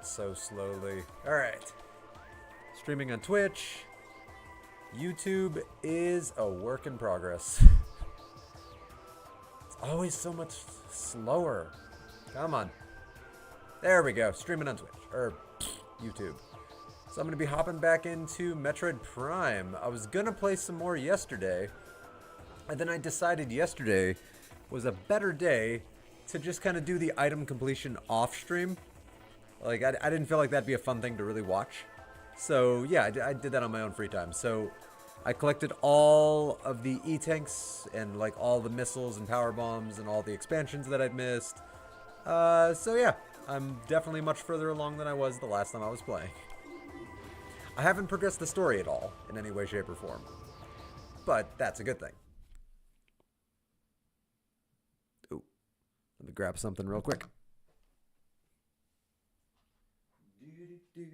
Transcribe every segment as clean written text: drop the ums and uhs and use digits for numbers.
start so slowly. Alright. Streaming on Twitch. YouTube is a work in progress. It's always so much slower. Come on. There we go. Streaming on Twitch. Or YouTube. So I'm going to be hopping back into Metroid Prime. I was going to play some more yesterday. And then I decided yesterday was a better day to just kind of do the item completion off stream. Like, I didn't feel like that'd be a fun thing to really watch. So, yeah, I did that on my own free time. So, I collected all of the E-tanks and, like, all the missiles and power bombs and all the expansions that I'd missed. So, yeah, I'm definitely much further along than I was the last time I was playing. I haven't progressed the story at all in any way, shape, or form. But that's a good thing. Ooh, let me grab something real quick. There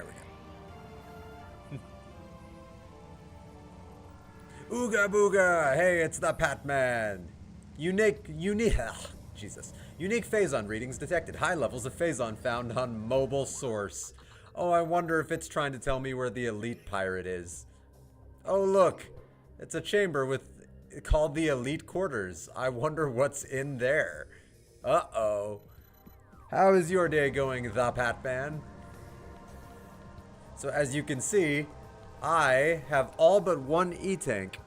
we go. Ooga booga! Hey, it's the Patman! Unique, Jesus. Unique Phazon readings detected. High levels of Phazon found on mobile source. Oh, I wonder if it's trying to tell me where the elite pirate is. Oh, look! It's a chamber called the Elite Quarters. I wonder what's in there. Uh-oh. How is your day going, the Patman? So as you can see, I have all but one E-tank.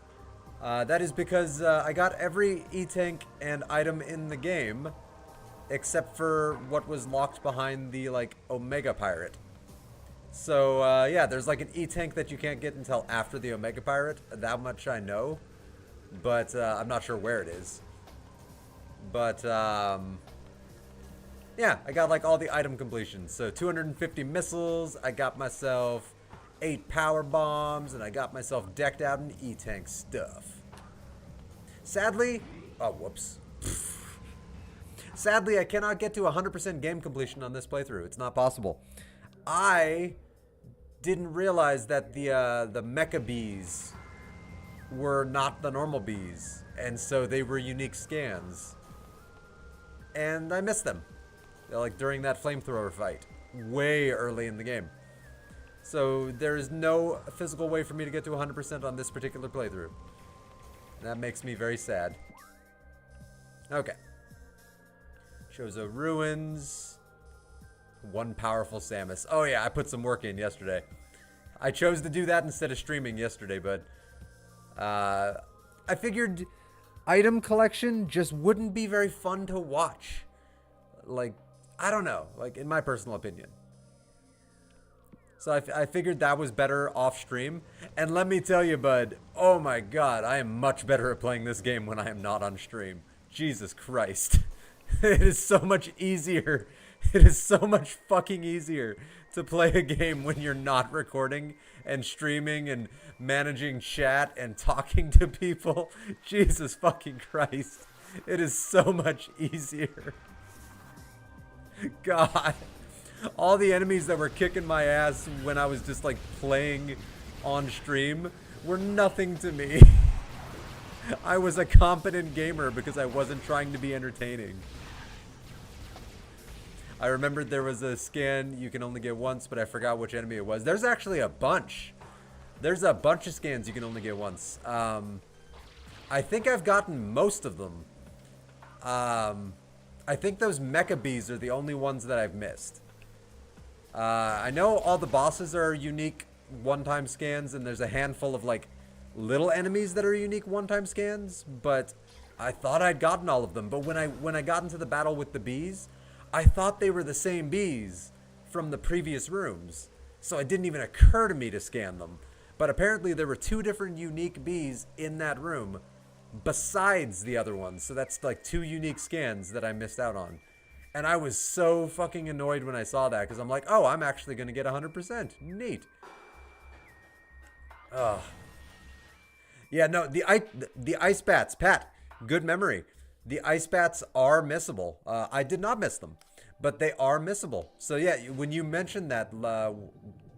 That is because I got every E-tank and item in the game, except for what was locked behind the, like, Omega Pirate. So, yeah, there's like an E-tank that you can't get until after the Omega Pirate. That much I know. But, I'm not sure where it is. But, yeah, I got like all the item completions. So, 250 missiles, I got myself 8 power bombs, and I got myself decked out in E-tank stuff. Sadly, oh, whoops. Sadly, I cannot get to 100% game completion on this playthrough. It's not possible. I didn't realize that the mecha bees were not the normal bees, and so they were unique scans. And I missed them. They're like during that flamethrower fight, way early in the game. So there is no physical way for me to get to 100% on this particular playthrough. And that makes me very sad. Okay. Chozo Ruins. One powerful Samus. Oh yeah, I put some work in yesterday. I chose to do that instead of streaming yesterday, but I figured item collection just wouldn't be very fun to watch. Like, I don't know, like in my personal opinion. So I figured that was better off stream. And let me tell you, bud, oh my god, I am much better at playing this game when I am not on stream. Jesus Christ. It is so much easier. It is so much fucking easier to play a game when you're not recording and streaming and managing chat and talking to people. Jesus fucking Christ. It is so much easier. God. All the enemies that were kicking my ass when I was just like playing on stream were nothing to me. I was a competent gamer because I wasn't trying to be entertaining. I remembered there was a scan you can only get once, but I forgot which enemy it was. There's actually a bunch. There's a bunch of scans you can only get once. I think I've gotten most of them. I think those mecha bees are the only ones that I've missed. I know all the bosses are unique one-time scans, and there's a handful of like little enemies that are unique one-time scans, but I thought I'd gotten all of them. But when I got into the battle with the bees, I thought they were the same bees from the previous rooms, so it didn't even occur to me to scan them. But apparently there were 2 different unique bees in that room besides the other ones, so that's like 2 unique scans that I missed out on. And I was so fucking annoyed when I saw that, because I'm like, oh, I'm actually going to get 100%. Neat. Ugh. Yeah, no, the ice bats, Pat, good memory. The ice bats are missable. I did not miss them, but they are missable. So yeah, when you mentioned that,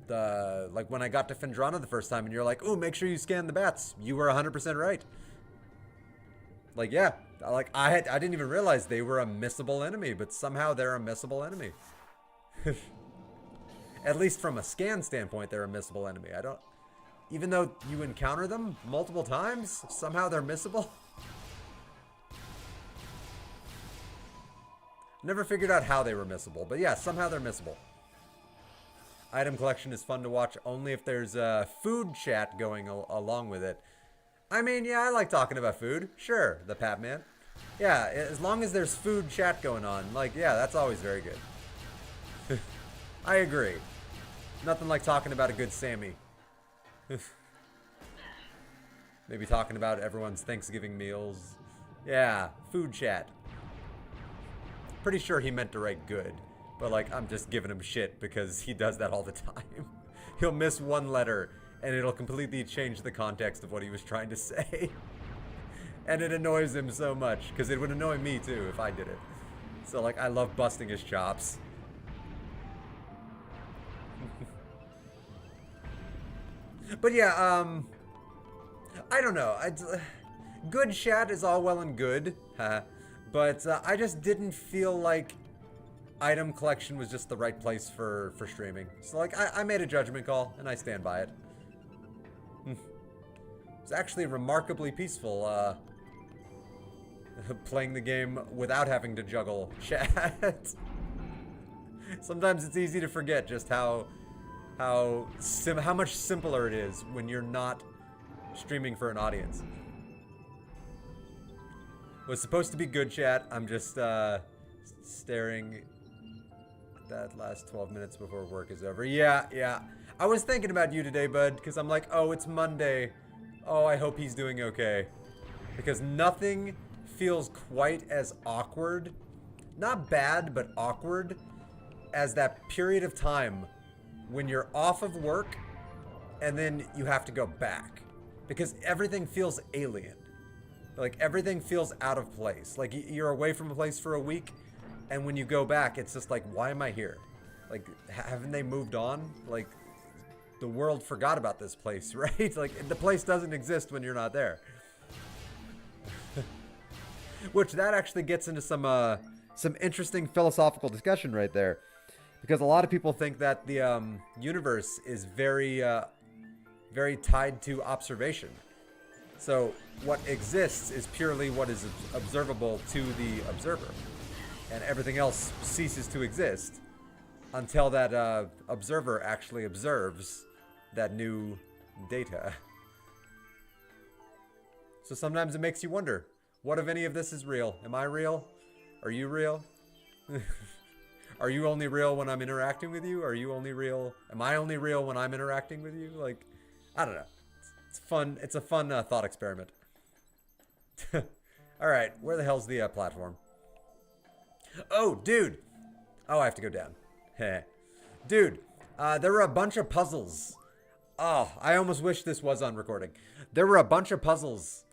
like when I got to Fendrana the first time and you're like, oh, make sure you scan the bats. You were 100% right. Like, yeah, like I didn't even realize they were a missable enemy, but somehow they're a missable enemy. At least from a scan standpoint, they're a missable enemy. Even though you encounter them multiple times, somehow they're missable. Never figured out how they were missable, but yeah, somehow they're missable. Item collection is fun to watch only if there's a food chat going along with it. I mean, yeah, I like talking about food. Sure, the Pat Man. Yeah, as long as there's food chat going on, like, yeah, that's always very good. I agree. Nothing like talking about a good Sammy. Maybe talking about everyone's Thanksgiving meals. Yeah, food chat. Pretty sure he meant to write good, but like I'm just giving him shit because he does that all the time. He'll miss one letter and it'll completely change the context of what he was trying to say. And it annoys him so much because it would annoy me too if I did it. So like I love busting his chops. But yeah, I don't know. Good chat is all well and good, but I just didn't feel like item collection was just the right place for streaming. So like I made a judgment call and I stand by it. It's actually remarkably peaceful playing the game without having to juggle chat. Sometimes it's easy to forget just how much simpler it is when you're not streaming for an audience. It was supposed to be good chat. I'm just staring at that last 12 minutes before work is over. Yeah. I was thinking about you today, bud, because I'm like, oh, it's Monday. Oh, I hope he's doing okay. Because nothing feels quite as awkward, not bad, but awkward, as that period of time when you're off of work and then you have to go back. Because everything feels alien. Like, everything feels out of place. Like, you're away from a place for a week, and when you go back, it's just like, why am I here? Like, haven't they moved on? Like, the world forgot about this place, right? Like, the place doesn't exist when you're not there. Which, that actually gets into some interesting philosophical discussion right there. Because a lot of people think that the universe is very tied to observation. So what exists is purely what is observable to the observer. And everything else ceases to exist until that observer actually observes that new data. So sometimes it makes you wonder, what if any of this is real? Am I real? Are you real? Are you only real when I'm interacting with you? Are you only real? Am I only real when I'm interacting with you? Like, I don't know. It's fun. It's a fun thought experiment. All right, where the hell's the platform? Oh, dude. Oh, I have to go down. Dude, there were a bunch of puzzles. Oh, I almost wish this was on recording. There were a bunch of puzzles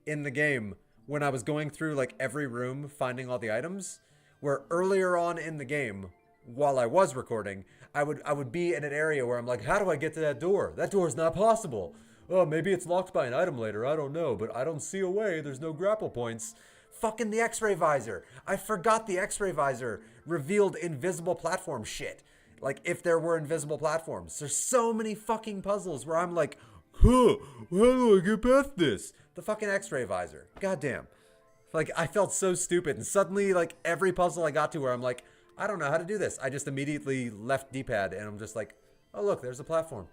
in the game when I was going through like every room, finding all the items. Where earlier on in the game, while I was recording, I would be in an area where I'm like, how do I get to that door? That door's not possible. Oh, maybe it's locked by an item later. I don't know, but I don't see a way. There's no grapple points. Fucking the X-ray visor. I forgot the X-ray visor revealed invisible platform shit. Like, if there were invisible platforms. There's so many fucking puzzles where I'm like, how do I get past this? The fucking X-ray visor. Goddamn. Like, I felt so stupid, and suddenly, like, every puzzle I got to where I'm like, I don't know how to do this. I just immediately left D-pad, and I'm just like, oh, look, there's a platform.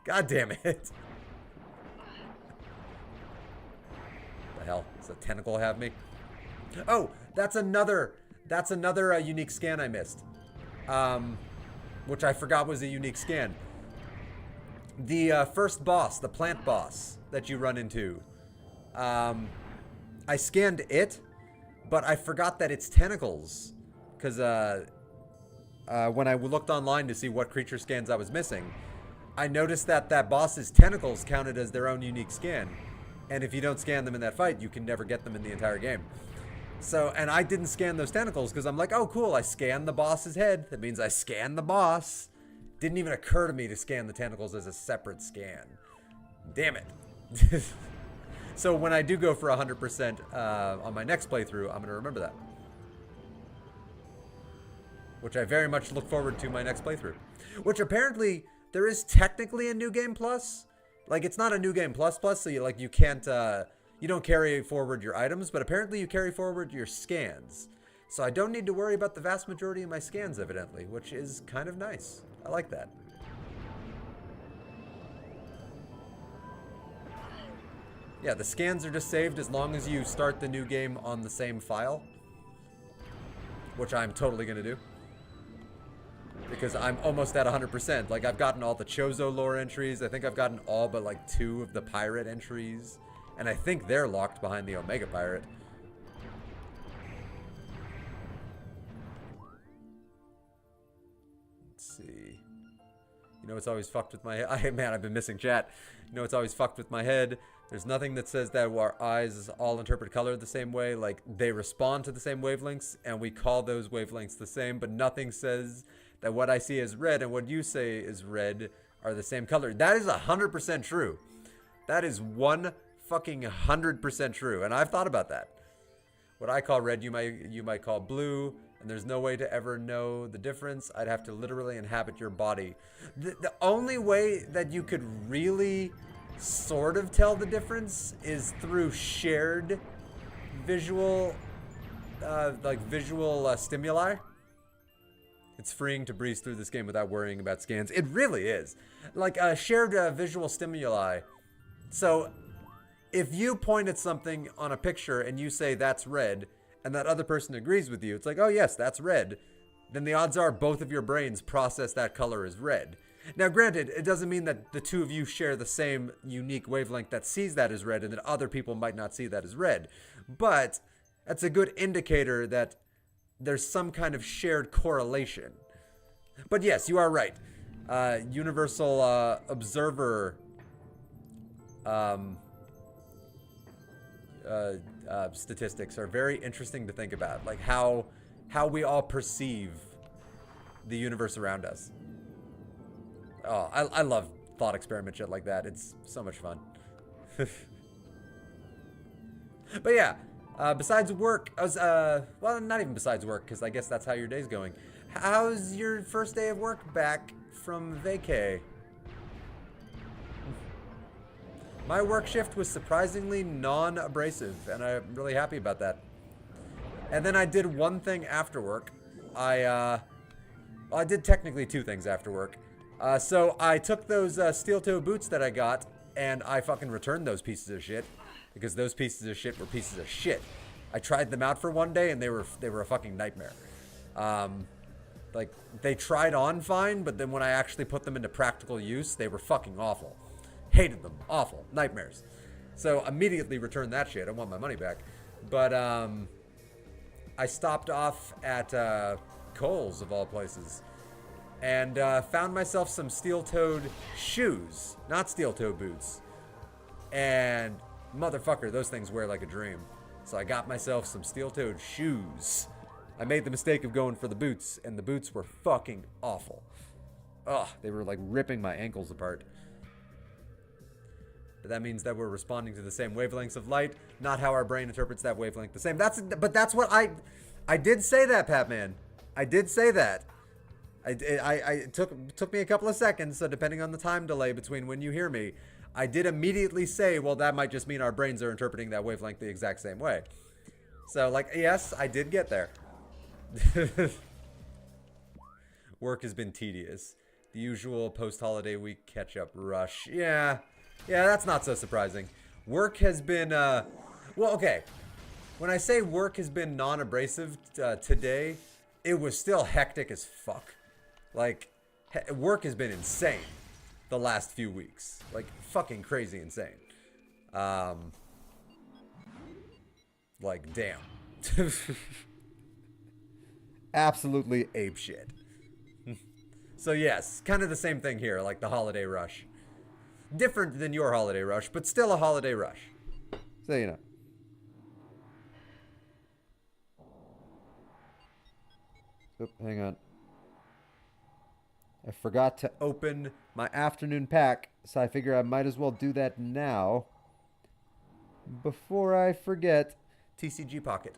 God damn it. The hell? Does a tentacle have me? Oh, that's another unique scan I missed. Which I forgot was a unique scan. The first boss, the plant boss that you run into, I scanned it, but I forgot that it's tentacles. Because when I looked online to see what creature scans I was missing, I noticed that boss's tentacles counted as their own unique scan. And if you don't scan them in that fight, you can never get them in the entire game. So, and I didn't scan those tentacles because I'm like, oh cool, I scanned the boss's head. That means I scanned the boss. Didn't even occur to me to scan the tentacles as a separate scan. Damn it. So when I do go for 100% on my next playthrough, I'm going to remember that. Which I very much look forward to my next playthrough. Which apparently, there is technically a New Game Plus. Like, it's not a New Game Plus Plus, so you can't, you don't carry forward your items, but apparently you carry forward your scans. So I don't need to worry about the vast majority of my scans, evidently, which is kind of nice. I like that. Yeah, the scans are just saved as long as you start the new game on the same file. Which I'm totally going to do. Because I'm almost at 100%. Like, I've gotten all the Chozo lore entries. I think I've gotten all but, like, 2 of the pirate entries. And I think they're locked behind the Omega Pirate. Let's see. You know, it's always fucked with my head. Man, I've been missing chat. You know, it's always fucked with my head. There's nothing that says that our eyes all interpret color the same way. Like, they respond to the same wavelengths, and we call those wavelengths the same, but nothing says that what I see as red and what you say is red are the same color. That is 100% true. That is 100% true, and I've thought about that. What I call red, you might call blue, and there's no way to ever know the difference. I'd have to literally inhabit your body. The only way that you could really sort of tell the difference is through shared visual stimuli. It's freeing to breeze through this game without worrying about scans. It really is. Like shared visual stimuli. So if you point at something on a picture and you say that's red, and that other person agrees with you, it's like, oh yes, that's red, then the odds are both of your brains process that color as red. Now, granted, it doesn't mean that the two of you share the same unique wavelength that sees that as red and that other people might not see that as red. But that's a good indicator that there's some kind of shared correlation. But yes, you are right. Universal observer statistics are very interesting to think about. Like how we all perceive the universe around us. Oh, I love thought experiment shit like that. It's so much fun. But yeah, besides work, I was, well, not even besides work, because I guess that's how your day's going. How's your first day of work back from vacay? My work shift was surprisingly non-abrasive, and I'm really happy about that. And then I did one thing after work. I did technically 2 things after work. So I took those steel-toe boots that I got, and I fucking returned those pieces of shit, because those pieces of shit were pieces of shit. I tried them out for one day, and they were a fucking nightmare. Like, they tried on fine, but then when I actually put them into practical use, they were fucking awful. Hated them. Awful. Nightmares. So immediately returned that shit. I want my money back. But I stopped off at Kohl's, of all places, and found myself some steel-toed shoes, not steel-toe boots. And motherfucker, those things wear like a dream. So I got myself some steel-toed shoes. I made the mistake of going for the boots, and the boots were fucking awful. Ugh, they were like ripping my ankles apart. But that means that we're responding to the same wavelengths of light, not how our brain interprets that wavelength the same. But that's what I did say that, Patman. I did say that. It took me a couple of seconds, so depending on the time delay between when you hear me, I did immediately say, well, that might just mean our brains are interpreting that wavelength the exact same way. So, like, yes, I did get there. Work has been tedious. The usual post-holiday week catch-up rush. Yeah, that's not so surprising. Work has been, well, okay. When I say work has been non-abrasive today, it was still hectic as fuck. Like, work has been insane the last few weeks. Like, fucking crazy insane. Like, damn. Absolutely apeshit. So yes, kind of the same thing here, like the holiday rush. Different than your holiday rush, but still a holiday rush. So, you know. Oop, hang on. I forgot to open my afternoon pack, so I figure I might as well do that now before I forget. TCG Pocket.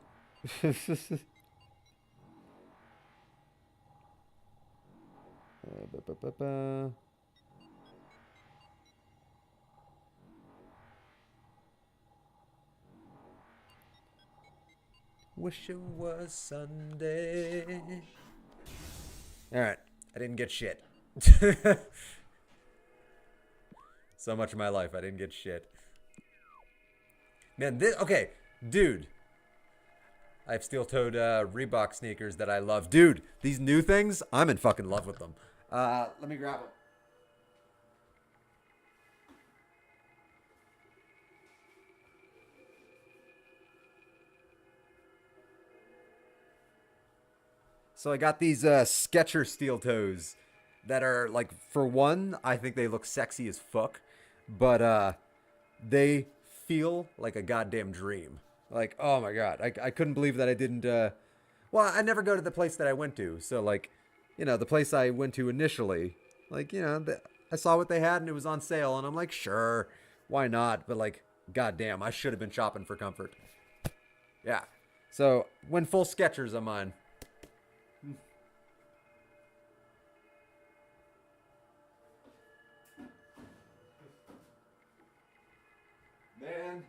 Ba, ba, ba, ba. Wish it was Sunday. Alright, I didn't get shit. So much of my life, I didn't get shit. Man, this... Okay, dude. I have steel-toed Reebok sneakers that I love. Dude, these new things, I'm in fucking love with them. Let me grab them. So I got these Skechers steel toes that are like, for one, I think they look sexy as fuck, but they feel like a goddamn dream. Like, oh my god, I couldn't believe that I didn't. Well, I never go to the place that I went to, so like, you know, the place I went to initially, like, you know, I saw what they had and it was on sale, and I'm like, sure, why not? But like, goddamn, I should have been shopping for comfort. Yeah. So when full Skechers on mine. Man,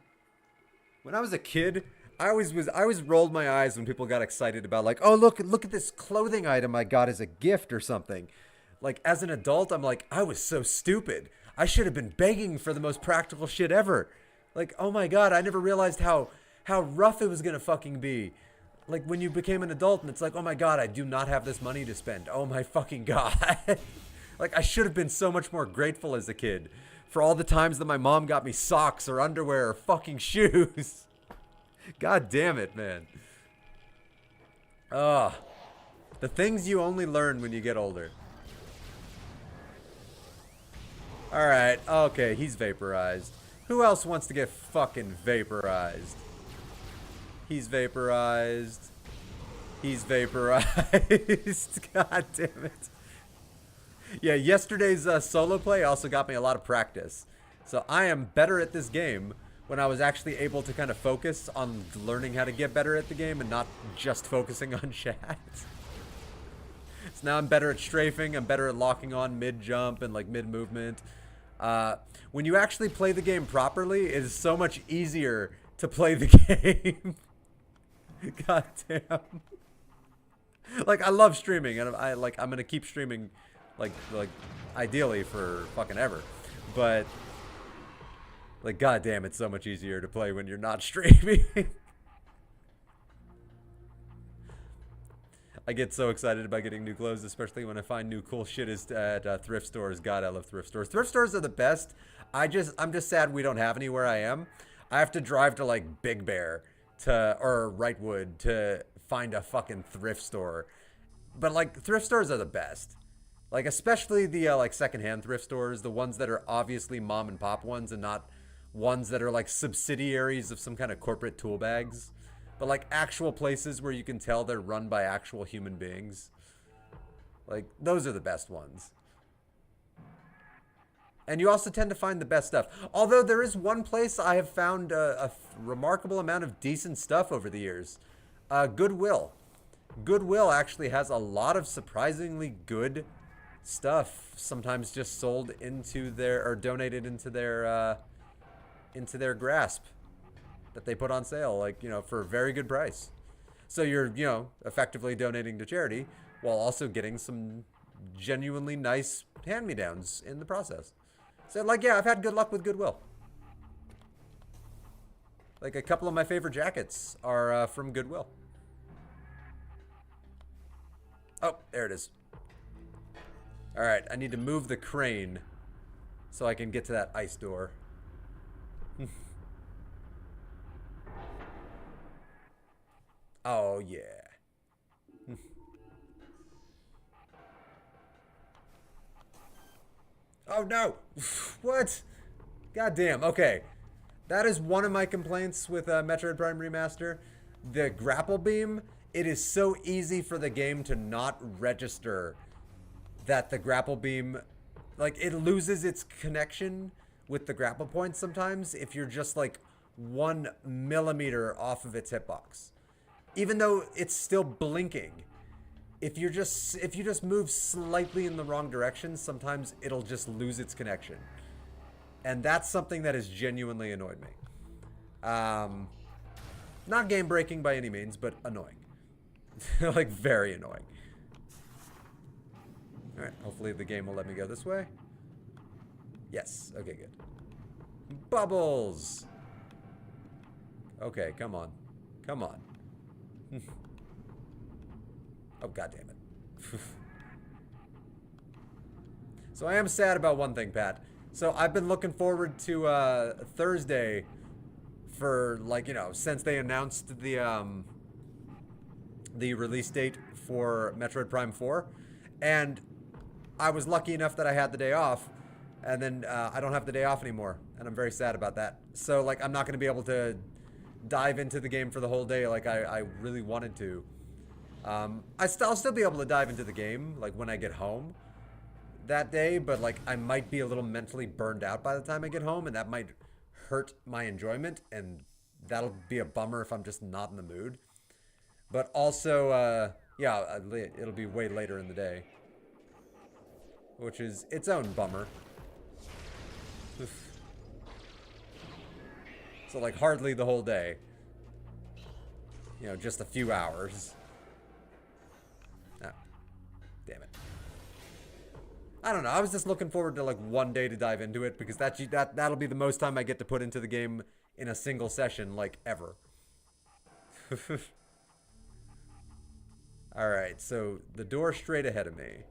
when I was a kid, I always rolled my eyes when people got excited about like, oh look at this clothing item I got as a gift or something. Like as an adult, I'm like, I was so stupid. I should have been begging for the most practical shit ever. Like, oh my god, I never realized how rough it was gonna fucking be. Like when you became an adult and it's like, oh my god, I do not have this money to spend. Oh my fucking god. Like I should have been so much more grateful as a kid for all the times that my mom got me socks or underwear or fucking shoes. God damn it, man. Ugh. The things you only learn when you get older. Alright, okay, he's vaporized. Who else wants to get fucking vaporized? He's vaporized. He's vaporized. God damn it. Yeah, yesterday's solo play also got me a lot of practice. So I am better at this game when I was actually able to kind of focus on learning how to get better at the game and not just focusing on chat. So now I'm better at strafing, I'm better at locking on mid-jump and like mid-movement. When you actually play the game properly, it is so much easier to play the game. God damn. Like I love streaming and I'm gonna keep streaming like ideally for fucking ever, but like goddamn, it's so much easier to play when you're not streaming. I get so excited about getting new clothes, especially when I find new cool shit at thrift stores. God, I love thrift stores. Thrift stores are the best. I'm just sad we don't have any where I am. I have to drive to like Big Bear or Wrightwood to find a fucking thrift store. But like thrift stores are the best. Like especially the like secondhand thrift stores, the ones that are obviously mom and pop ones and not ones that are like subsidiaries of some kind of corporate tool bags, but like actual places where you can tell they're run by actual human beings. Like those are the best ones. And you also tend to find the best stuff. Although there is one place I have found a remarkable amount of decent stuff over the years. Goodwill. Goodwill actually has a lot of surprisingly good stuff, sometimes just sold into their, or donated into their grasp that they put on sale, like, you know, for a very good price. So you're, you know, effectively donating to charity while also getting some genuinely nice hand-me-downs in the process. So like, yeah, I've had good luck with Goodwill. Like a couple of my favorite jackets are from Goodwill. Oh, there it is. All right, I need to move the crane so I can get to that ice door. Oh, yeah. Oh, no. What? Goddamn. Okay. That is one of my complaints with Metroid Prime Remaster. The grapple beam, it is so easy for the game to not register that the grapple beam, like, it loses its connection with the grapple points sometimes if you're just like 1 millimeter off of its hitbox. Even though it's still blinking, if you just move slightly in the wrong direction, sometimes it'll just lose its connection. And that's something that has genuinely annoyed me. Not game breaking by any means, but annoying. Like, very annoying. Alright, hopefully the game will let me go this way. Yes, okay, good. Bubbles! Okay, come on. Come on. Oh, goddammit. So I am sad about one thing, Pat. So I've been looking forward to Thursday for, like, you know, since they announced the release date for Metroid Prime 4. And I was lucky enough that I had the day off. And then I don't have the day off anymore. And I'm very sad about that. So, like, I'm not going to be able to dive into the game for the whole day like I really wanted to. I'll still be able to dive into the game, like, when I get home that day, but, like, I might be a little mentally burned out by the time I get home, and that might hurt my enjoyment, and that'll be a bummer if I'm just not in the mood. But also, yeah, it'll be way later in the day, which is its own bummer. So, like, hardly the whole day. You know, just a few hours. Ah, damn it. I don't know. I was just looking forward to, like, one day to dive into it, because that'll be the most time I get to put into the game in a single session, like, ever. Alright, so the door straight ahead of me.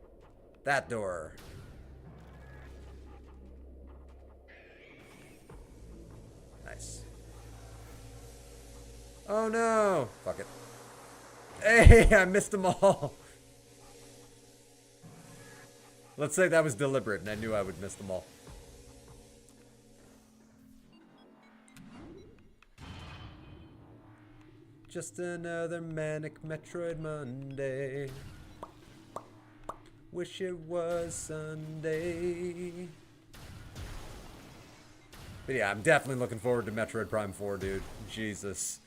That door. Nice. Oh no! Fuck it. Hey, I missed them all. Let's say that was deliberate and I knew I would miss them all. Just another Manic Metroid Monday. Wish it was Sunday. But yeah, I'm definitely looking forward to Metroid Prime 4, dude. Jesus.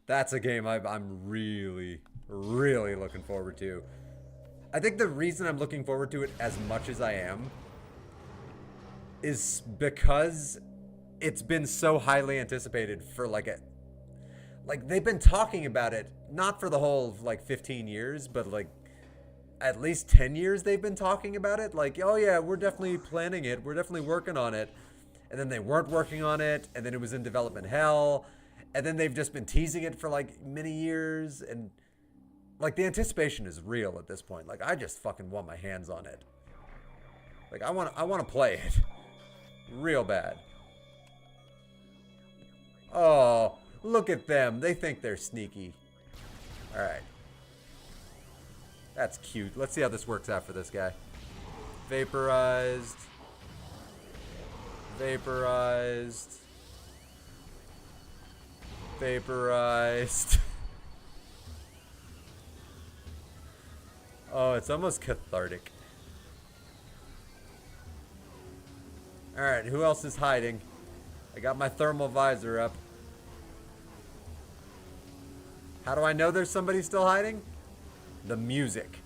That's a game I'm really, really looking forward to. I think the reason I'm looking forward to it as much as I am is because it's been so highly anticipated for like they've been talking about it, not for the whole like 15 years, but like at least 10 years they've been talking about it. Like, oh yeah, we're definitely planning it. We're definitely working on it. And then they weren't working on it. And then it was in development hell. And then they've just been teasing it for like many years. And like the anticipation is real at this point. Like I just fucking want my hands on it. Like I want to play it real bad. Oh, look at them. They think they're sneaky. All right. That's cute. Let's see how this works out for this guy. Vaporized. Vaporized. Vaporized. Oh, it's almost cathartic. Alright, who else is hiding? I got my thermal visor up. How do I know there's somebody still hiding? The music.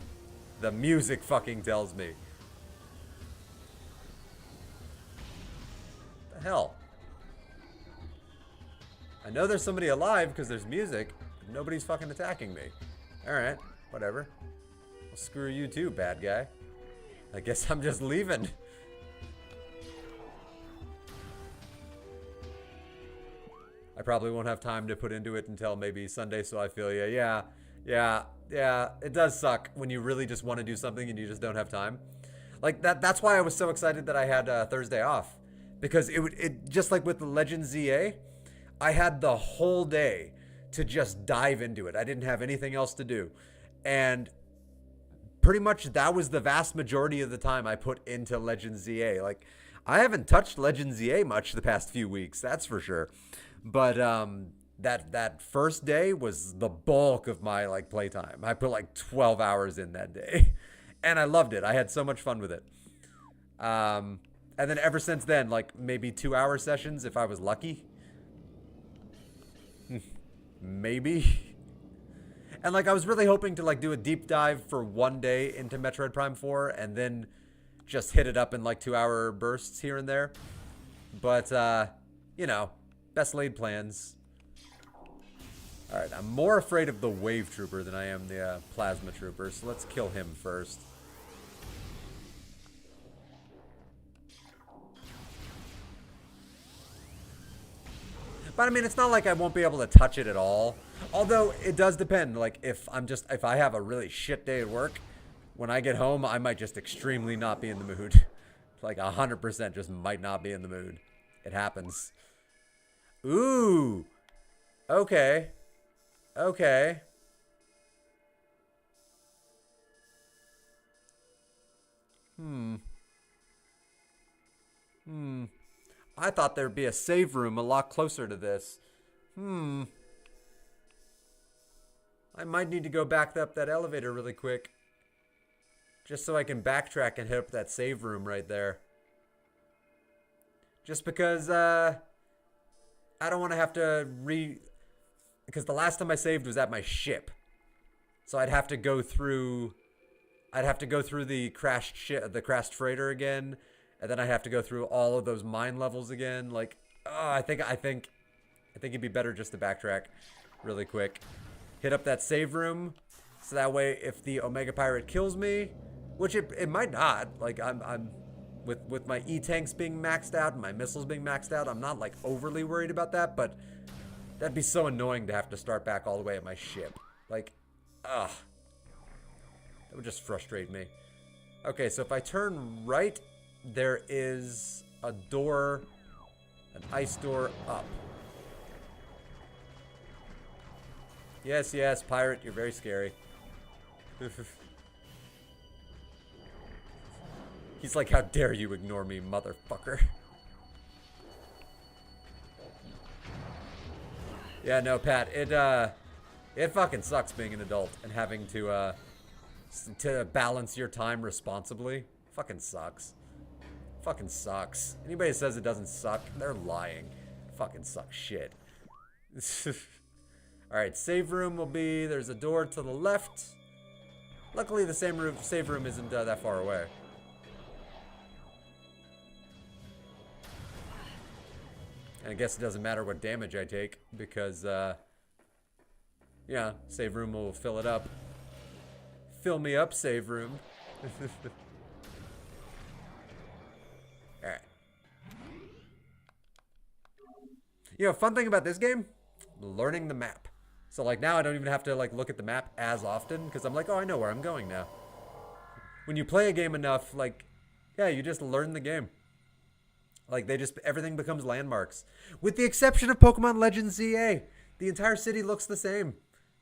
The music fucking tells me. What the hell? I know there's somebody alive because there's music. But nobody's fucking attacking me. Alright, whatever. Well, screw you too, bad guy. I guess I'm just leaving. I probably won't have time to put into it until maybe Sunday, so I feel ya. Yeah. It does suck when you really just want to do something and you just don't have time. Like that's why I was so excited that I had Thursday off. Because it just like with the Legend ZA, I had the whole day to just dive into it. I didn't have anything else to do. And pretty much that was the vast majority of the time I put into Legend ZA. Like, I haven't touched Legend ZA much the past few weeks, that's for sure. But that first day was the bulk of my like playtime. I put like 12 hours in that day. And I loved it. I had so much fun with it. And then ever since then, like maybe 2-hour sessions if I was lucky. Maybe. And like I was really hoping to like do a deep dive for one day into Metroid Prime 4 and then just hit it up in like 2-hour bursts here and there. But you know, best laid plans. Alright, I'm more afraid of the Wave Trooper than I am the Plasma Trooper, so let's kill him first. But I mean, it's not like I won't be able to touch it at all. Although, it does depend. Like, if I have a really shit day at work, when I get home, I might just extremely not be in the mood. Like, 100% just might not be in the mood. It happens. Ooh. Okay. Okay. I thought there'd be a save room a lot closer to this. I might need to go back up that elevator really quick. Just so I can backtrack and hit up that save room right there. Just because, I don't want to have to because the last time I saved was at my ship. So I'd have to go through the crashed freighter again. And then I have to go through all of those mine levels again. Like, I think it'd be better just to backtrack really quick. Hit up that save room, so that way if the Omega Pirate kills me, which it might not. Like I'm with my E-tanks being maxed out and my missiles being maxed out, I'm not like overly worried about that. But that'd be so annoying to have to start back all the way at my ship. Like, that would just frustrate me. Okay, so if I turn right, there is a door, an ice door up. Yes, yes, pirate, you're very scary. He's like, how dare you ignore me, motherfucker. Yeah, no, Pat, it fucking sucks being an adult and having to balance your time responsibly. Fucking sucks. Fucking sucks. Anybody that says it doesn't suck, they're lying. Fucking sucks shit. Alright, save room will be, there's a door to the left. Luckily the save room isn't that far away. And I guess it doesn't matter what damage I take, because, yeah, save room will fill it up. Fill me up, save room. Alright. You know, fun thing about this game? Learning the map. So, like, now I don't even have to, like, look at the map as often, because I'm like, oh, I know where I'm going now. When you play a game enough, like, yeah, you just learn the game. Like, everything becomes landmarks. With the exception of Pokemon Legends ZA. The entire city looks the same.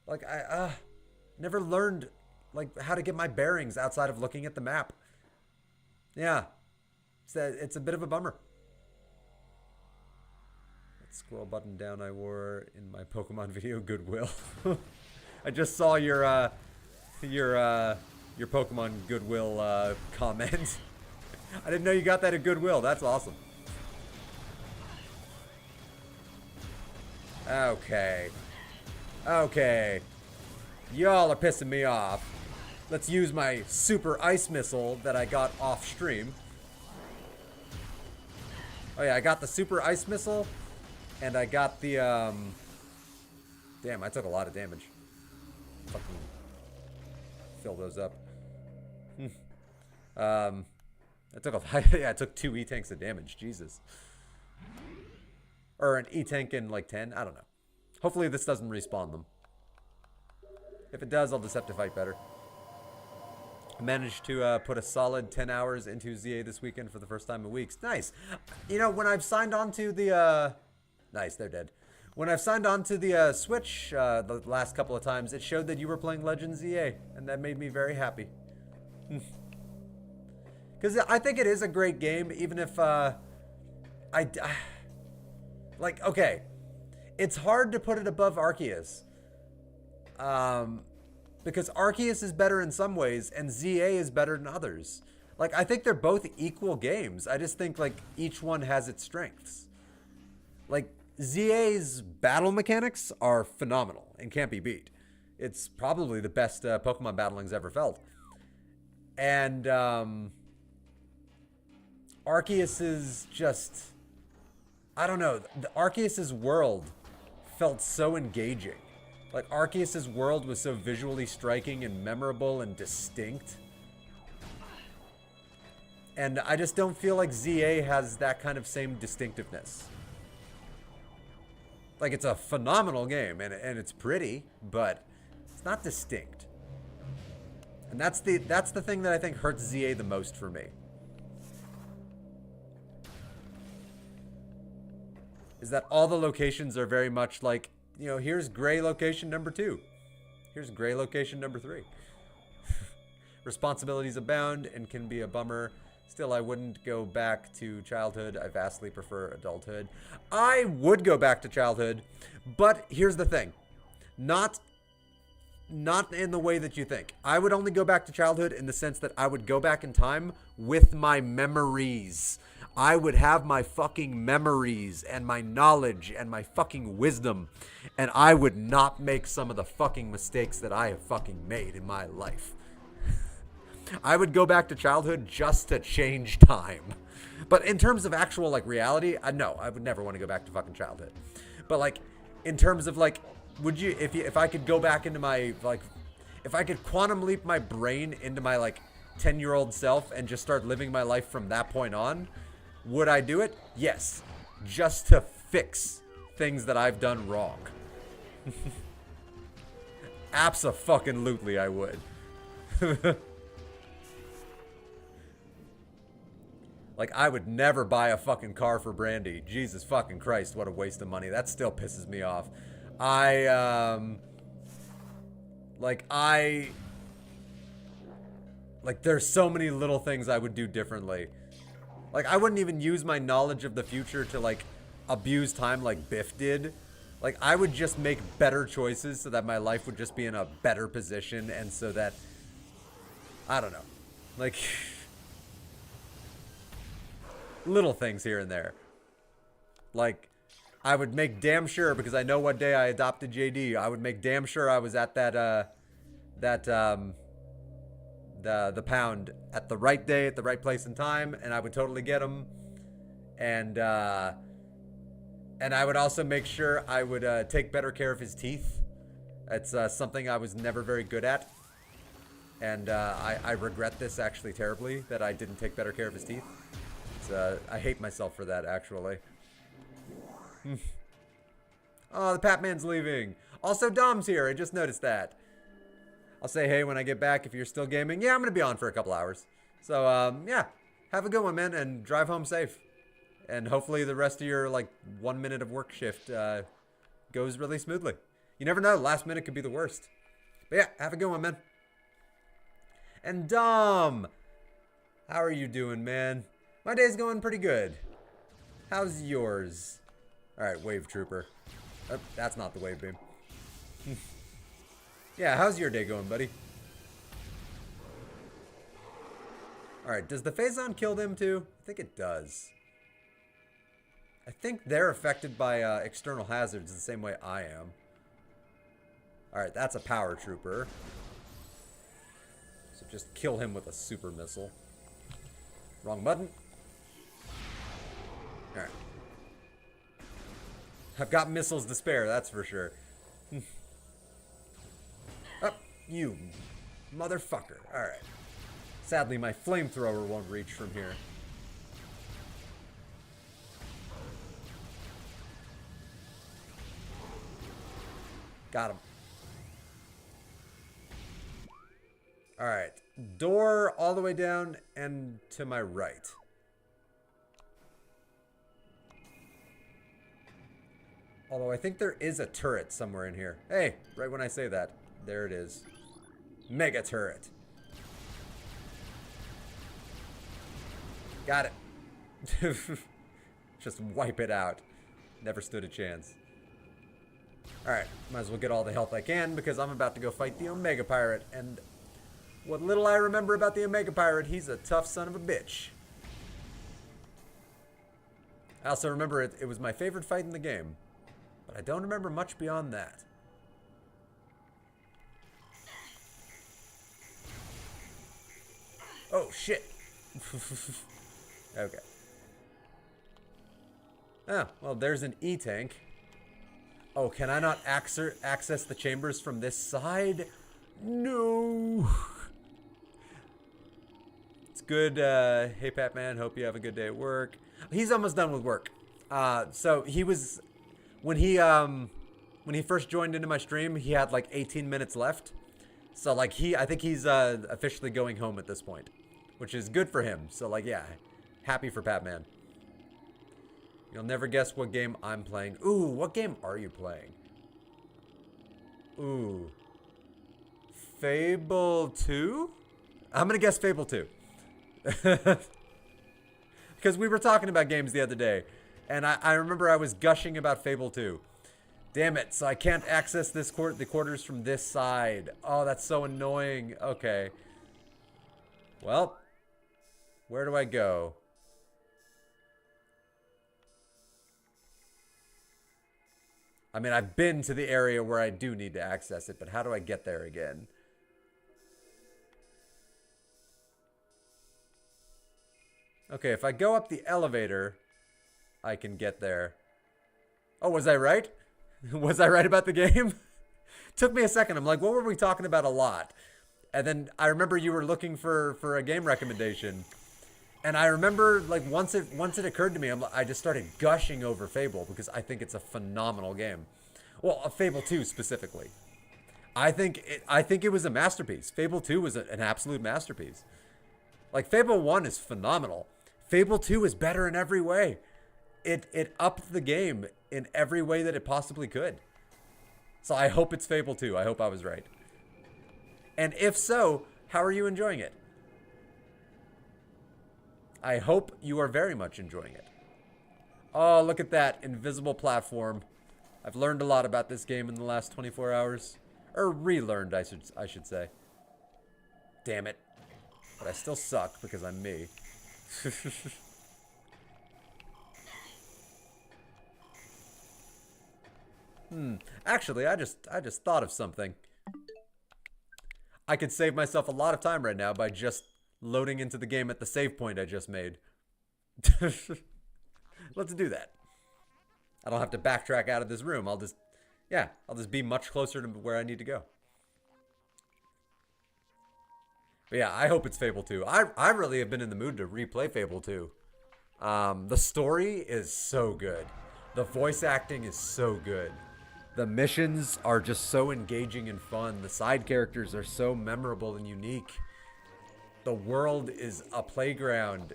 Like, I never learned, like, how to get my bearings outside of looking at the map. Yeah. It's a bit of a bummer. That scroll button down I wore in my Pokemon video, Goodwill. I just saw your Pokemon Goodwill comment. I didn't know you got that at Goodwill. That's awesome. Okay. Okay. Y'all are pissing me off. Let's use my super ice missile that I got off stream. Oh yeah, I got the super ice missile. And I got the, damn, I took a lot of damage. Fucking fill those up. I took 2 E-tanks of damage. Jesus. Or an E-tank in like 10. I don't know. Hopefully this doesn't respawn them. If it does, I'll just have to fight better. I managed to put a solid 10 hours into ZA this weekend for the first time in weeks. Nice. You know, when I've signed on to the... Nice, they're dead. When I've signed on to the Switch the last couple of times, it showed that you were playing Legends ZA. And that made me very happy. Because I think it is a great game, even if like, okay, it's hard to put it above Arceus, Because Arceus is better in some ways and ZA is better in others. Like, I think they're both equal games. I just think, like, each one has its strengths. Like, ZA's battle mechanics are phenomenal and can't be beat. It's probably the best Pokemon battling's ever felt. And Arceus is just... I don't know. The Arceus's world felt so engaging. Like, Arceus's world was so visually striking and memorable and distinct. And I just don't feel like ZA has that kind of same distinctiveness. Like, it's a phenomenal game, and it's pretty, but it's not distinct. And that's the thing that I think hurts ZA the most for me. Is that all the locations are very much like, you know, here's gray location number 2. Here's gray location number 3. Responsibilities abound and can be a bummer. Still, I wouldn't go back to childhood. I vastly prefer adulthood. I would go back to childhood, but here's the thing. Not in the way that you think. I would only go back to childhood in the sense that I would go back in time with my memories. I would have my fucking memories and my knowledge and my fucking wisdom, and I would not make some of the fucking mistakes that I have fucking made in my life. I would go back to childhood just to change time. But in terms of actual, like, reality, no, I would never want to go back to fucking childhood. But, like, in terms of, like, would you, if I could go back into my, like, if I could quantum leap my brain into my, like, 10-year-old self and just start living my life from that point on, would I do it? Yes. Just to fix things that I've done wrong. Abso-fucking-lutely I would. Like, I would never buy a fucking car for Brandy. Jesus fucking Christ, what a waste of money. That still pisses me off. Like, there's so many little things I would do differently. Like, I wouldn't even use my knowledge of the future to, like, abuse time like Biff did. Like, I would just make better choices so that my life would just be in a better position, and so that, I don't know. Like... little things here and there. Like, I would make damn sure, because I know what day I adopted JD, I would make damn sure I was at the pound at the right day, at the right place and time, and I would totally get him. And I would also make sure I would take better care of his teeth. It's something I was never very good at. And I regret this actually terribly, that I didn't take better care of his teeth. I hate myself for that, actually. Oh, the Patman's leaving. Also, Dom's here. I just noticed that. I'll say hey when I get back if you're still gaming. Yeah, I'm going to be on for a couple hours. So, yeah. Have a good one, man, and drive home safe. And hopefully the rest of your, like, 1 minute of work shift goes really smoothly. You never know. Last minute could be the worst. But, yeah, have a good one, man. And Dom, how are you doing, man? My day's going pretty good. How's yours? Alright, Wave Trooper. Oh, that's not the Wave Beam. Yeah, how's your day going, buddy? Alright, does the Phazon kill them too? I think it does. I think they're affected by external hazards the same way I am. Alright, that's a Power Trooper. So just kill him with a Super Missile. Wrong button. Alright. I've got missiles to spare, that's for sure. Oh, you motherfucker. Alright. Sadly, my flamethrower won't reach from here. Got him. Alright. Door all the way down and to my right. Although I think there is a turret somewhere in here. Hey, right when I say that. There it is. Mega turret. Got it. Just wipe it out. Never stood a chance. Alright, might as well get all the health I can because I'm about to go fight the Omega Pirate. And what little I remember about the Omega Pirate, he's a tough son of a bitch. I also remember it was my favorite fight in the game. But I don't remember much beyond that. Oh, shit. Okay. Oh, well, there's an E-tank. Oh, can I not access the chambers from this side? No. It's good. Hey, Patman, hope you have a good day at work. He's almost done with work. So he was, when he first joined into my stream, he had like 18 minutes left. So like I think he's officially going home at this point, which is good for him. So like, yeah, happy for Patman. You'll never guess what game I'm playing. Ooh, what game are you playing? Ooh. Fable 2? I'm gonna guess Fable 2. Because we were talking about games the other day, and I remember I was gushing about Fable 2. Damn it, so I can't access the quarters from this side. Oh, that's so annoying. Okay. Well, where do I go? I mean, I've been to the area where I do need to access it, but how do I get there again? Okay, if I go up the elevator, I can get there. Oh, was I right? Was I right about the game? Took me a second. I'm like, what were we talking about a lot? And then I remember you were looking for a game recommendation. And I remember, like, once it occurred to me, I just started gushing over Fable because I think it's a phenomenal game. Well, Fable 2 specifically. I think it was a masterpiece. Fable 2 was an absolute masterpiece. Like, Fable 1 is phenomenal. Fable 2 is better in every way. It upped the game in every way that it possibly could. So I hope it's Fable 2. I hope I was right. And if so, how are you enjoying it? I hope you are very much enjoying it. Oh, look at that invisible platform. I've learned a lot about this game in the last 24 hours. Or relearned, I should say. Damn it. But I still suck because I'm me. Actually, I just thought of something. I could save myself a lot of time right now by just loading into the game at the save point I just made. Let's do that. I don't have to backtrack out of this room. I'll just be much closer to where I need to go. But yeah, I hope it's Fable 2. I really have been in the mood to replay Fable 2. The story is so good. The voice acting is so good. The missions are just so engaging and fun. The side characters are so memorable and unique. The world is a playground.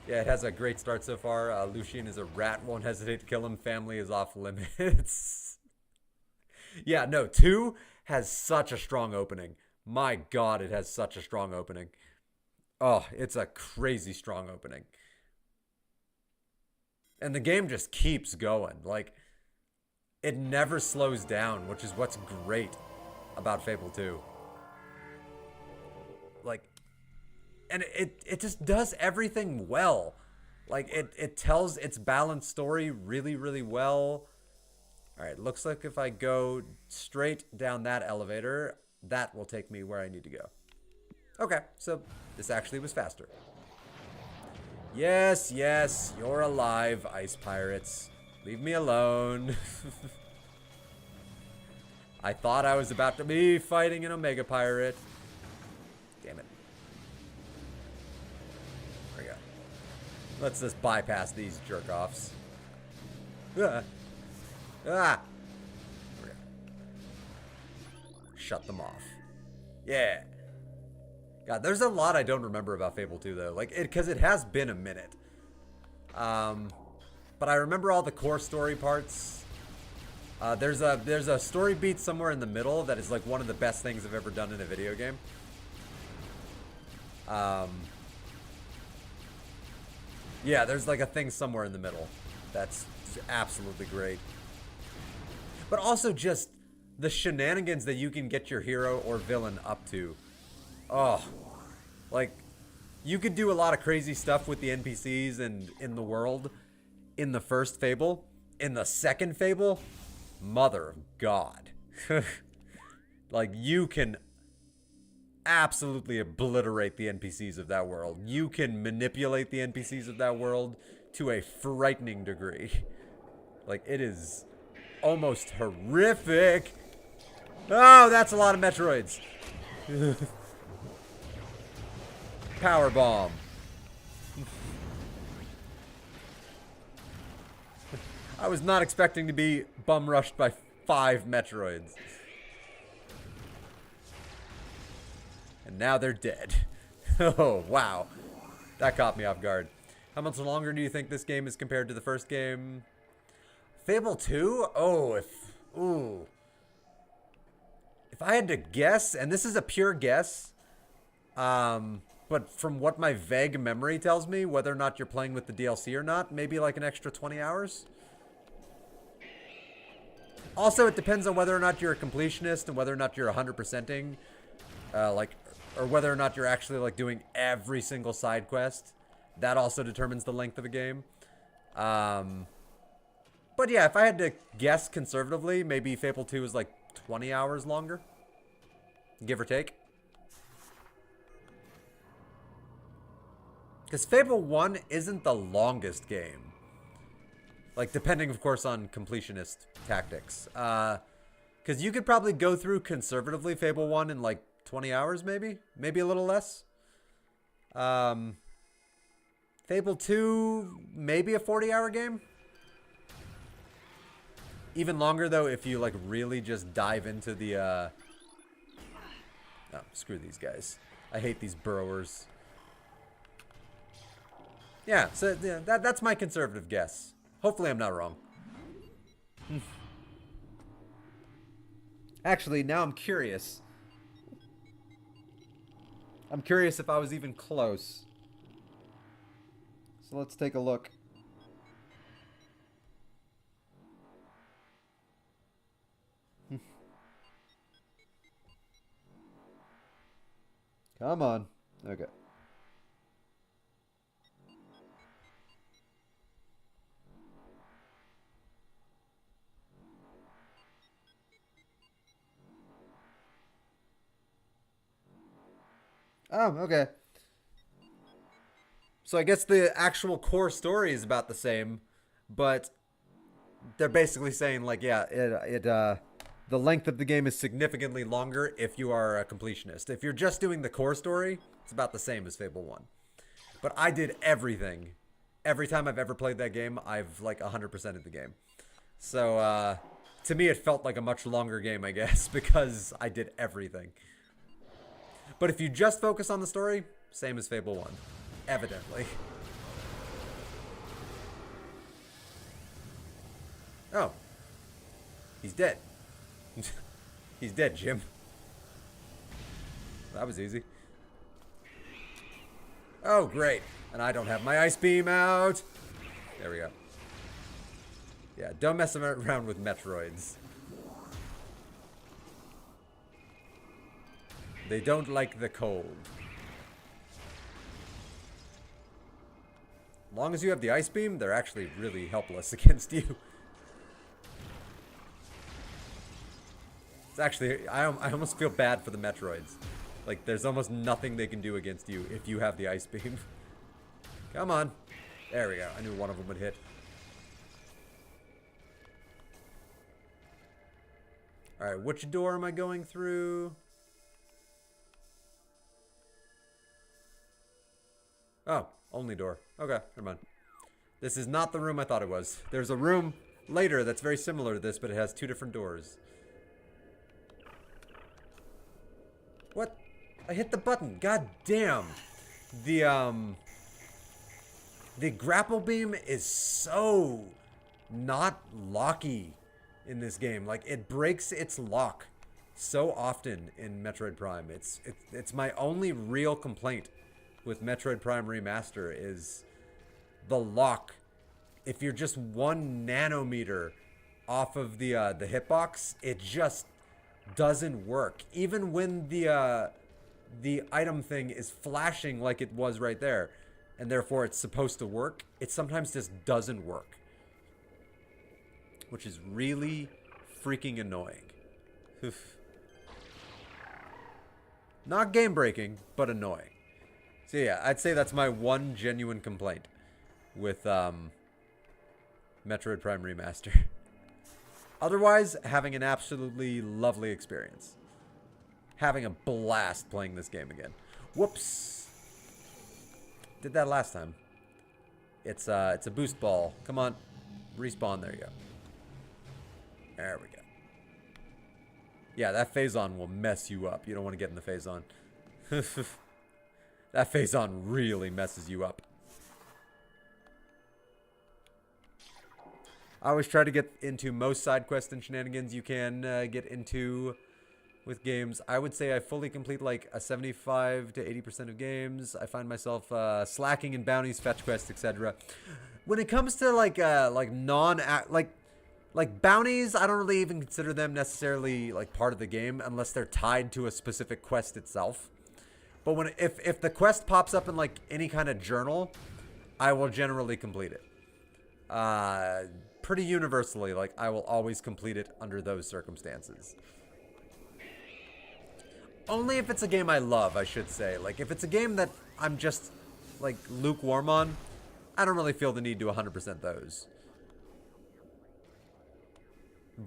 Yeah, it has a great start so far. Lucian is a rat, won't hesitate to kill him. Family is off limits. Yeah, no, 2 has such a strong opening. My God, it has such a strong opening. Oh, it's a crazy strong opening. And the game just keeps going. Like, it never slows down, which is what's great about Fable 2. Like, and it just does everything well. Like, it tells its balanced story really, really well. Alright, looks like if I go straight down that elevator, that will take me where I need to go. Okay, so this actually was faster. Yes, yes, you're alive, ice pirates. Leave me alone. I thought I was about to be fighting an Omega Pirate. Damn it. There we go. Let's just bypass these jerk-offs. Ah. Ah. There we go. Shut them off. Yeah. God, there's a lot I don't remember about Fable 2, though. Like, because it has been a minute. But I remember all the core story parts. There's a story beat somewhere in the middle that is like one of the best things I've ever done in a video game. Yeah, there's like a thing somewhere in the middle that's absolutely great. But also just the shenanigans that you can get your hero or villain up to. Oh, like, you could do a lot of crazy stuff with the NPCs and in the world in the first Fable. In the second Fable, mother of God. Like, you can absolutely obliterate the NPCs of that world. You can manipulate the NPCs of that world to a frightening degree. Like, it is almost horrific. Oh, that's a lot of Metroids. Power bomb. I was not expecting to be bum rushed by 5 Metroids. And now they're dead. Oh, wow. That caught me off guard. How much longer do you think this game is compared to the first game? Fable 2? Oh, ooh. If I had to guess, and this is a pure guess, but from what my vague memory tells me, whether or not you're playing with the DLC or not, maybe like an extra 20 hours. Also, it depends on whether or not you're a completionist and whether or not you're 100%ing, or whether or not you're actually like doing every single side quest. That also determines the length of a game. But yeah, if I had to guess conservatively, maybe Fable 2 is like 20 hours longer, give or take. Because Fable 1 isn't the longest game. Like, depending, of course, on completionist tactics. Because you could probably go through conservatively Fable 1 in like 20 hours, maybe? Maybe a little less. Fable 2, maybe a 40-hour game? Even longer, though, if you, like, really just dive into the, Oh, screw these guys. I hate these burrowers. Yeah, so yeah, that's my conservative guess. Hopefully I'm not wrong. Actually, now I'm curious. I'm curious if I was even close. So let's take a look. Come on. Okay. Oh, okay. So I guess the actual core story is about the same, but they're basically saying like, yeah, the length of the game is significantly longer if you are a completionist. If you're just doing the core story, it's about the same as Fable 1. But I did everything. Every time I've ever played that game, I've like 100%ed the game. So to me, it felt like a much longer game, I guess, because I did everything. But if you just focus on the story, same as Fable 1. Evidently. Oh. He's dead. He's dead, Jim. That was easy. Oh, great. And I don't have my ice beam out. There we go. Yeah, don't mess around with Metroids. They don't like the cold. As long as you have the ice beam, they're actually really helpless against you. It's actually, I almost feel bad for the Metroids. Like, there's almost nothing they can do against you if you have the ice beam. Come on. There we go. I knew one of them would hit. Alright, which door am I going through? Oh, only door. Okay, never mind. This is not the room I thought it was. There's a room later that's very similar to this, but it has 2 different doors. What? I hit the button. God damn. The grapple beam is so not locky in this game. Like, it breaks its lock so often in Metroid Prime. It's my only real complaint with Metroid Prime Remaster is the lock. If you're just 1 nanometer off of the hitbox, it just doesn't work. Even when the item thing is flashing like it was right there, and therefore it's supposed to work, it sometimes just doesn't work, which is really freaking annoying. Not game breaking, but annoying. So yeah, I'd say that's my one genuine complaint with Metroid Prime Remaster. Otherwise, having an absolutely lovely experience. Having a blast playing this game again. Whoops. Did that last time. It's a boost ball. Come on. Respawn. There you go. There we go. Yeah, that phase-on will mess you up. You don't want to get in the phase-on. That phase-on really messes you up. I always try to get into most side quests and shenanigans you can get into with games. I would say I fully complete like a 75 to 80% of games. I find myself slacking in bounties, fetch quests, etc. When it comes to like bounties, I don't really even consider them necessarily like part of the game unless they're tied to a specific quest itself. But if the quest pops up in like any kind of journal, I will generally complete it. Pretty universally, like I will always complete it under those circumstances. Only if it's a game I love, I should say. Like if it's a game that I'm just like lukewarm on, I don't really feel the need to 100% those.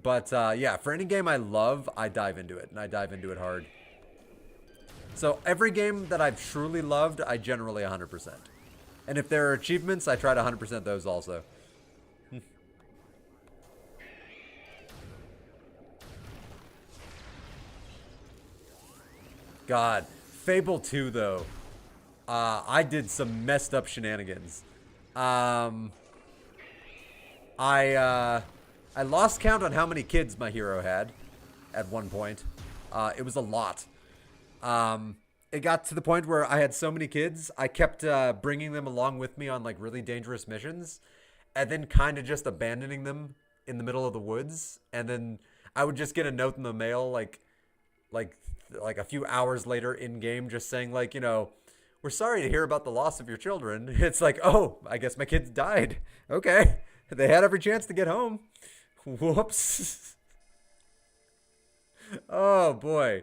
But yeah, for any game I love, I dive into it, and I dive into it hard. So every game that I've truly loved, I generally 100%. And if there are achievements, I try to 100% those also. God, Fable 2 though, I did some messed up shenanigans. I lost count on how many kids my hero had at one point. It was a lot. It got to the point where I had so many kids, I kept bringing them along with me on like really dangerous missions, and then kind of just abandoning them in the middle of the woods. And then I would just get a note in the mail like a few hours later in game, just saying like, you know, we're sorry to hear about the loss of your children. It's like, oh, I guess my kids died. Okay, they had every chance to get home. Whoops. Oh boy.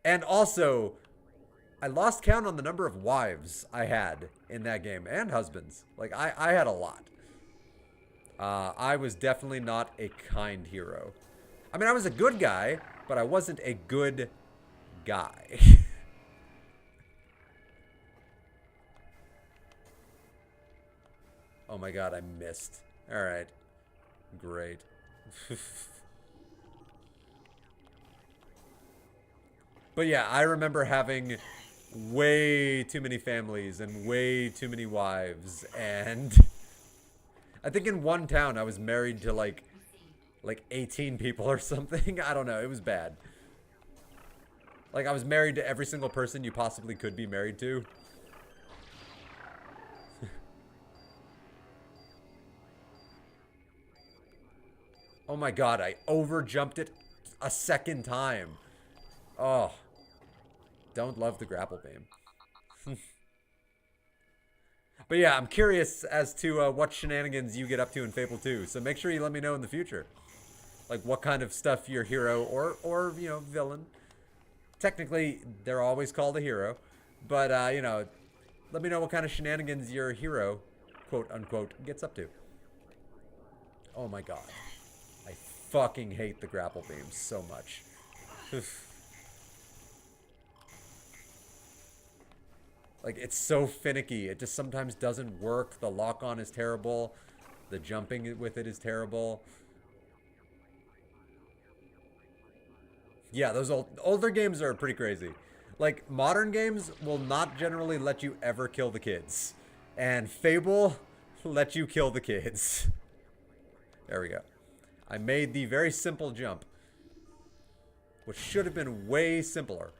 And also, I lost count on the number of wives I had in that game, and husbands. Like I had a lot. I was definitely not a kind hero. I mean, I was a good guy, but I wasn't a good guy. Oh my god, I missed. Alright. Great. But yeah, I remember having way too many families and way too many wives. And I think in one town I was married to like 18 people or something. I don't know. It was bad. Like I was married to every single person you possibly could be married to. Oh my god, I overjumped it a second time. Oh. Don't love the grapple beam. But yeah, I'm curious as to what shenanigans you get up to in Fable 2. So make sure you let me know in the future. Like what kind of stuff your hero or you know, villain. Technically, they're always called a hero. But, you know, let me know what kind of shenanigans your hero, quote unquote, gets up to. Oh my god. I fucking hate the grapple beam so much. Like, it's so finicky. It just sometimes doesn't work. The lock-on is terrible. The jumping with it is terrible. Yeah, those older games are pretty crazy. Like, modern games will not generally let you ever kill the kids. And Fable let you kill the kids. There we go. I made the very simple jump, which should have been way simpler.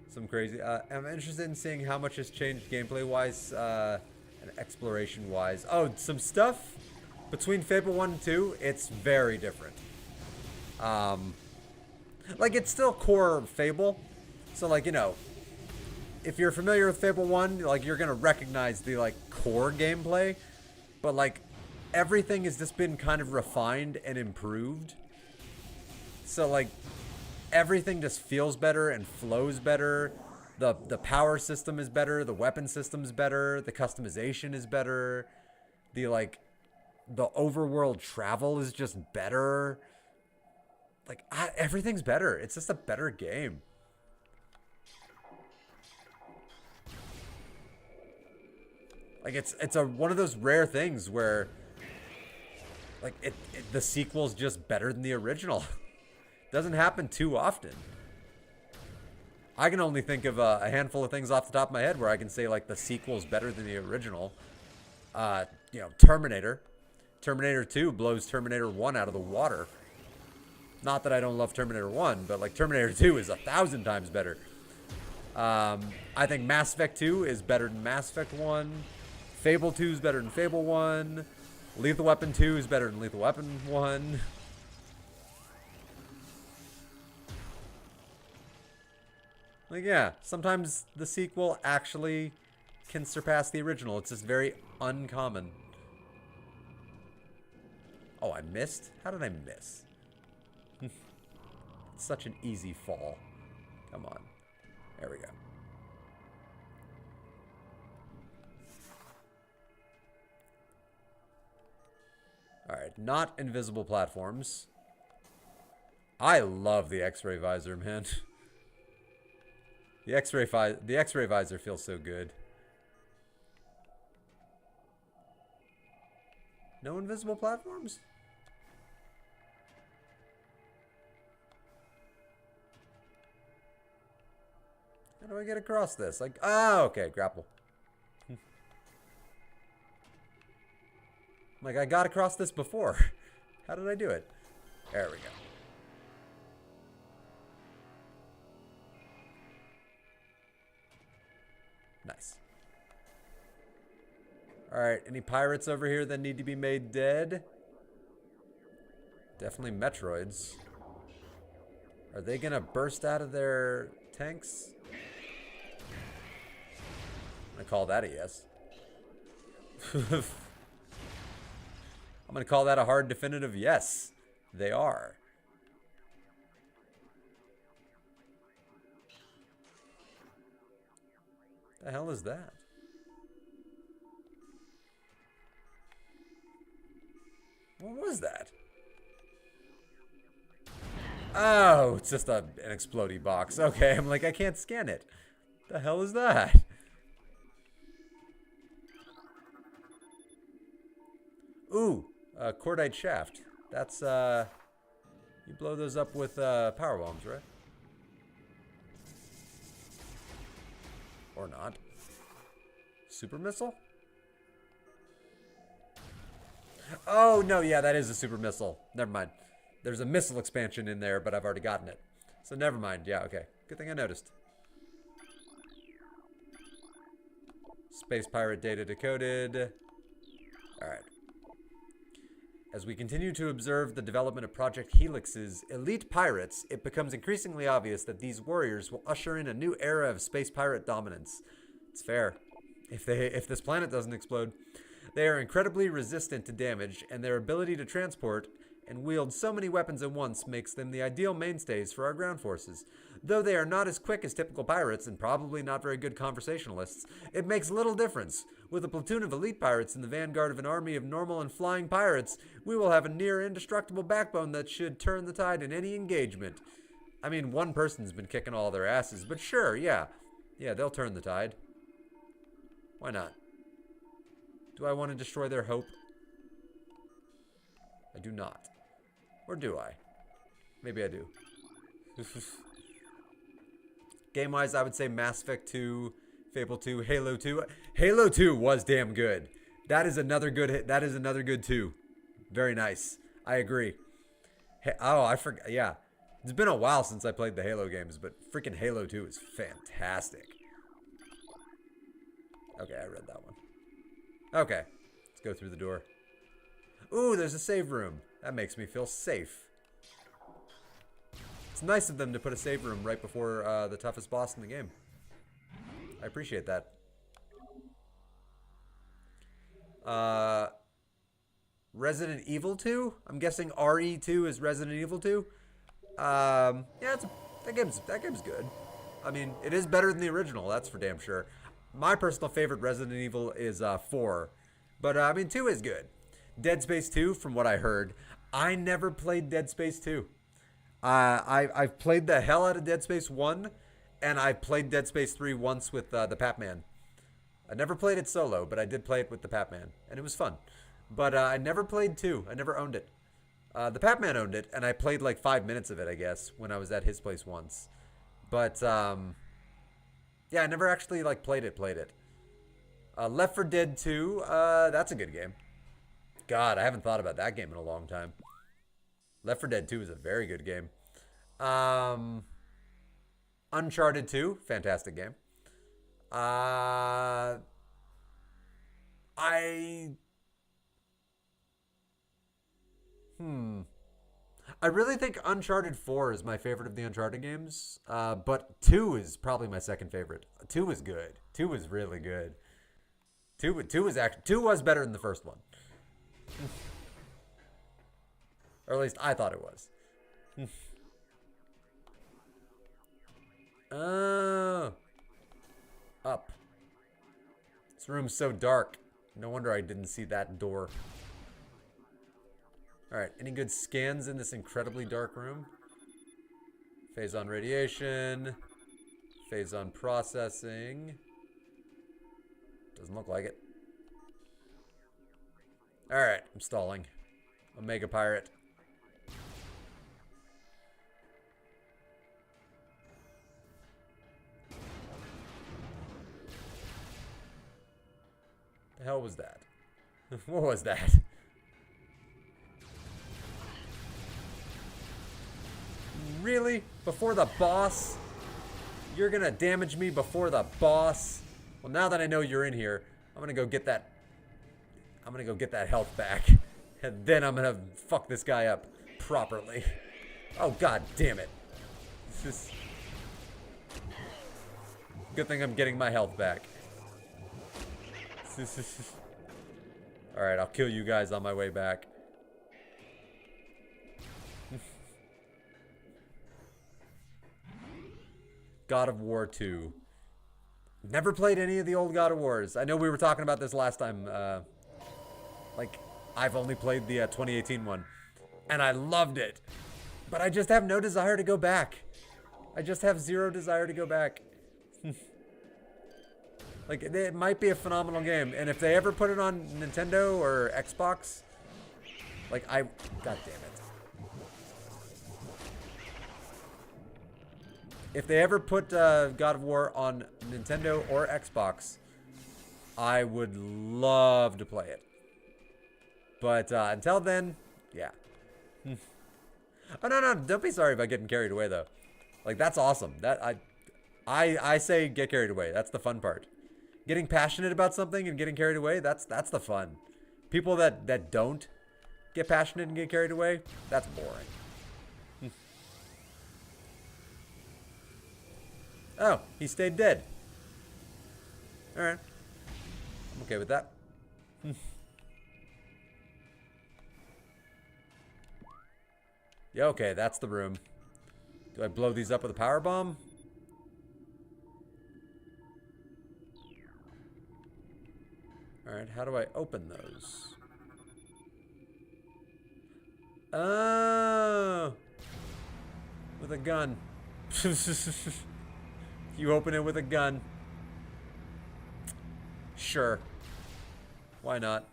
Some crazy. I'm interested in seeing how much has changed gameplay-wise and And exploration-wise... Oh, some stuff between Fable 1 and 2, it's very different. Like, it's still core Fable. So, like, you know, if you're familiar with Fable 1, like, you're going to recognize the, like, core gameplay. But, like, everything has just been kind of refined and improved. So, like, everything just feels better and flows better. The power system is better. The weapon system's better. The customization is better. The, like, the overworld travel is just better. Like, everything's better. It's just a better game. Like, it's one of those rare things where, like, the sequel's just better than the original. Doesn't happen too often. I can only think of a handful of things off the top of my head where I can say, like, the sequel's better than the original. You know, Terminator. Terminator 2 blows Terminator 1 out of the water. Not that I don't love Terminator 1, but, like, Terminator 2 is 1,000 times better. I think Mass Effect 2 is better than Mass Effect 1. Fable 2 is better than Fable 1. Lethal Weapon 2 is better than Lethal Weapon 1. Like, yeah, sometimes the sequel actually can surpass the original. It's just very uncommon. Oh, I missed? How did I miss? It's such an easy fall. Come on. There we go. Alright, not invisible platforms. I love the X-ray visor, man. The X-ray visor feels so good. No invisible platforms? How do I get across this? Like, oh, okay, grapple. Like, I got across this before. How did I do it? There we go. Nice. Alright, any pirates over here that need to be made dead? Definitely Metroids. Are they gonna burst out of their tanks? I'm gonna call that a yes. I'm gonna call that a hard definitive yes. They are. The hell is that? What was that? Oh, it's just an explodey box. Okay, I'm like, I can't scan it. The hell is that? Ooh, cordite shaft. That's, you blow those up with power bombs, right? Or not. Super missile? Oh, no, yeah, that is a super missile. Never mind. There's a missile expansion in there, but I've already gotten it. So never mind. Yeah, okay. Good thing I noticed. Space pirate data decoded. Alright. As we continue to observe the development of Project Helix's elite pirates, it becomes increasingly obvious that these warriors will usher in a new era of space pirate dominance. It's fair. If this planet doesn't explode. They are incredibly resistant to damage, and their ability to transport and wield so many weapons at once makes them the ideal mainstays for our ground forces. Though they are not as quick as typical pirates and probably not very good conversationalists, it makes little difference. With a platoon of elite pirates in the vanguard of an army of normal and flying pirates, we will have a near indestructible backbone that should turn the tide in any engagement. I mean, one person's been kicking all their asses, but sure, yeah. Yeah, they'll turn the tide. Why not? Do I want to destroy their hope? I do not. Or do I? Maybe I do. Game-wise, I would say Mass Effect 2, Fable 2, Halo 2. Halo 2 was damn good. That is another good hit. That is another good 2. Very nice. I agree. Oh, I forgot. Yeah. It's been a while since I played the Halo games, but freaking Halo 2 is fantastic. Okay, I read that one. Okay. Let's go through the door. Ooh, there's a save room. That makes me feel safe. It's nice of them to put a save room right before the toughest boss in the game. I appreciate that. Resident Evil 2? I'm guessing RE2 is Resident Evil 2. Yeah, that game's good. I mean, it is better than the original, that's for damn sure. My personal favorite Resident Evil is 4. But, I mean, 2 is good. Dead Space 2, from what I heard, I never played Dead Space 2. I've played the hell out of Dead Space 1, and I played Dead Space 3 once with the Pac-Man. I never played it solo, but I did play it with the Pac-Man, and it was fun. But I never played 2. I never owned it. The Pac-Man owned it, and I played like 5 minutes of it, I guess, when I was at his place once. But, yeah, I never actually like played it. Left 4 Dead 2, that's a good game. God, I haven't thought about that game in a long time. Left 4 Dead 2 is a very good game. Uncharted 2, fantastic game. I really think Uncharted 4 is my favorite of the Uncharted games. But 2 is probably my second favorite. 2 is good. 2 is really good. 2 was better than the first one. Or at least I thought it was. Oh. Up. This room's so dark. No wonder I didn't see that door. Alright, any good scans in this incredibly dark room? Phase on radiation. Phase on processing. Doesn't look like it. Alright, I'm stalling. Omega Pirate. The hell was that? What was that? Really? Before the boss? You're gonna damage me before the boss? Well, now that I know you're in here, I'm gonna go get that. I'm gonna go get that health back. And then I'm gonna fuck this guy up properly. Oh, god damn it. This is... Good thing I'm getting my health back. Alright, I'll kill you guys on my way back. God of War 2. Never played any of the old God of Wars. I know we were talking about this last time. Like, I've only played the 2018 one. And I loved it. But I just have no desire to go back. I just have zero desire to go back. Like, it might be a phenomenal game. And if they ever put it on Nintendo or Xbox, like, God damn it. If they ever put God of War on Nintendo or Xbox, I would love to play it. But until then, yeah. Oh, no, don't be sorry about getting carried away, though. Like, that's awesome. I say get carried away. That's the fun part. Getting passionate about something and getting carried away, that's the fun. People that don't get passionate and get carried away, that's boring. Oh, he stayed dead. Alright. I'm okay with that. Yeah, okay, that's the room. Do I blow these up with a power bomb? Alright, how do I open those? Oh! With a gun. You open it with a gun. Sure. Why not?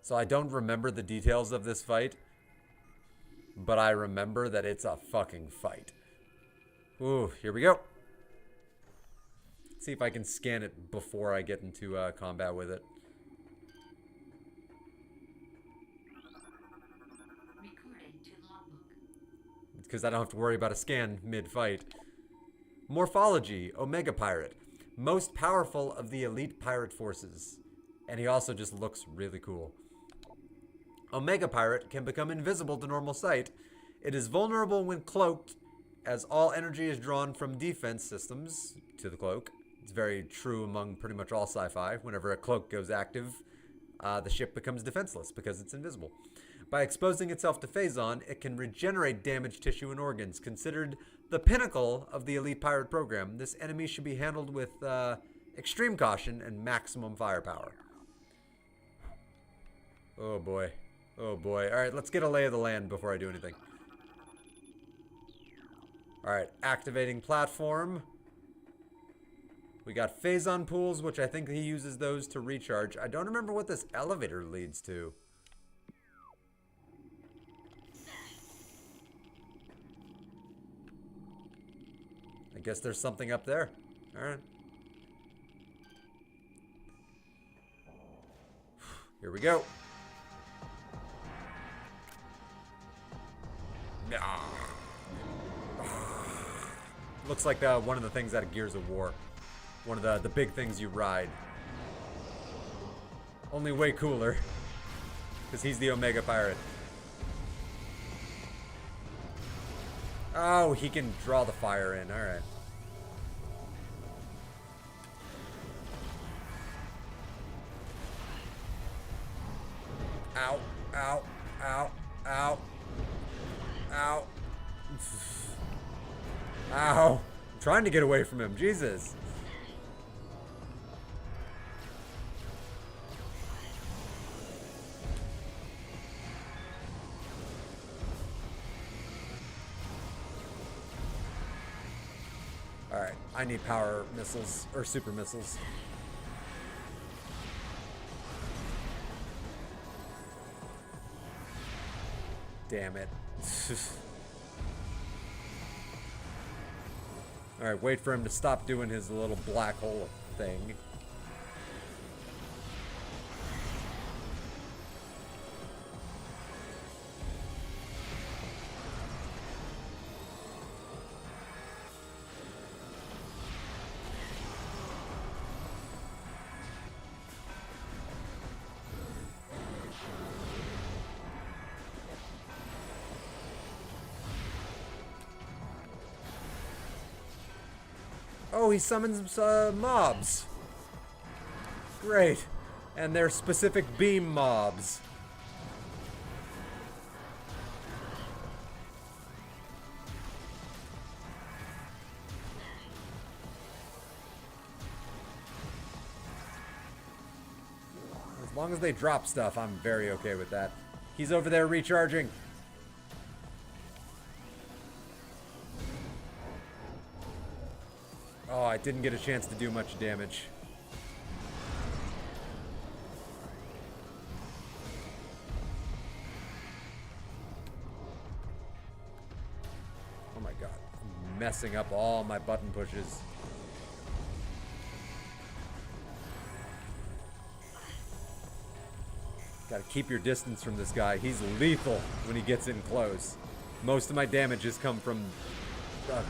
So I don't remember the details of this fight, but I remember that it's a fucking fight. Ooh, here we go. Let's see if I can scan it before I get into combat with it. Because I don't have to worry about a scan mid-fight. Morphology, Omega Pirate. Most powerful of the elite pirate forces. And he also just looks really cool. Omega Pirate can become invisible to normal sight. It is vulnerable when cloaked, as all energy is drawn from defense systems to the cloak. It's very true among pretty much all sci-fi. Whenever a cloak goes active, the ship becomes defenseless because it's invisible. By exposing itself to Phazon, it can regenerate damaged tissue and organs. Considered the pinnacle of the elite pirate program, this enemy should be handled with extreme caution and maximum firepower. Oh boy. Oh boy. Alright, let's get a lay of the land before I do anything. Alright, activating platform. We got Phazon pools, which I think he uses those to recharge. I don't remember what this elevator leads to. I guess there's something up there. Alright. Here we go. Looks like one of the things out of Gears of War. One of the big things you ride. Only way cooler. Because he's the Omega Pirate. Oh, he can draw the fire in. Alright. Ow. Ow. Ow. Ow. Ow. Ow. I'm trying to get away from him. Jesus. Alright. I need power missiles. Or super missiles. Damn it. Alright, wait for him to stop doing his little black hole thing. Oh, he summons mobs. Great. And they're specific beam mobs. As long as they drop stuff, I'm very okay with that. He's over there recharging. Oh, I didn't get a chance to do much damage. Oh my god. I'm messing up all my button pushes. Gotta keep your distance from this guy. He's lethal when he gets in close. Most of my damage has come from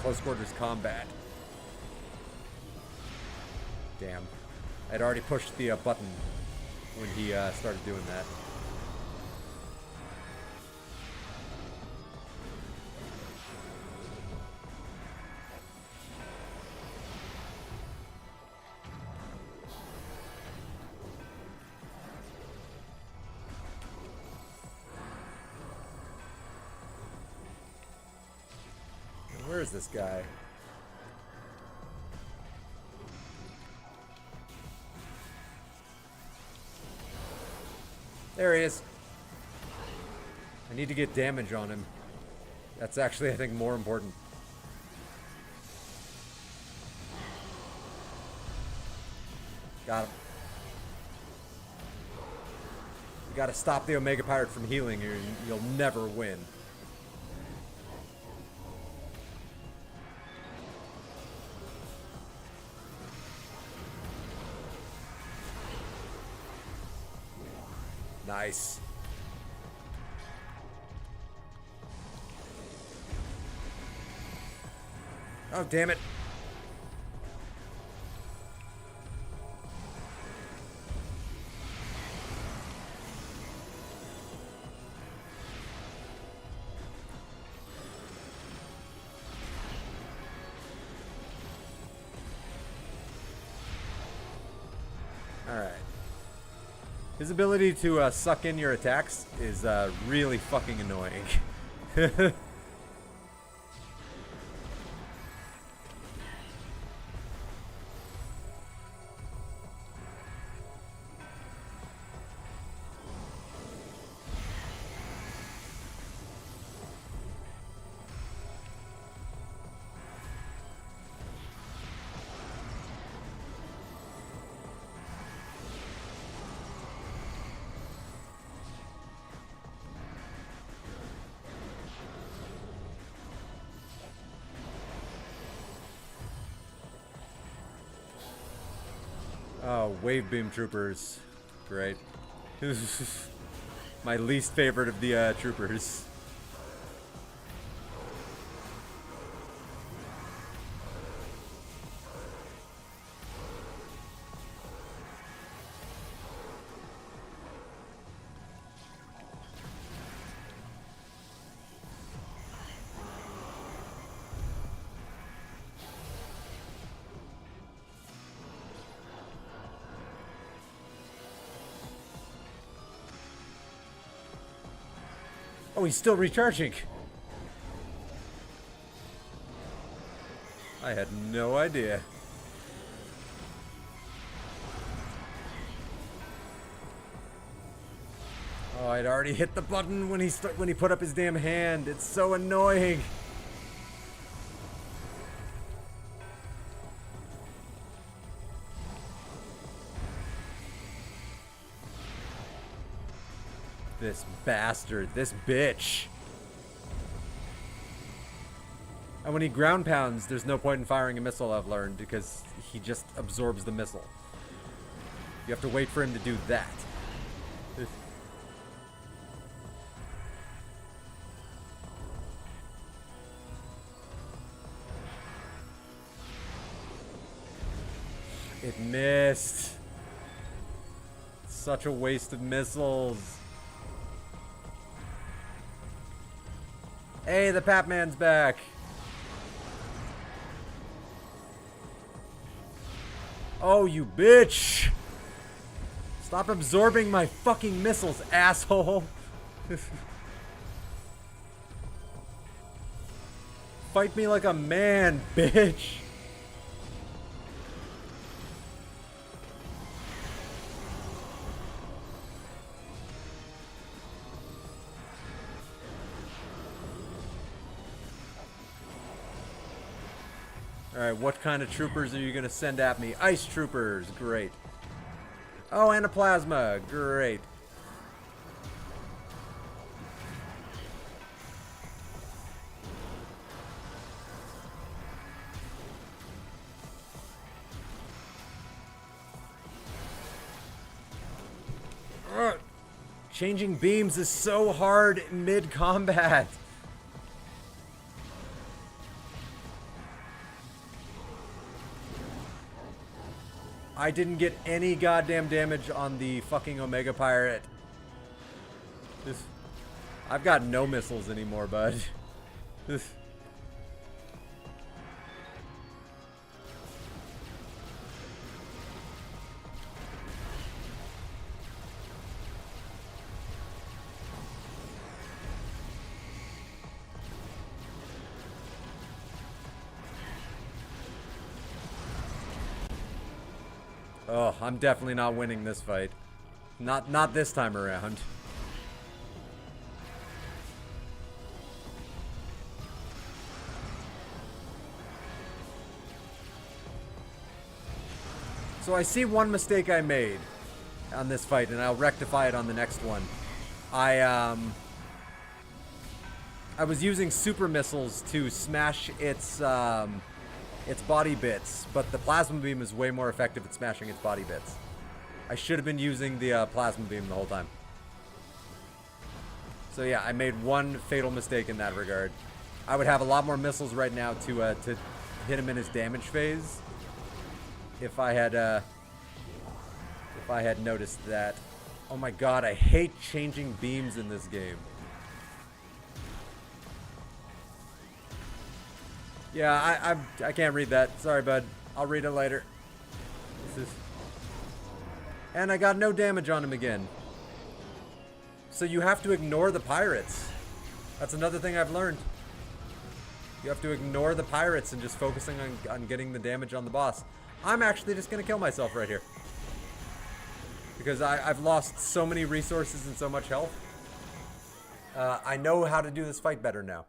close quarters combat. Damn. I'd already pushed the button when he started doing that. Where is this guy? There he is. I need to get damage on him. That's actually, I think, more important. Got him. You gotta stop the Omega Pirate from healing or you'll never win. Nice. Oh, damn it. Alright. His ability to suck in your attacks is really fucking annoying. Oh, wave beam troopers. Great. My least favorite of the troopers. Oh, he's still recharging. I had no idea. Oh, I'd already hit the button when he put up his damn hand. It's so annoying. This bastard, this bitch. And when he ground pounds, there's no point in firing a missile, I've learned, because he just absorbs the missile. You have to wait for him to do that. It missed. Such a waste of missiles. Hey, the Pap Man's back. Oh, you bitch. Stop absorbing my fucking missiles, asshole. Fight me like a man, bitch. Alright, what kind of troopers are you going to send at me? Ice troopers, great. Oh, and a plasma, great. Ugh. Changing beams is so hard mid-combat. I didn't get any goddamn damage on the fucking Omega Pirate. I've got no missiles anymore, bud. Oh, I'm definitely not winning this fight. Not this time around. So I see one mistake I made on this fight, and I'll rectify it on the next one. I was using super missiles to smash its body bits, but the plasma beam is way more effective at smashing its body bits. I should have been using the plasma beam the whole time. So yeah, I made one fatal mistake in that regard. I would have a lot more missiles right now to hit him in his damage phase if I had noticed that. Oh my god, I hate changing beams in this game. Yeah, I can't read that. Sorry, bud. I'll read it later. And I got no damage on him again. So you have to ignore the pirates. That's another thing I've learned. You have to ignore the pirates and just focusing on getting the damage on the boss. I'm actually just going to kill myself right here. Because I've lost so many resources and so much health. I know how to do this fight better now.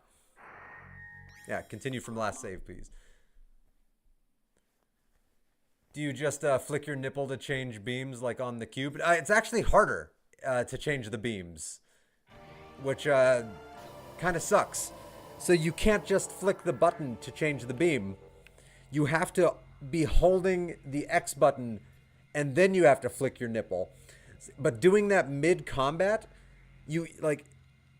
Yeah, continue from last save, please. Do you just flick your nipple to change beams like on the cube? It's actually harder to change the beams. Which kind of sucks. So you can't just flick the button to change the beam. You have to be holding the X button and then you have to flick your nipple. But doing that mid-combat,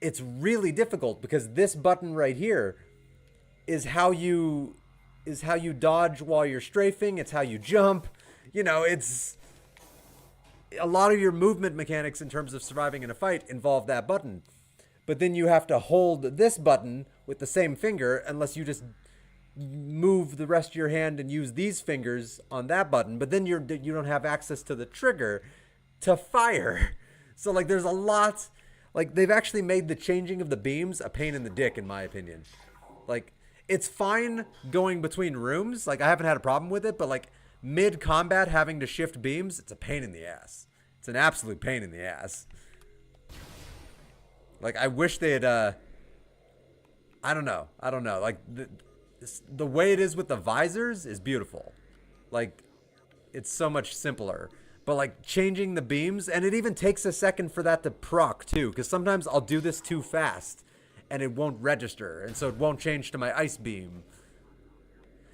it's really difficult because this button right here is how you dodge while you're strafing. It's how you jump. You know, it's a lot of your movement mechanics in terms of surviving in a fight involve that button. But then you have to hold this button with the same finger unless you just move the rest of your hand and use these fingers on that button. But then you don't have access to the trigger to fire. So like there's a lot, like they've actually made the changing of the beams a pain in the dick in my opinion. Like it's fine going between rooms. Like I haven't had a problem with it, but like mid combat having to shift beams, it's a pain in the ass. It's an absolute pain in the ass. Like I wish they had, I don't know. Like the way it is with the visors is beautiful. Like it's so much simpler. But like changing the beams, and it even takes a second for that to proc too, because sometimes I'll do this too fast and it won't register, and so it won't change to my ice beam.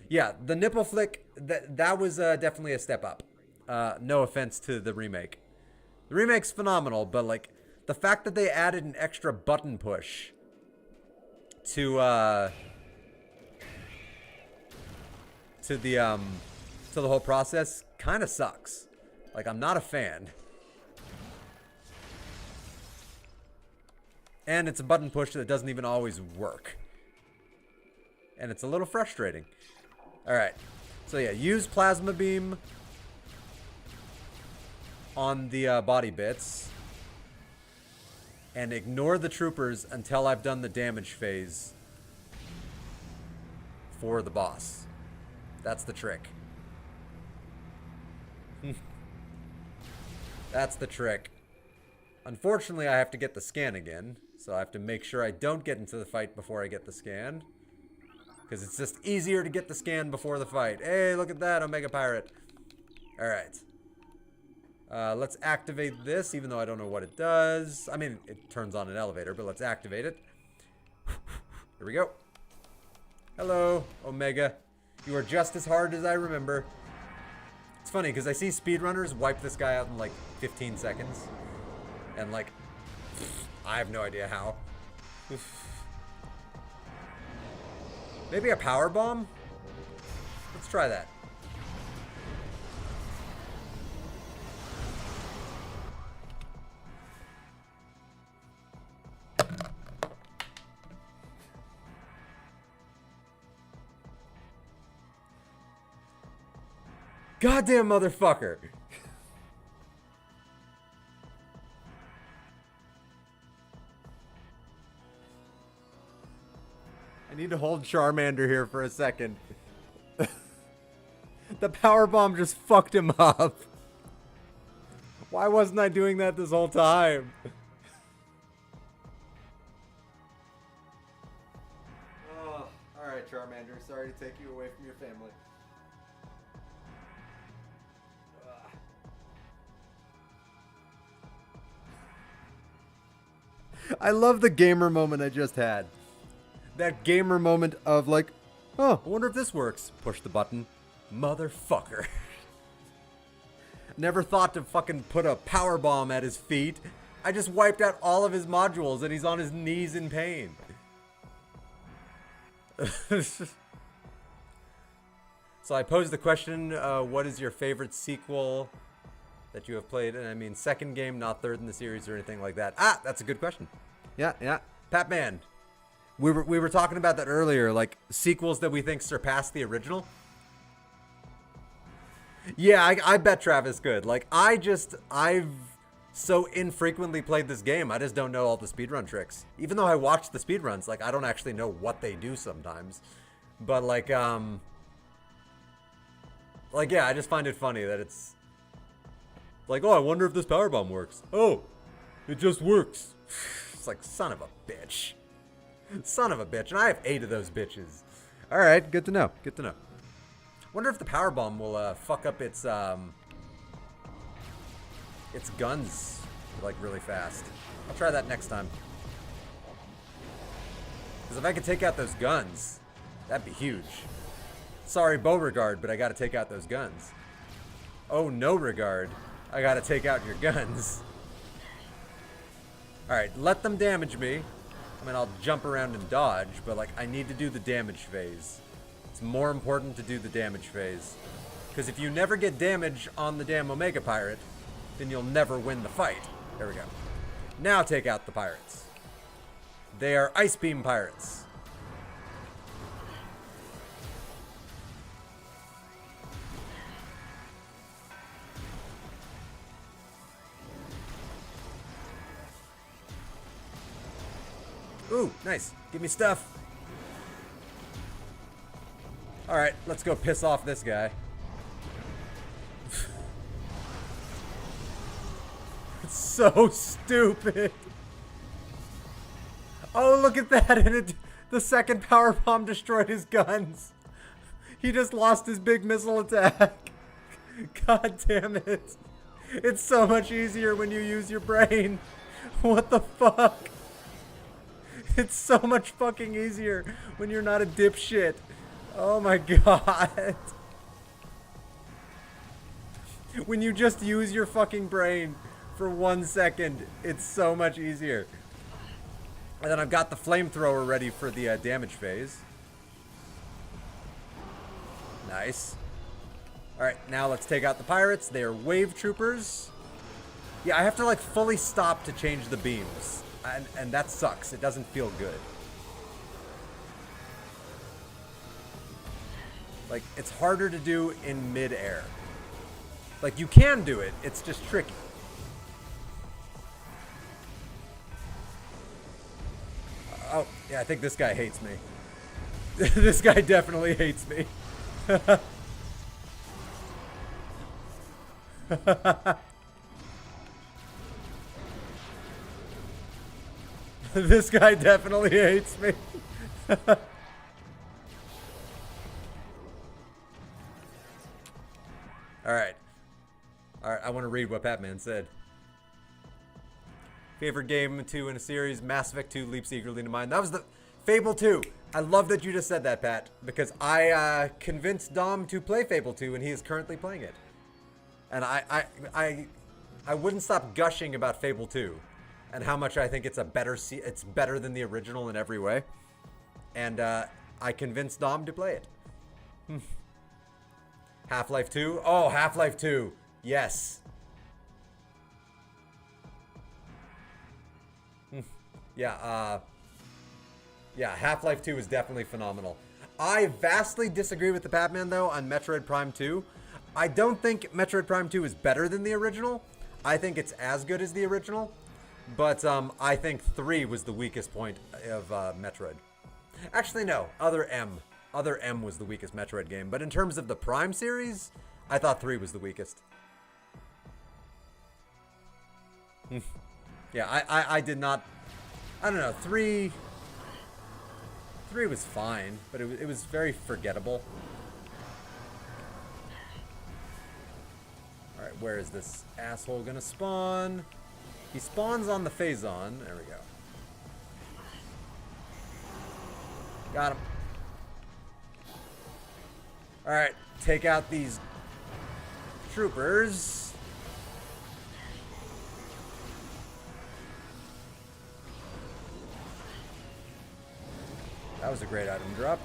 Yeah, the nipple flick, that was definitely a step up. No offense to the remake. The remake's phenomenal, but like the fact that they added an extra button push to the whole process kind of sucks. Like I'm not a fan. And it's a button push that doesn't even always work. And it's a little frustrating. Alright. So yeah, use plasma beam on the body bits. And ignore the troopers until I've done the damage phase for the boss. That's the trick. That's the trick. Unfortunately, I have to get the scan again. So I have to make sure I don't get into the fight before I get the scan. Because it's just easier to get the scan before the fight. Hey, look at that, Omega Pirate. Alright. Let's activate this, even though I don't know what it does. I mean, it turns on an elevator, but let's activate it. Here we go. Hello, Omega. You are just as hard as I remember. It's funny, because I see speedrunners wipe this guy out in like 15 seconds. And like, I have no idea how. Maybe a power bomb? Let's try that. Goddamn motherfucker. I need to hold Charmander here for a second. The power bomb just fucked him up. Why wasn't I doing that this whole time? Oh, alright, Charmander. Sorry to take you away from your family. I love the gamer moment I just had. That gamer moment of like, oh, I wonder if this works. Push the button. Motherfucker. Never thought to fucking put a power bomb at his feet. I just wiped out all of his modules and he's on his knees in pain. So I posed the question, what is your favorite sequel that you have played? And I mean second game, not third in the series or anything like that. Ah, that's a good question. Yeah. Patman. We were talking about that earlier, like sequels that we think surpass the original. Yeah, I bet Travis could. Like, I've so infrequently played this game, I just don't know all the speedrun tricks. Even though I watch the speedruns, like, I don't actually know what they do sometimes. But, like, yeah, I just find it funny that it's like, oh, I wonder if this powerbomb works. Oh, it just works. It's like, son of a bitch. Son of a bitch. And I have 8 of those bitches. All right, good to know. Good to know. Wonder if the powerbomb will fuck up its guns like really fast. I'll try that next time. Because if I could take out those guns, that'd be huge. Sorry, Beauregard, but I gotta take out those guns. Oh, no regard. I gotta take out your guns. Alright, let them damage me. I mean, I'll jump around and dodge, but like, I need to do the damage phase. It's more important to do the damage phase. Because if you never get damage on the damn Omega Pirate, then you'll never win the fight. There we go. Now take out the pirates. They are Ice Beam Pirates. Ooh, nice. Give me stuff. Alright, let's go piss off this guy. It's so stupid. Oh, look at that. And the second power bomb destroyed his guns. He just lost his big missile attack. God damn it. It's so much easier when you use your brain. What the fuck? It's so much fucking easier when you're not a dipshit. Oh my god. When you just use your fucking brain for 1 second, it's so much easier. And then I've got the flamethrower ready for the damage phase. Nice. Alright, now let's take out the pirates. They are wave troopers. Yeah, I have to like fully stop to change the beams. And that sucks. It doesn't feel good. Like, it's harder to do in mid-air. Like, you can do it. It's just tricky. Oh, yeah, I think this guy hates me. This guy definitely hates me. This guy definitely hates me. Alright. Alright, I want to read what Batman said. Favorite game 2 in a series, Mass Effect 2 leaps eagerly to mind. That was the Fable 2. I love that you just said that, Pat, because I convinced Dom to play Fable 2 and he is currently playing it. And I wouldn't stop gushing about Fable 2 and how much I think it's it's better than the original in every way. And I convinced Dom to play it. Half-Life 2? Oh, Half-Life 2. Yes. Yeah, Half-Life 2 is definitely phenomenal. I vastly disagree with the Batman, though, on Metroid Prime 2. I don't think Metroid Prime 2 is better than the original. I think it's as good as the original. But I think 3 was the weakest point of Metroid. Actually, no. Other M was the weakest Metroid game. But in terms of the Prime series, I thought 3 was the weakest. Yeah, I did not... I don't know. 3 was fine, but it was very forgettable. Alright, where is this asshole gonna spawn? He spawns on the Phazon. There we go. Got him. Alright, take out these troopers. That was a great item drop.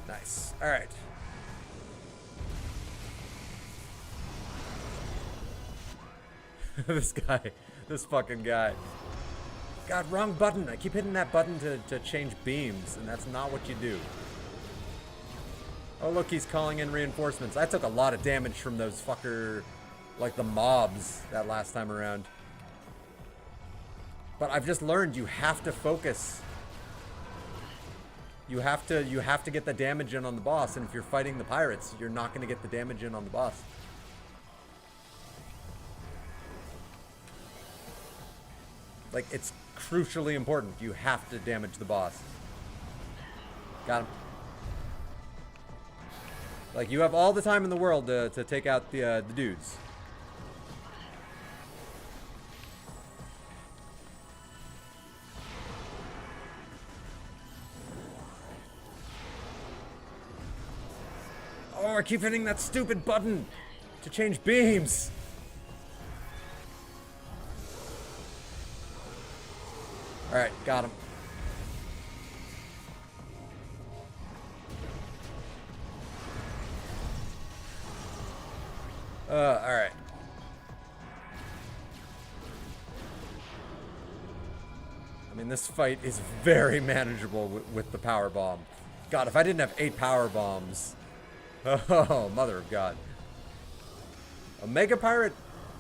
Nice. All right. This guy. This fucking guy. God, wrong button. I keep hitting that button to change beams, and that's not what you do. Oh, look, he's calling in reinforcements. I took a lot of damage from those fucker, like the mobs that last time around. But I've just learned you have to focus. You have to get the damage in on the boss, and if you're fighting the pirates, you're not going to get the damage in on the boss. Like, it's crucially important. You have to damage the boss. Got him. Like, you have all the time in the world to take out the dudes. Oh, I keep hitting that stupid button to change beams. Alright, got him. Alright. I mean, this fight is very manageable with the power bomb. God, if I didn't have 8 power bombs. Oh, mother of God. Omega Pirate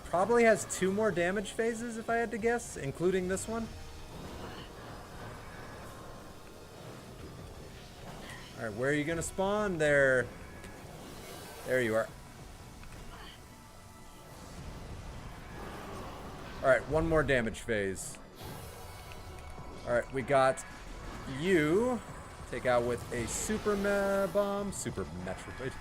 probably has 2 more damage phases, if I had to guess, including this one. Alright, where are you gonna spawn? There. There you are. Alright, 1 more damage phase. Alright, we got you. Take out with a super bomb. Super Metroid.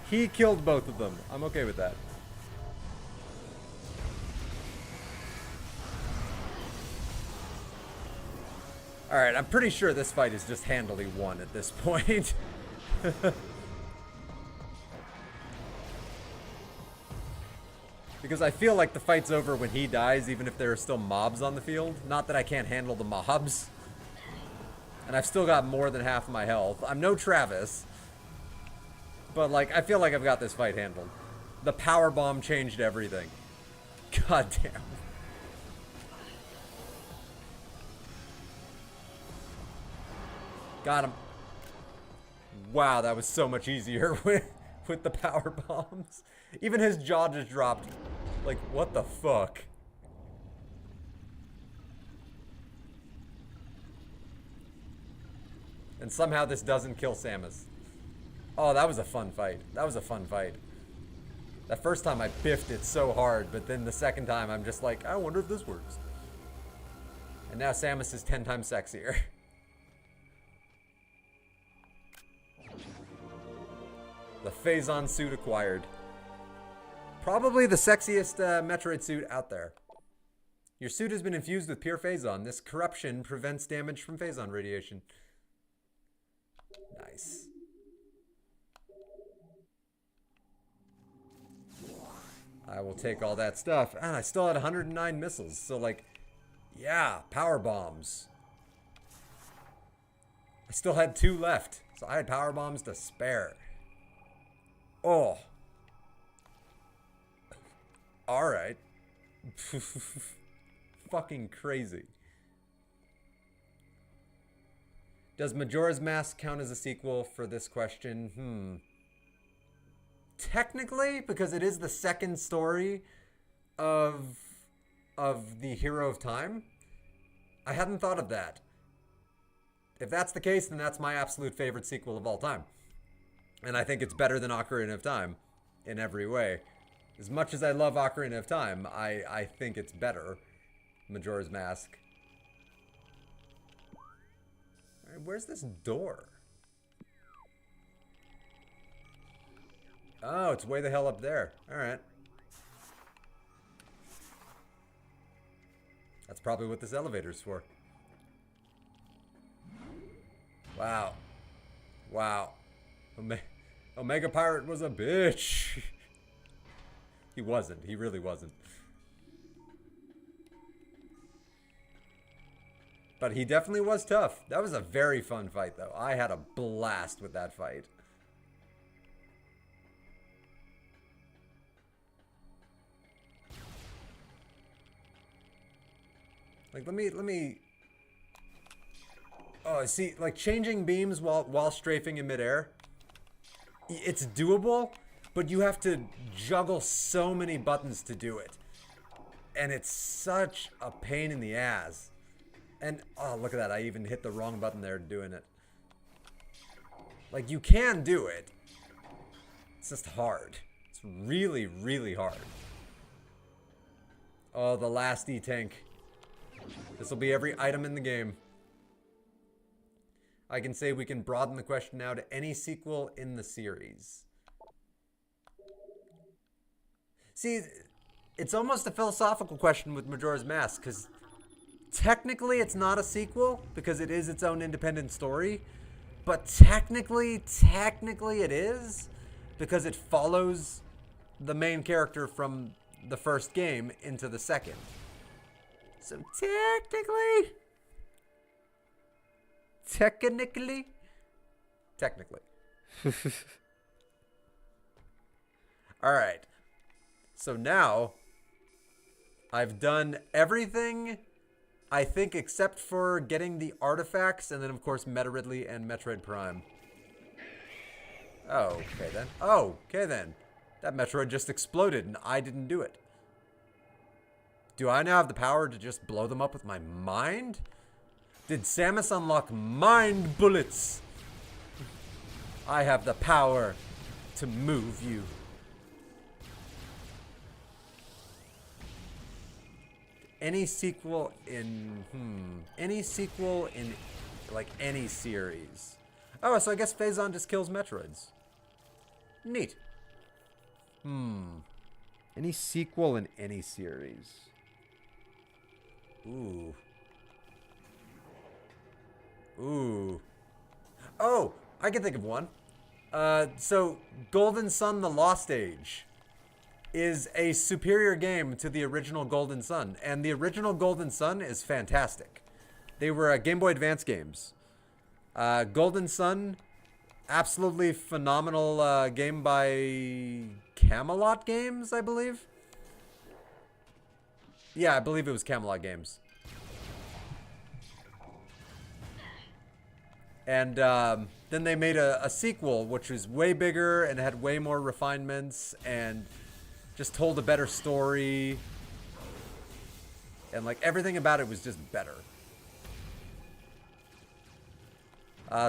He killed both of them. I'm okay with that. Alright, I'm pretty sure this fight is just handily won at this point. Because I feel like the fight's over when he dies, even if there are still mobs on the field. Not that I can't handle the mobs. And I've still got more than half my health. I'm no Travis. But, like, I feel like I've got this fight handled. The power bomb changed everything. God damn. Got him. Wow, that was so much easier with the power bombs. Even his jaw just dropped. Like, what the fuck? And somehow this doesn't kill Samus. Oh, that was a fun fight. That was a fun fight. That first time I biffed it so hard, but then the second time I'm just like, I wonder if this works. And now Samus is 10 times sexier. The Phazon suit acquired. Probably the sexiest Metroid suit out there. Your suit has been infused with pure Phazon. This corruption prevents damage from Phazon radiation. Nice. I will take all that stuff. And I still had 109 missiles. So, like, yeah, power bombs. I still had 2 left. So I had power bombs to spare. Oh. Alright. Fucking crazy. Does Majora's Mask count as a sequel for this question? Technically, because it is the second story of the Hero of Time. I hadn't thought of that. If that's the case, then that's my absolute favorite sequel of all time. And I think it's better than Ocarina of Time in every way. As much as I love Ocarina of Time, I think it's better. Majora's Mask. All right, where's this door? Oh, it's way the hell up there. Alright. That's probably what this elevator's for. Wow. Wow. Omega Pirate was a bitch. He wasn't. He really wasn't. But he definitely was tough. That was a very fun fight, though. I had a blast with that fight. Like, let me... Oh, see, like, changing beams while strafing in midair. It's doable, but you have to juggle so many buttons to do it. And it's such a pain in the ass. And, oh, look at that. I even hit the wrong button there doing it. Like, you can do it. It's just hard. It's really, really hard. Oh, the last E-Tank. This will be every item in the game. I can say we can broaden the question now to any sequel in the series. See, it's almost a philosophical question with Majora's Mask, because technically it's not a sequel, because it is its own independent story. But technically it is, because it follows the main character from the first game into the second. So technically. All right. So now I've done everything, I think, except for getting the artifacts, and then of course Meta Ridley and Metroid Prime. Oh, okay then. Oh, okay then. That Metroid just exploded and I didn't do it. Do I now have the power to just blow them up with my mind? Did Samus unlock mind bullets? I have the power to move you. Any sequel in... Any sequel in, like, any series. Oh, so I guess Phazon just kills Metroids. Neat. Any sequel in any series. Ooh. Oh, I can think of one. So Golden Sun: The Lost Age is a superior game to the original Golden Sun, and the original Golden Sun is fantastic. They were Game Boy Advance games. Golden Sun, absolutely phenomenal game by Camelot Games, I believe. Yeah, I believe it was Camelot Games. And then they made a sequel, which was way bigger and had way more refinements and just told a better story. And like everything about it was just better.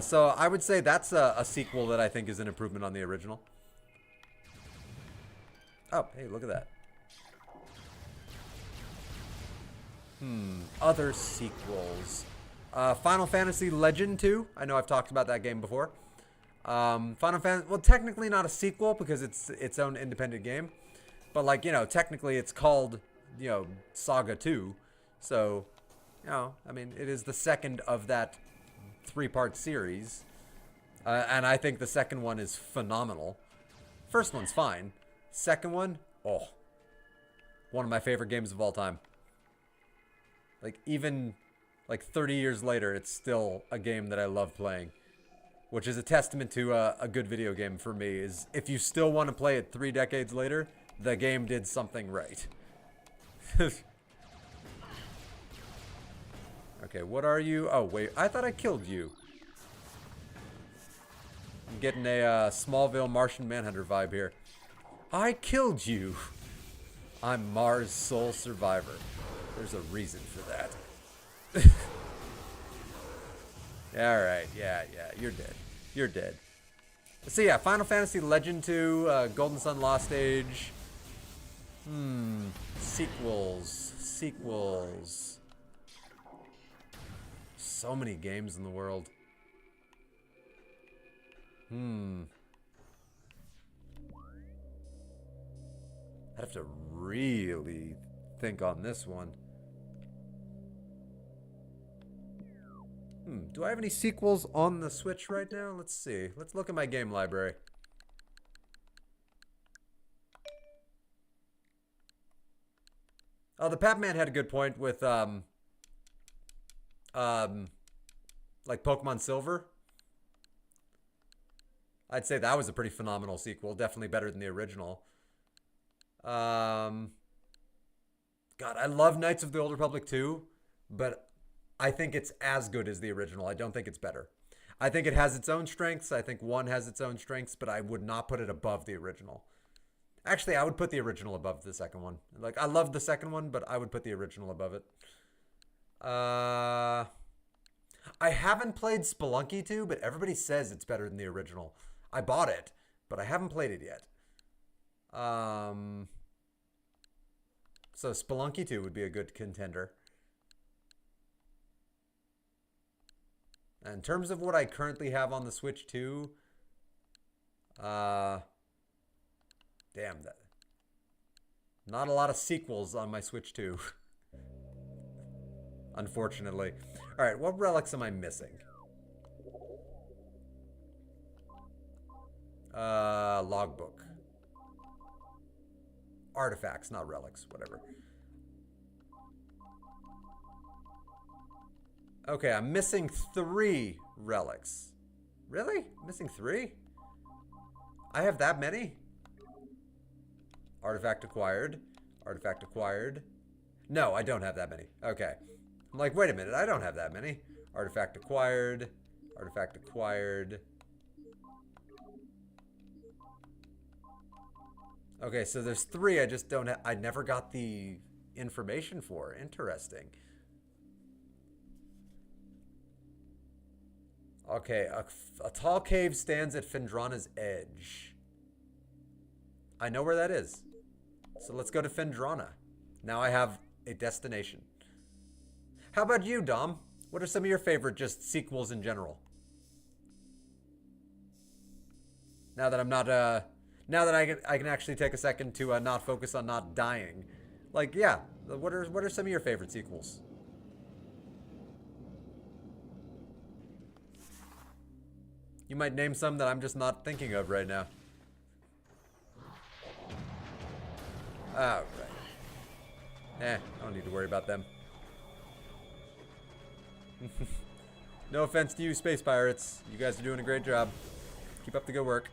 So I would say that's a sequel that I think is an improvement on the original. Oh, hey, look at that. Other sequels. Final Fantasy Legend 2. I know I've talked about that game before. Final Fantasy, well, technically not a sequel because it's its own independent game. But, like, you know, technically it's called, you know, Saga 2. So, you know, I mean, it is the second of that 3-part series. And I think the second one is phenomenal. First one's fine. Second one, oh, one of my favorite games of all time. Like, even like 30 years later, it's still a game that I love playing. Which is a testament to a good video game for me, is if you still want to play it 3 decades later, the game did something right. Okay, what are you? Oh, wait, I thought I killed you. I'm getting a Smallville Martian Manhunter vibe here. I killed you. I'm Mars' sole survivor. There's a reason for that. Alright, yeah, you're dead. You're dead. So yeah, Final Fantasy Legend 2, Golden Sun Lost Age. Sequels. So many games in the world. I'd have to really think on this one. Do I have any sequels on the Switch right now? Let's see. Let's look at my game library. Oh, the Pac-Man had a good point with like Pokemon Silver. I'd say that was a pretty phenomenal sequel. Definitely better than the original. God, I love Knights of the Old Republic 2, but I think it's as good as the original. I don't think it's better. I think it has its own strengths. I think 1 has its own strengths, but I would not put it above the original. Actually, I would put the original above the second one. Like, I love the second one, but I would put the original above it. I haven't played Spelunky 2, but everybody says it's better than the original. I bought it, but I haven't played it yet. So Spelunky 2 would be a good contender. In terms of what I currently have on the Switch 2, damn, that not a lot of sequels on my Switch 2. Unfortunately. Alright, what relics am I missing? Logbook. Artifacts, not relics, whatever. Okay, I'm missing 3 relics. Really? Missing 3? I have that many? Artifact acquired. Artifact acquired. No, I don't have that many. Okay. I'm like, wait a minute, I don't have that many. Artifact acquired. Artifact acquired. Okay, so there's 3 I just don't have. I never got the information for. Interesting. Okay, a tall cave stands at Fendrana's edge. I know where that is. So let's go to Fendrana. Now I have a destination. How about you, Dom? What are some of your favorite just sequels in general? Now that I'm not, now that I can actually take a second to not focus on not dying. Like, yeah, what are some of your favorite sequels? You might name some that I'm just not thinking of right now. Oh, right. I don't need to worry about them. No offense to you, Space Pirates. You guys are doing a great job. Keep up the good work.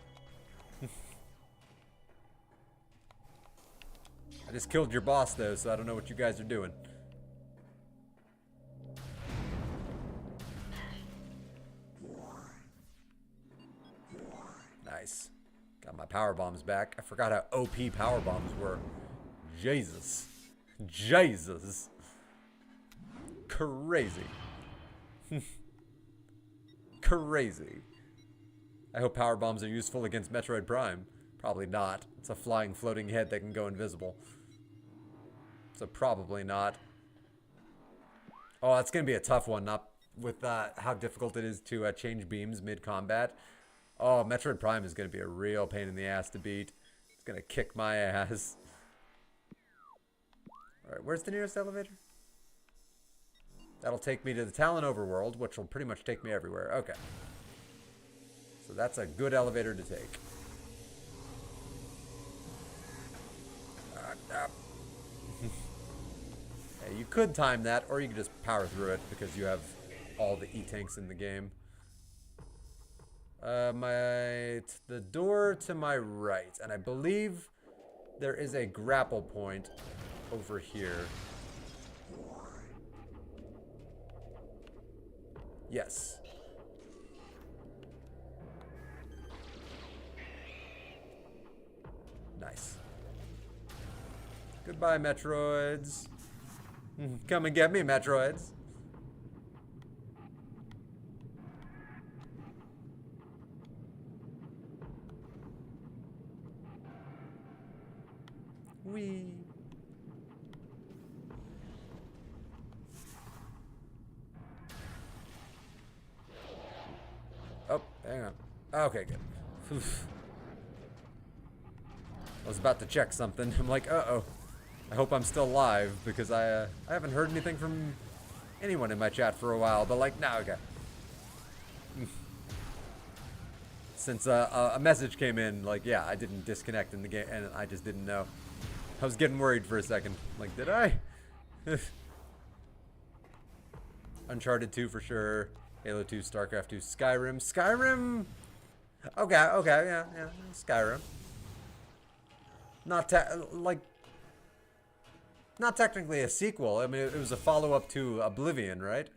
I just killed your boss, though, so I don't know what you guys are doing. Nice. Got my power bombs back. I forgot how OP power bombs were. Jesus. Jesus. Crazy. Crazy. I hope power bombs are useful against Metroid Prime. Probably not. It's a flying floating head that can go invisible. So probably not. Oh, that's going to be a tough one. Not with how difficult it is to change beams mid-combat. Oh, Metroid Prime is going to be a real pain in the ass to beat. It's going to kick my ass. Alright, where's the nearest elevator? That'll take me to the Talon Overworld, which will pretty much take me everywhere. Okay. So that's a good elevator to take. Hey, you could time that, or you could just power through it because you have all the E-tanks in the game. The door to my right, and I believe there is a grapple point over here. Yes. Nice. Goodbye, Metroids. Come and get me, Metroids. Whee. Oh, hang on. Okay, good. Oof. I was about to check something. I'm like, uh-oh. I hope I'm still live because I haven't heard anything from anyone in my chat for a while. But like, no, okay. Since a message came in, like, yeah, I didn't disconnect in the game, and I just didn't know. I was getting worried for a second. Like, did I? Uncharted 2 for sure. Halo 2, StarCraft 2, Skyrim. Skyrim. Okay, yeah. Skyrim. Not not technically a sequel. I mean, it was a follow-up to Oblivion, right?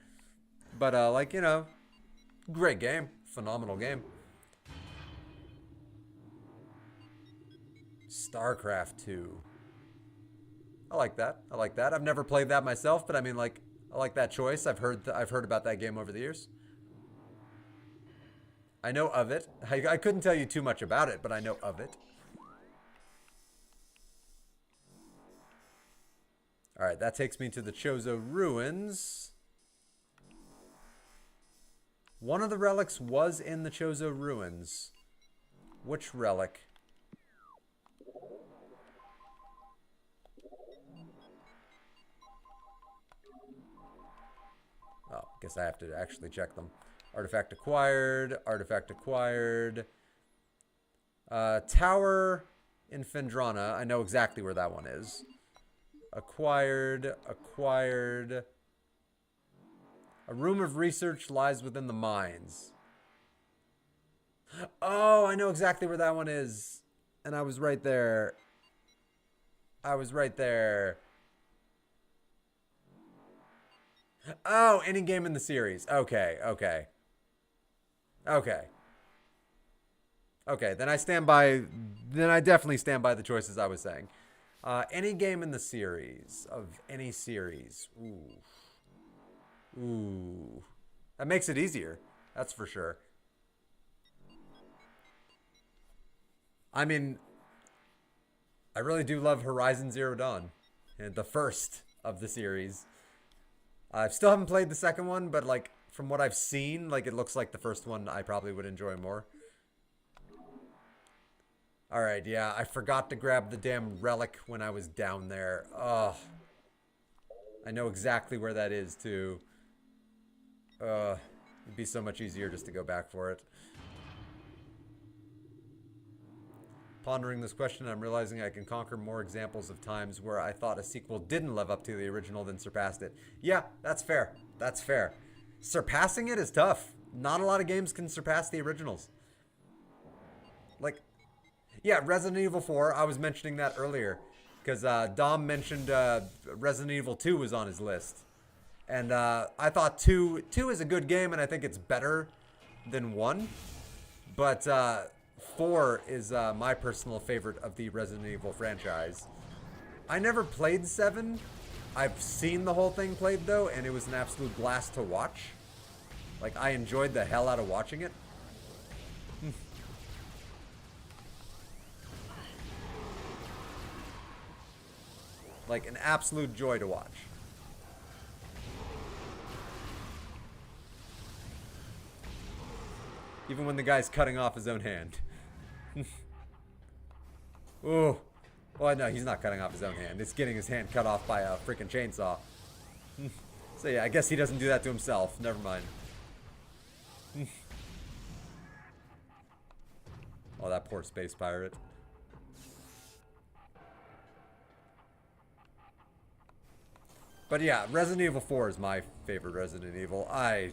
But like, you know, great game, phenomenal game. StarCraft 2. I like that. I like that. I've never played that myself, but I mean, like, I like that choice. I've heard about that game over the years. I know of it. I couldn't tell you too much about it, but I know of it. All right, that takes me to the Chozo Ruins. One of the relics was in the Chozo Ruins. Which relic? Oh, guess I have to actually check them. Artifact acquired. Artifact acquired. Tower in Phendrana. I know exactly where that one is. Acquired. Acquired. A room of research lies within the mines. Oh, I know exactly where that one is. And I was right there. I was right there. Oh, any game in the series. Okay. Okay, then I stand by. Then I definitely stand by the choices I was saying. Any game in the series of any series. Ooh, that makes it easier. That's for sure. I mean, I really do love Horizon Zero Dawn, and the first of the series. I still haven't played the second one, but like from what I've seen, like it looks like the first one I probably would enjoy more. All right, yeah, I forgot to grab the damn relic when I was down there. Oh, I know exactly where that is too. It'd be so much easier just to go back for it. Pondering this question, I'm realizing I can conquer more examples of times where I thought a sequel didn't live up to the original than surpassed it. Yeah, that's fair. That's fair. Surpassing it is tough. Not a lot of games can surpass the originals. Like, yeah, Resident Evil 4, I was mentioning that earlier. Because Dom mentioned Resident Evil 2 was on his list. And I thought 2 is a good game, and I think it's better than 1. But 4 is my personal favorite of the Resident Evil franchise. I never played 7. I've seen the whole thing played, though, and it was an absolute blast to watch. Like, I enjoyed the hell out of watching it. Like, an absolute joy to watch. Even when the guy's cutting off his own hand. Ooh. Well, no, he's not cutting off his own hand. It's getting his hand cut off by a freaking chainsaw. So yeah, I guess he doesn't do that to himself. Never mind. Oh, that poor space pirate. But yeah, Resident Evil 4 is my favorite Resident Evil. I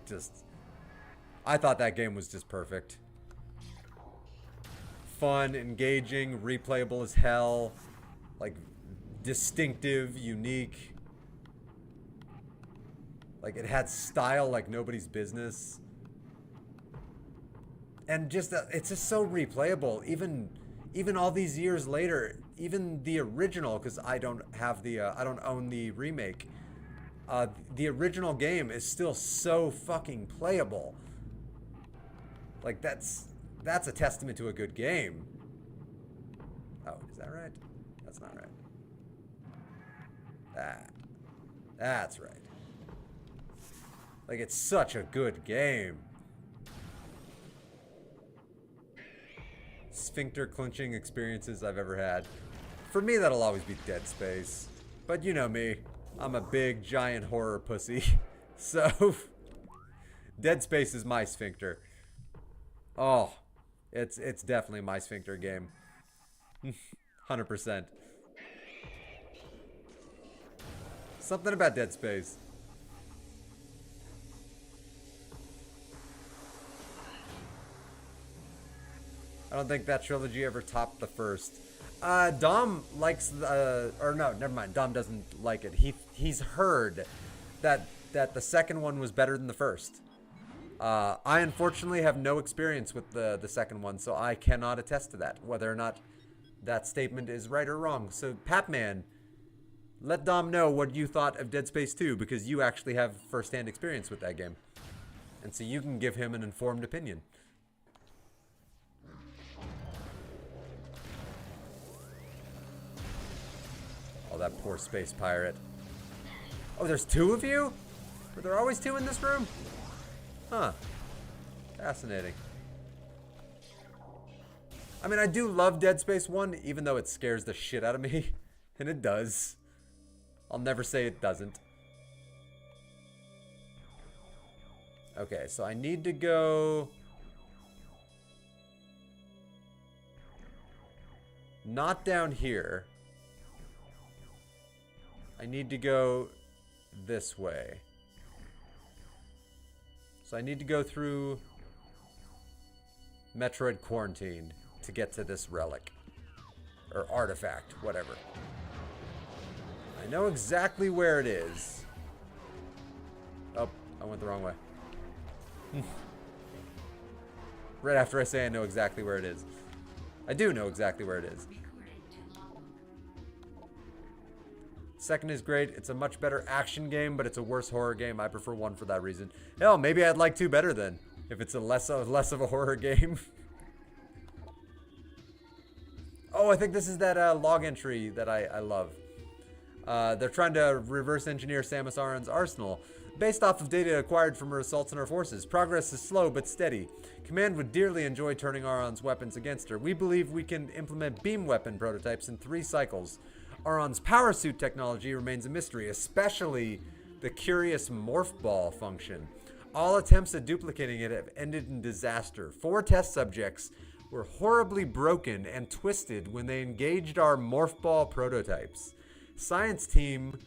thought that game was just perfect. Fun, engaging, replayable as hell. Like, distinctive, unique. Like, it had style like nobody's business. And just, it's just so replayable. Even all these years later, even the original, because I don't have the, I don't own the remake. The original game is still so fucking playable. Like, that's a testament to a good game. Oh, is that right? That's not right. That's right. Like, it's such a good game. Sphincter clenching experiences I've ever had. For me, that'll always be Dead Space. But you know me. I'm a big, giant horror pussy. So, Dead Space is my sphincter. Oh, it's definitely my sphincter game. 100%. Something about Dead Space. I don't think that trilogy ever topped the first. Dom likes or no, never mind. Dom doesn't like it. He's heard that the second one was better than the first. I unfortunately have no experience with the second one, so I cannot attest to that, whether or not that statement is right or wrong. So, Papman, let Dom know what you thought of Dead Space 2, because you actually have first-hand experience with that game. And so you can give him an informed opinion. Oh, that poor space pirate. Oh, there's two of you? Were there always two in this room? Huh. Fascinating. I mean, I do love Dead Space 1, even though it scares the shit out of me. And it does. I'll never say it doesn't. Okay, so I need to go... not down here. I need to go this way. So I need to go through Metroid Quarantine to get to this relic. Or artifact, whatever. I know exactly where it is. Oh, I went the wrong way. Right after I say I know exactly where it is. I do know exactly where it is. Second is great. It's a much better action game, but it's a worse horror game. I prefer 1 for that reason. Hell, maybe I'd like 2 better then, if it's a less of a horror game. Oh, I think this is that log entry that I love. They're trying to reverse engineer Samus Aran's arsenal based off of data acquired from her assaults on our forces. Progress is slow but steady. Command would dearly enjoy turning Aran's weapons against her. We believe we can implement beam weapon prototypes in 3 cycles. Aran's power suit technology remains a mystery, especially the curious morph ball function. All attempts at duplicating it have ended in disaster. 4 test subjects were horribly broken and twisted when they engaged our morph ball prototypes. Science team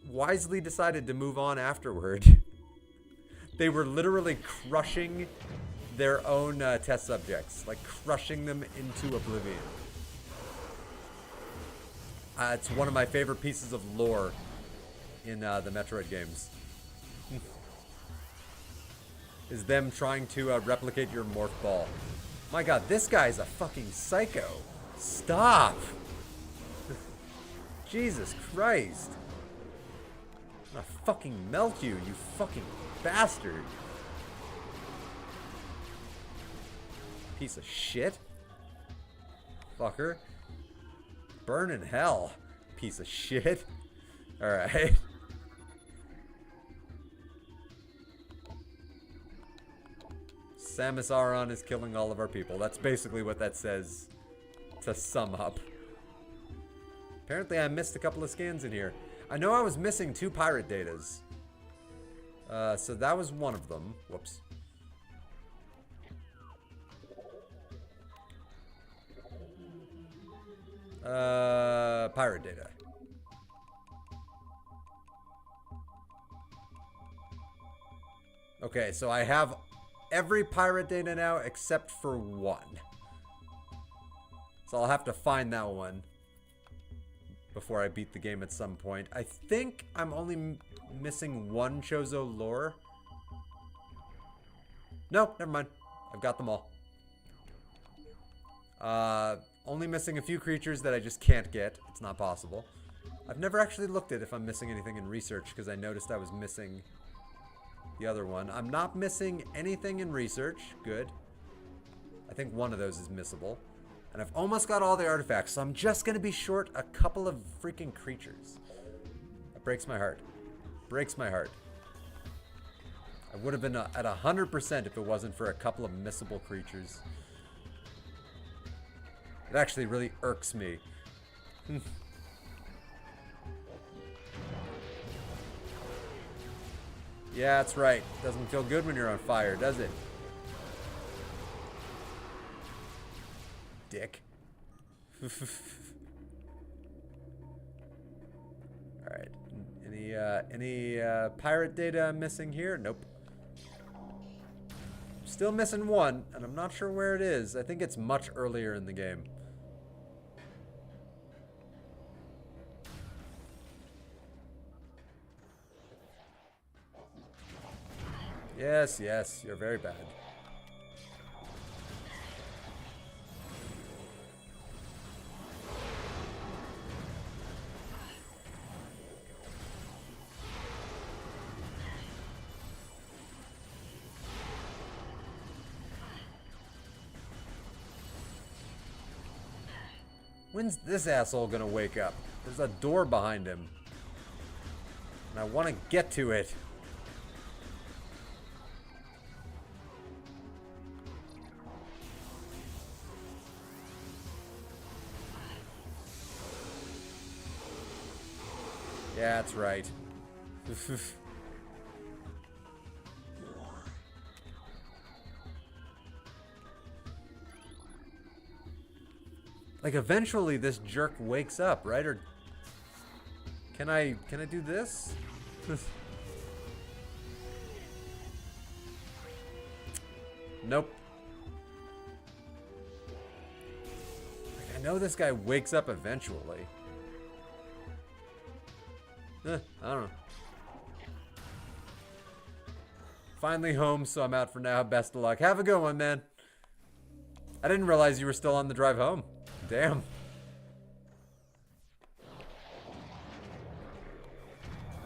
wisely decided to move on afterward. They were literally crushing their own test subjects, like crushing them into oblivion. It's one of my favorite pieces of lore in the Metroid games. Is them trying to replicate your morph ball. My god, this guy's a fucking psycho. Stop! Jesus Christ. I'm gonna fucking melt you, you fucking bastard. Piece of shit. Fucker. Burn in hell, piece of shit. Alright. Samus Aran is killing all of our people. That's basically what that says to sum up. Apparently I missed a couple of scans in here. I know I was missing 2 pirate datas. So that was one of them. Whoops. Pirate data. Okay, so I have every pirate data now except for 1. So I'll have to find that one before I beat the game at some point. I think I'm only missing 1 Chozo lore. No, never mind. I've got them all. Only missing a few creatures that I just can't get. It's not possible. I've never actually looked at if I'm missing anything in research because I noticed I was missing the other one. I'm not missing anything in research. Good. I think one of those is missable. And I've almost got all the artifacts, so I'm just going to be short a couple of freaking creatures. That breaks my heart. Breaks my heart. I would have been at 100% if it wasn't for a couple of missable creatures. It actually really irks me. Yeah, that's right. Doesn't feel good when you're on fire, does it? Dick. Alright. Any pirate data I'm missing here? Nope. Still missing one, and I'm not sure where it is. I think it's much earlier in the game. Yes, yes, you're very bad. When's this asshole gonna wake up? There's a door behind him. And I want to get to it. Yeah, that's right. Like eventually this jerk wakes up, right? Or can I do this? Nope. Like, I know this guy wakes up eventually. I don't know. Finally home, so I'm out for now. Best of luck. Have a good one, man. I didn't realize you were still on the drive home. Damn.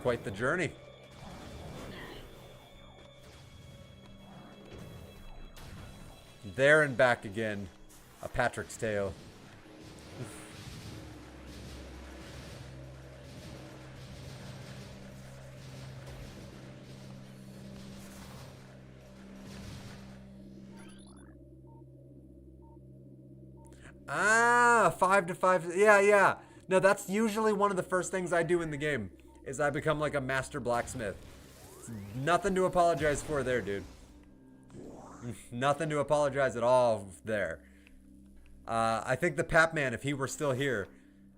Quite the journey. There and back again. A Patrick's Tale. Ah, 5 to 5. Yeah, yeah. No, that's usually one of the first things I do in the game. Is I become like a master blacksmith. It's nothing to apologize for there, dude. Nothing to apologize at all there. I think the Pap Man, if he were still here,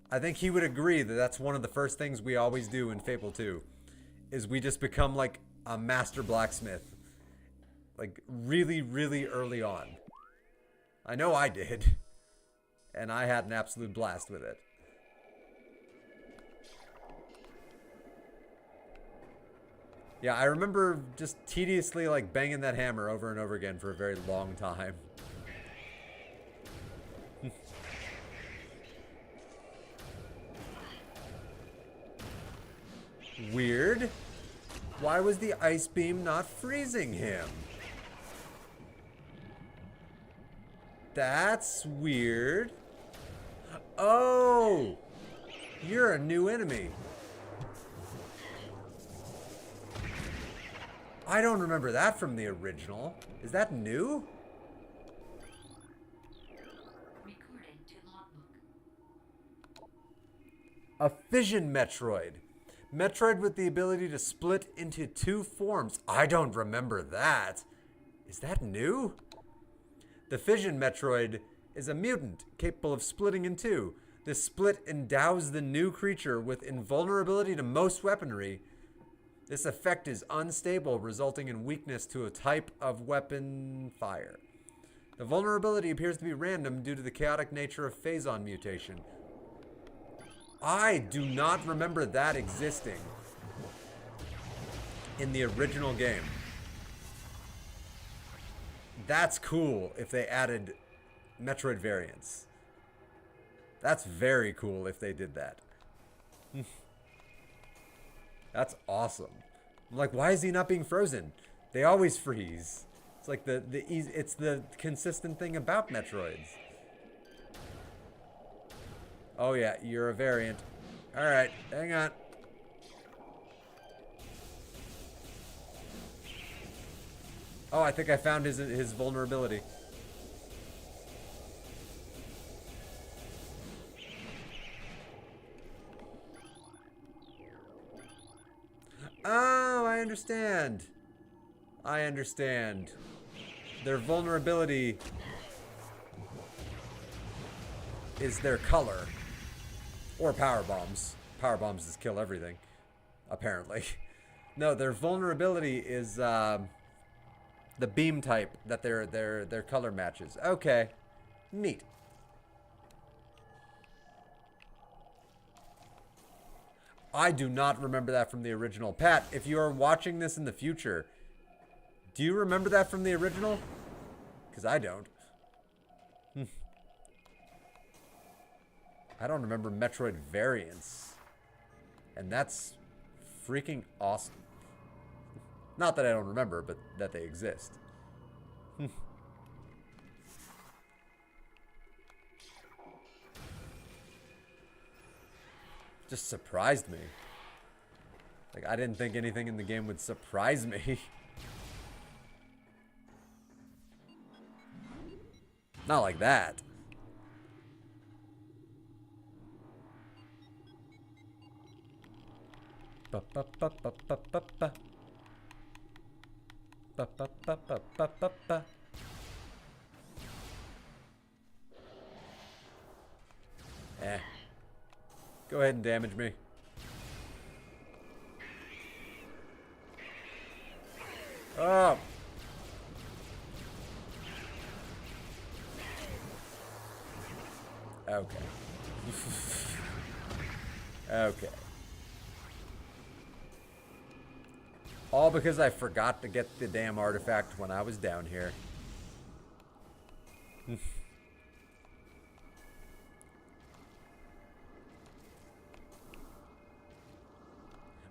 I think he would agree that that's one of the first things we always do in Fable 2. Is we just become like a master blacksmith. Like really, really early on. I know I did. And I had an absolute blast with it. Yeah, I remember just tediously like banging that hammer over and over again for a very long time. Weird. Why was the ice beam not freezing him? That's weird. Oh! You're a new enemy. I don't remember that from the original. Is that new? Recorded to logbook. A fission Metroid. Metroid with the ability to split into two forms. I don't remember that. Is that new? The fission Metroid is a mutant capable of splitting in two. This split endows the new creature with invulnerability to most weaponry. This effect is unstable, resulting in weakness to a type of weapon fire. The vulnerability appears to be random due to the chaotic nature of Phazon mutation. I do not remember that existing in the original game. That's cool if they added Metroid variants. That's very cool if they did that. That's awesome. I'm like, why is he not being frozen? They always freeze. It's like it's the consistent thing about Metroids. Oh yeah, you're a variant. All right, hang on. Oh, I think I found his vulnerability. Oh, I understand. I understand. Their vulnerability is their color. Or power bombs. Power bombs just kill everything. apparently. No, their vulnerability is the beam type that their color matches. Okay, neat. I do not remember that from the original. Pat, if you are watching this in the future, do you remember that from the original? Because I don't. I don't remember Metroid variants. And that's freaking awesome. Not that I don't remember, but that they exist. Just surprised me. Like, I didn't think anything in the game would surprise me. Not like that. Ba ba ba ba ba ba ba. Ba ba ba ba ba ba ba. Eh. Go ahead and damage me. Oh. Okay. Okay. All because I forgot to get the damn artifact when I was down here.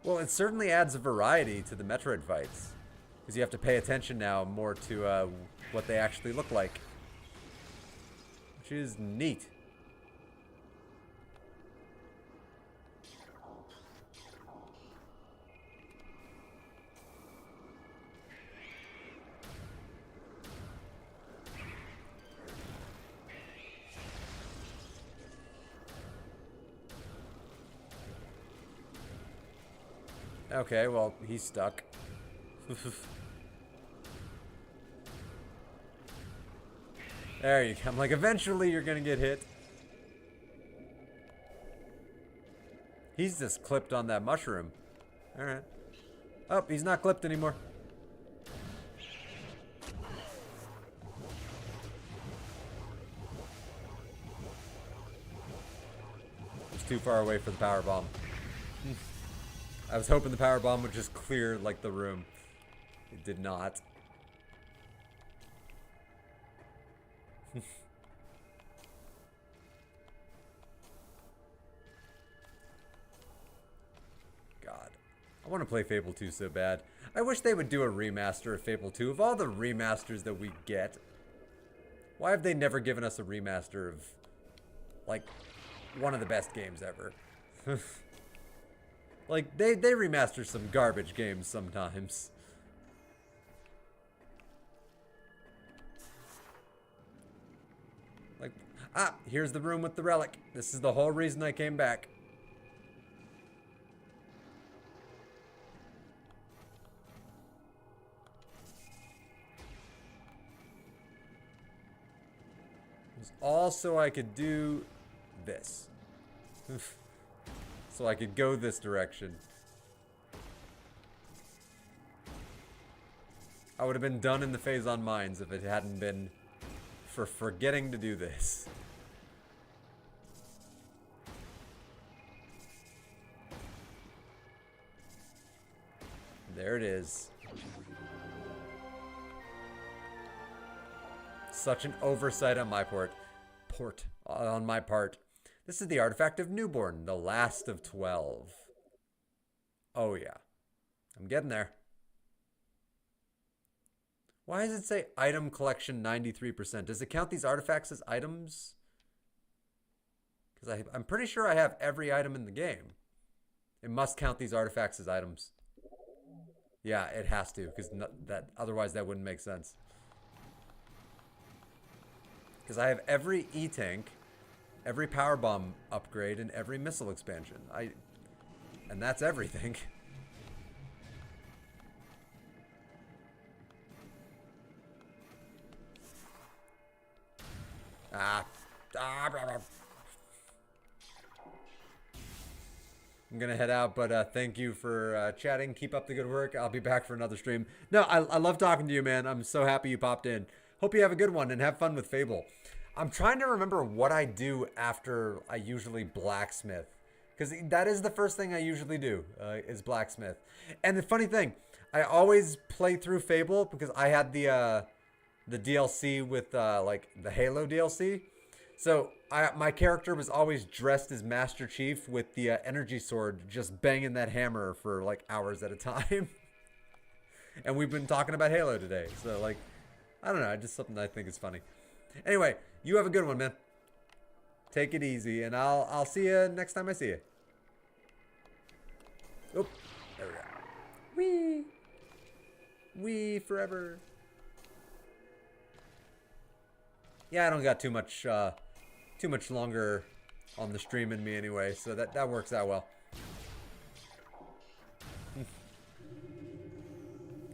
Well, it certainly adds a variety to the Metroid fights. Because you have to pay attention now more to what they actually look like. Which is neat. Okay, well, he's stuck. There you come. Like, eventually you're gonna get hit. He's just clipped on that mushroom. Alright. Oh, he's not clipped anymore. He's too far away for the power bomb. I was hoping the power bomb would just clear, like, the room. It did not. God. I want to play Fable 2 so bad. I wish they would do a remaster of Fable 2. Of all the remasters that we get, why have they never given us a remaster of, like, one of the best games ever? Like, they remaster some garbage games sometimes. Like, here's the room with the relic. This is the whole reason I came back. It was all so I could do this. So I could go this direction. I would have been done in the Phazon Mines if it hadn't been for forgetting to do this. There it is. Such an oversight on my part. On my part. This is the artifact of Newborn, the last of 12. Oh yeah. I'm getting there. Why does it say item collection 93%? Does it count these artifacts as items? Because I'm pretty sure I have every item in the game. It must count these artifacts as items. Yeah, it has to, because otherwise that wouldn't make sense. Because I have every E-Tank, every power bomb upgrade, and every missile expansion. And that's everything. I'm gonna head out, but thank you for chatting. Keep up the good work. I'll be back for another stream. No, I love talking to you, man. I'm so happy you popped in. Hope you have a good one and have fun with Fable. I'm trying to remember what I do after I usually blacksmith. Because that is the first thing I usually do, is blacksmith. And the funny thing, I always play through Fable because I had the DLC with like the Halo DLC. So my character was always dressed as Master Chief with the energy sword, just banging that hammer for like hours at a time. And we've been talking about Halo today, so like, I don't know, just something I think is funny. Anyway, you have a good one, man. Take it easy, and I'll see you next time I see you. Oh, there we go. Wee, wee forever. Yeah, I don't got too much longer on the stream in me anyway, so that works out well.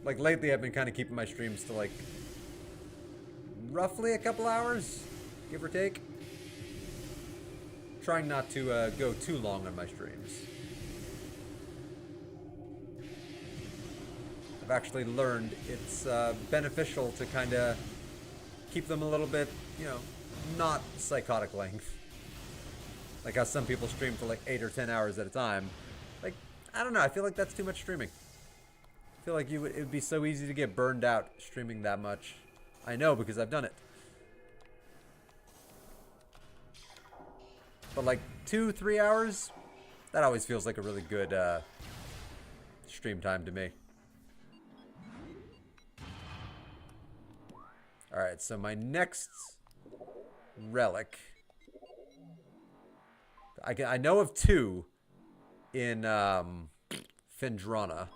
Like lately, I've been kind of keeping my streams to like roughly a couple hours, give or take. Trying not to go too long on my streams. I've actually learned it's beneficial to kind of keep them a little bit, you know, not psychotic length. Like how some people stream for like 8 or 10 hours at a time. Like, I don't know, I feel like that's too much streaming. I feel like it would be so easy to get burned out streaming that much. I know because I've done it. But like 2-3 hours, that always feels like a really good stream time to me. Alright, so my next relic. I know of 2 in Phendrana.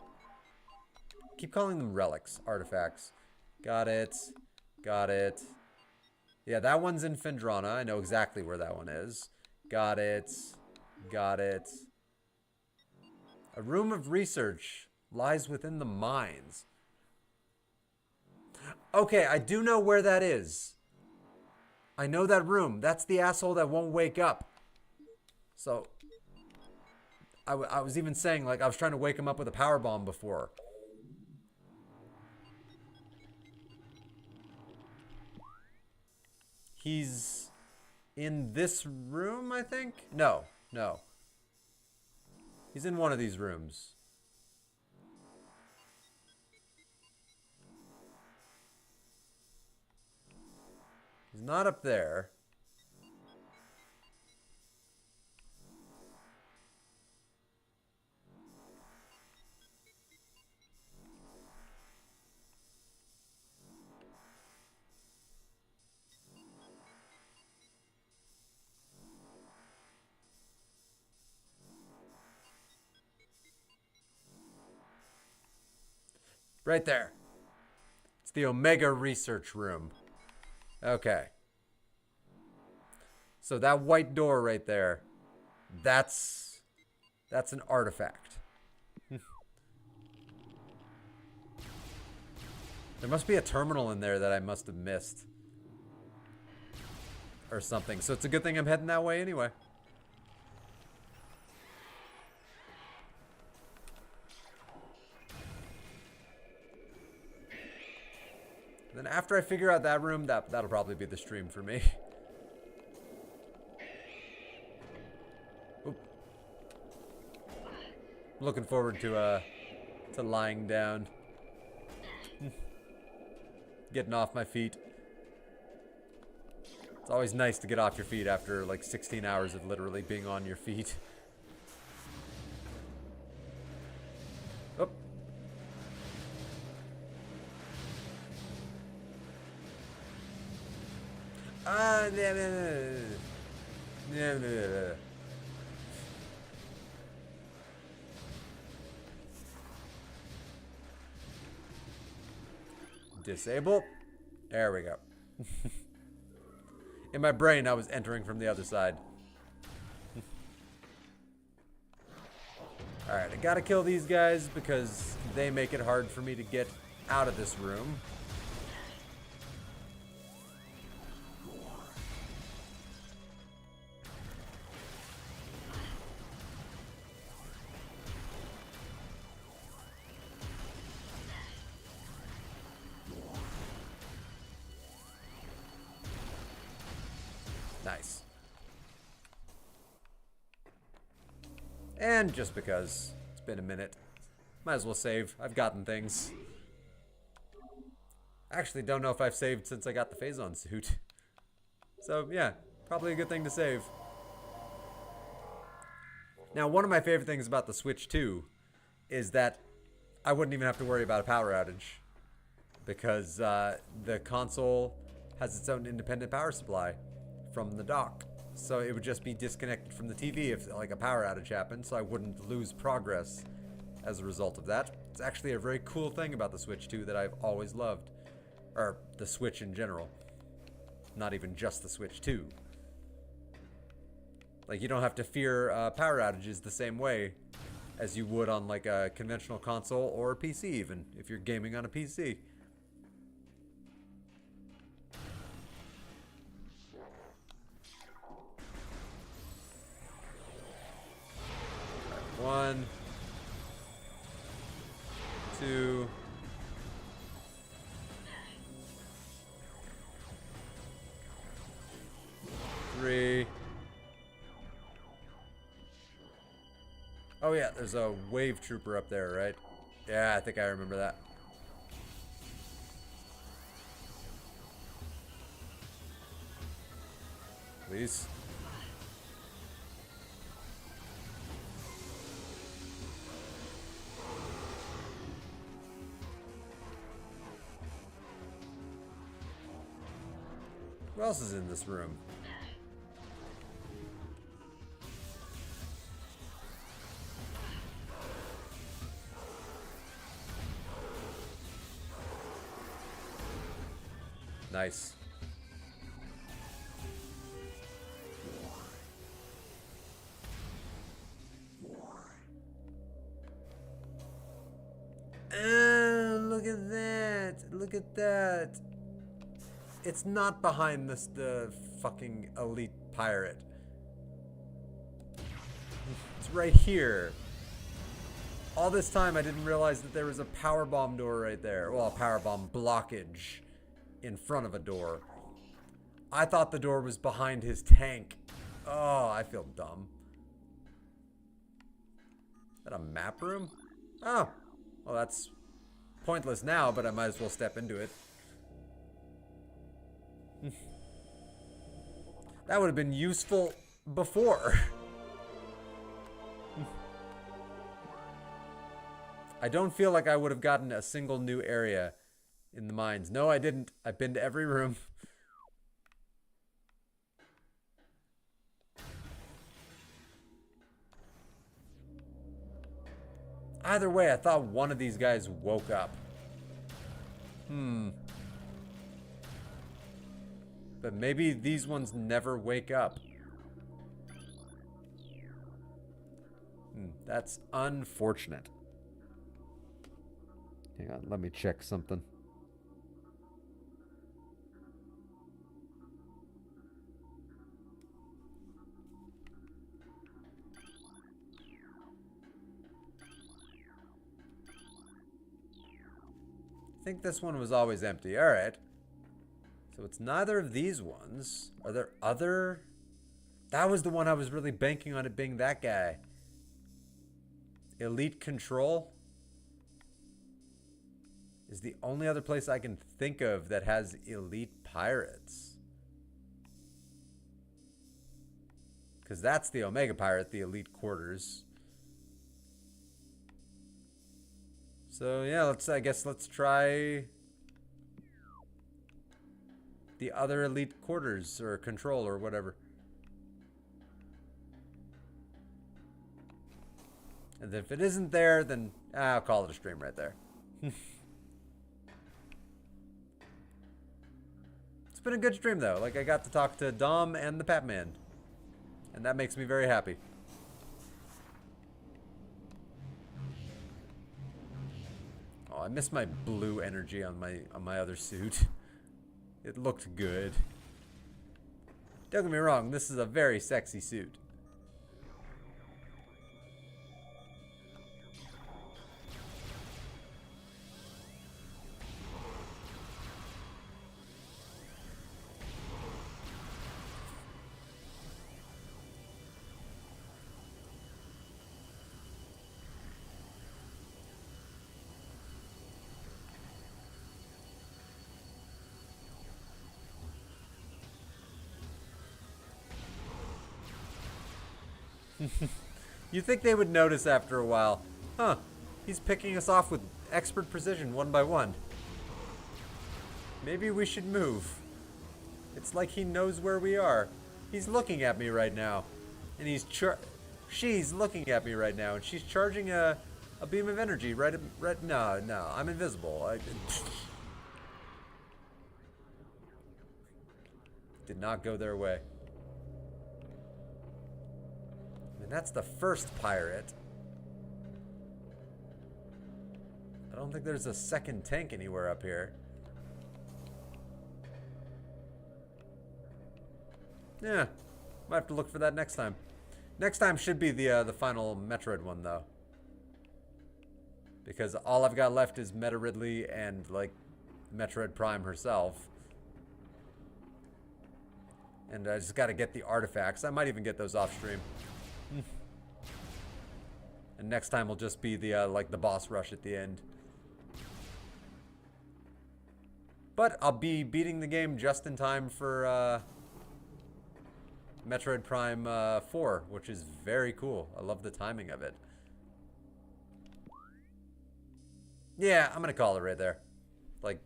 Keep calling them relics, artifacts. Got it. Got it. Yeah, that one's in Phendrana. I know exactly where that one is. Got it. Got it. A room of research lies within the mines. Okay, I do know where that is. I know that room. That's the asshole that won't wake up. So, I was even saying, like, I was trying to wake him up with a power bomb before. He's in this room, I think? No, no. He's in one of these rooms. He's not up there. Right there. It's the Omega Research Room. Okay. So that white door right there, that's an artifact. There must be a terminal in there that I must have missed. Or something. So it's a good thing I'm heading that way anyway. Then after I figure out that room, that'll probably be the stream for me. Oop. Looking forward to lying down. Getting off my feet. It's always nice to get off your feet after like 16 hours of literally being on your feet. Oh. Disable. There we go. In my brain, I was entering from the other side. Alright, I gotta kill these guys because they make it hard for me to get out of this room. And just because it's been a minute, might as well save. I've gotten things. Actually, don't know if I've saved since I got the Phazon suit. So, yeah, probably a good thing to save. Now, one of my favorite things about the Switch 2 is that I wouldn't even have to worry about a power outage. Because the console has its own independent power supply from the dock. So it would just be disconnected from the TV if like a power outage happened, so I wouldn't lose progress as a result of that. It's actually a very cool thing about the Switch 2 that I've always loved. Or the Switch in general. Not even just the Switch 2. Like, you don't have to fear power outages the same way as you would on like a conventional console or a PC even, if you're gaming on a PC. One, two, three. Oh yeah, there's a wave trooper up there, right? Yeah, I think I remember that. Please. Who else is in this room? Nice. Look at that. Look at that. It's not behind this, the fucking elite pirate. It's right here. All this time I didn't realize that there was a powerbomb door right there. Well, a powerbomb blockage in front of a door. I thought the door was behind his tank. Oh, I feel dumb. Is that a map room? Oh, well that's pointless now, but I might as well step into it. That would have been useful before. I don't feel like I would have gotten a single new area in the mines. No, I didn't. I've been to every room. Either way, I thought one of these guys woke up. But maybe these ones never wake up. That's unfortunate. Hang on, let me check something. I think this one was always empty. Alright. So it's neither of these ones. Are there other? That was the one I was really banking on it being that guy. Elite Control is the only other place I can think of that has elite pirates. Because that's the Omega Pirate, the elite quarters. So yeah, I guess let's try the other elite quarters or control or whatever. And if it isn't there, then I'll call it a stream right there. It's been a good stream though. Like, I got to talk to Dom and the Papman, and that makes me very happy. Oh, I miss my blue energy on my other suit. It looked good. Don't get me wrong, this is a very sexy suit. You think they would notice after a while. Huh, he's picking us off with expert precision one by one. Maybe we should move. It's like he knows where we are. He's looking at me right now. And she's looking at me right now, and she's charging a beam of energy right no, I'm invisible. Did not go their way. And that's the first pirate. I don't think there's a second tank anywhere up here. Yeah, might have to look for that next time. Next time should be the final Metroid one, though. Because all I've got left is Meta Ridley and, like, Metroid Prime herself. And I just got to get the artifacts. I might even get those off stream. And next time will just be the, like, the boss rush at the end. But I'll be beating the game just in time for, Metroid Prime 4, which is very cool. I love the timing of it. Yeah, I'm gonna call it right there. Like,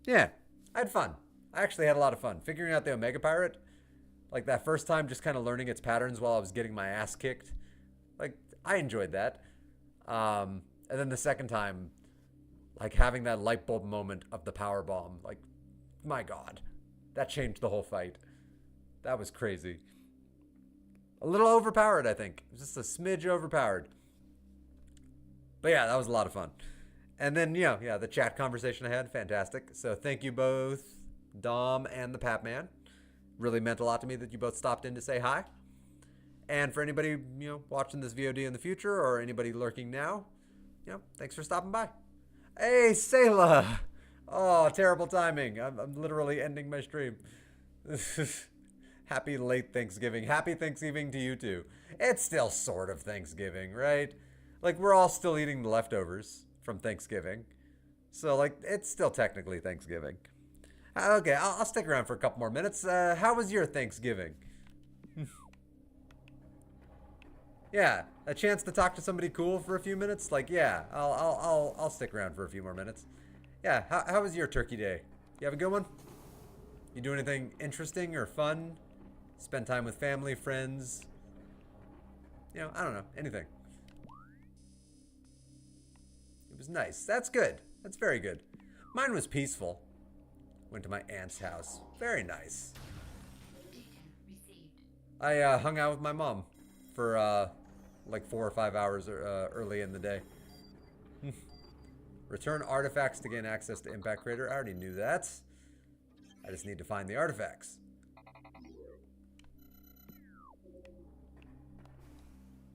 yeah, I had fun. I actually had a lot of fun. Figuring out the Omega Pirate, like that first time, just kind of learning its patterns while I was getting my ass kicked. Like, I enjoyed that. And then the second time, like having that light bulb moment of the power bomb. Like, my God, that changed the whole fight. That was crazy. A little overpowered, I think. It was just a smidge overpowered. But yeah, that was a lot of fun. And then, yeah, the chat conversation I had, fantastic. So thank you both, Dom and the Papman. Really meant a lot to me that you both stopped in to say hi. And for anybody, watching this VOD in the future or anybody lurking now, thanks for stopping by. Hey, Sayla! Oh, terrible timing. I'm literally ending my stream. Happy late Thanksgiving. Happy Thanksgiving to you too. It's still sort of Thanksgiving, right? Like, we're all still eating the leftovers from Thanksgiving. So, like, it's still technically Thanksgiving. Okay, I'll stick around for a couple more minutes. How was your Thanksgiving? Yeah, a chance to talk to somebody cool for a few minutes? Like, yeah, I'll stick around for a few more minutes. Yeah, how was your turkey day? You have a good one? You do anything interesting or fun? Spend time with family, friends? I don't know, anything. It was nice. That's good. That's very good. Mine was peaceful. Went to my aunt's house. Very nice. I hung out with my mom for like 4 or 5 hours early in the day. Return artifacts to gain access to Impact Crater. I already knew that. I just need to find the artifacts.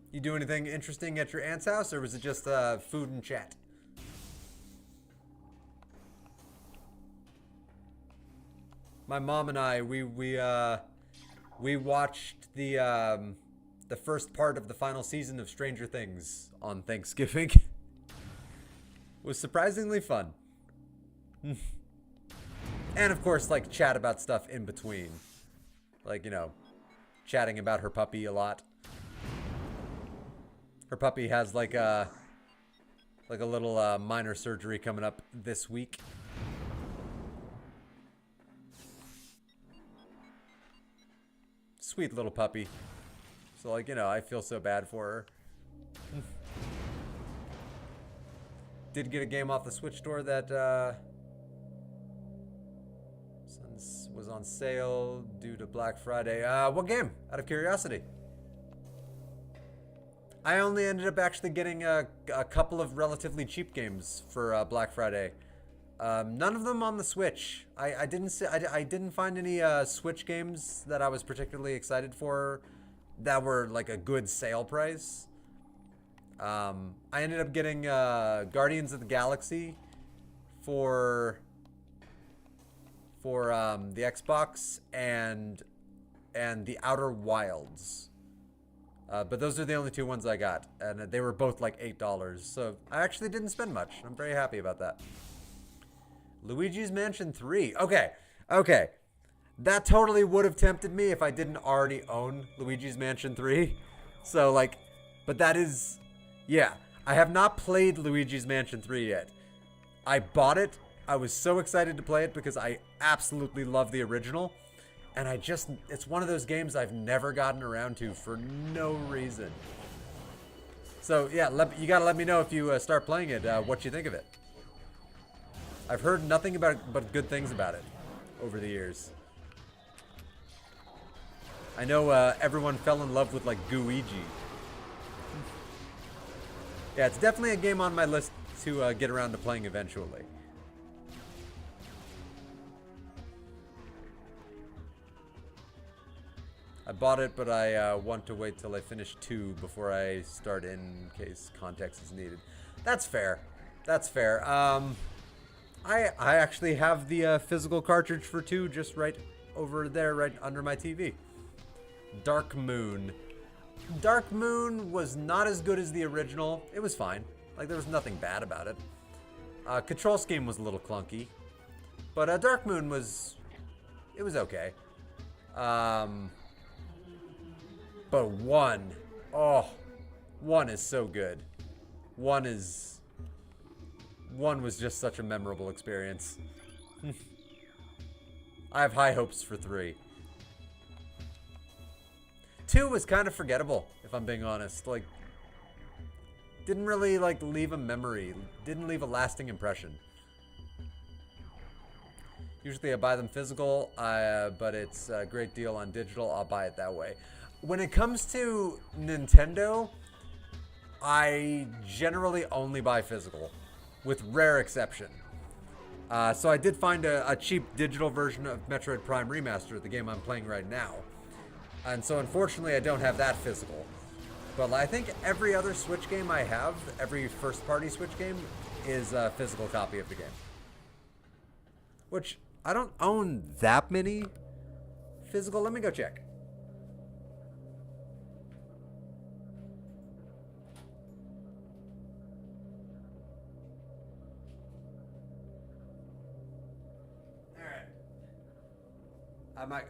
You do anything interesting at your aunt's house, or was it just food and chat? My mom and I, we watched the first part of the final season of Stranger Things on Thanksgiving. It was surprisingly fun. And of course, like, chat about stuff in between. Like, chatting about her puppy a lot. Her puppy has like a little minor surgery coming up this week. Sweet little puppy. So, like, I feel so bad for her. Did get a game off the Switch store that was on sale due to Black Friday. What game? Out of curiosity. I only ended up actually getting a couple of relatively cheap games for Black Friday. None of them on the Switch. I didn't find any Switch games that I was particularly excited for that were like a good sale price. I ended up getting Guardians of the Galaxy for the Xbox and the Outer Wilds. But those are the only two ones I got, and they were both like $8. So I actually didn't spend much. I'm very happy about that. Luigi's Mansion 3. Okay. That totally would have tempted me if I didn't already own Luigi's Mansion 3. So, like, but that is, yeah. I have not played Luigi's Mansion 3 yet. I bought it. I was so excited to play it because I absolutely love the original. And it's one of those games I've never gotten around to for no reason. So, yeah, you gotta let me know if you start playing it, what you think of it. I've heard nothing but good things about it over the years. I know everyone fell in love with, like, Gooigi. Yeah, it's definitely a game on my list to get around to playing eventually. I bought it, but I want to wait till I finish 2 before I start in case context is needed. That's fair. That's fair. I actually have the physical cartridge for 2 just right over there, right under my TV. Dark Moon. Dark Moon was not as good as the original. It was fine. Like, there was nothing bad about it. Control scheme was a little clunky. But Dark Moon was okay. But 1. Oh, 1 is so good. 1 was just such a memorable experience. I have high hopes for 3. 2 was kind of forgettable, if I'm being honest. Like, didn't really, like, leave a memory. Didn't leave a lasting impression. Usually I buy them physical, but it's a great deal on digital. I'll buy it that way. When it comes to Nintendo, I generally only buy physical, with rare exception. So I did find a cheap digital version of Metroid Prime Remastered, the game I'm playing right now. And so unfortunately I don't have that physical. But I think every other Switch game I have, every first-party Switch game, is a physical copy of the game. Which, I don't own that many physical. Let me go check.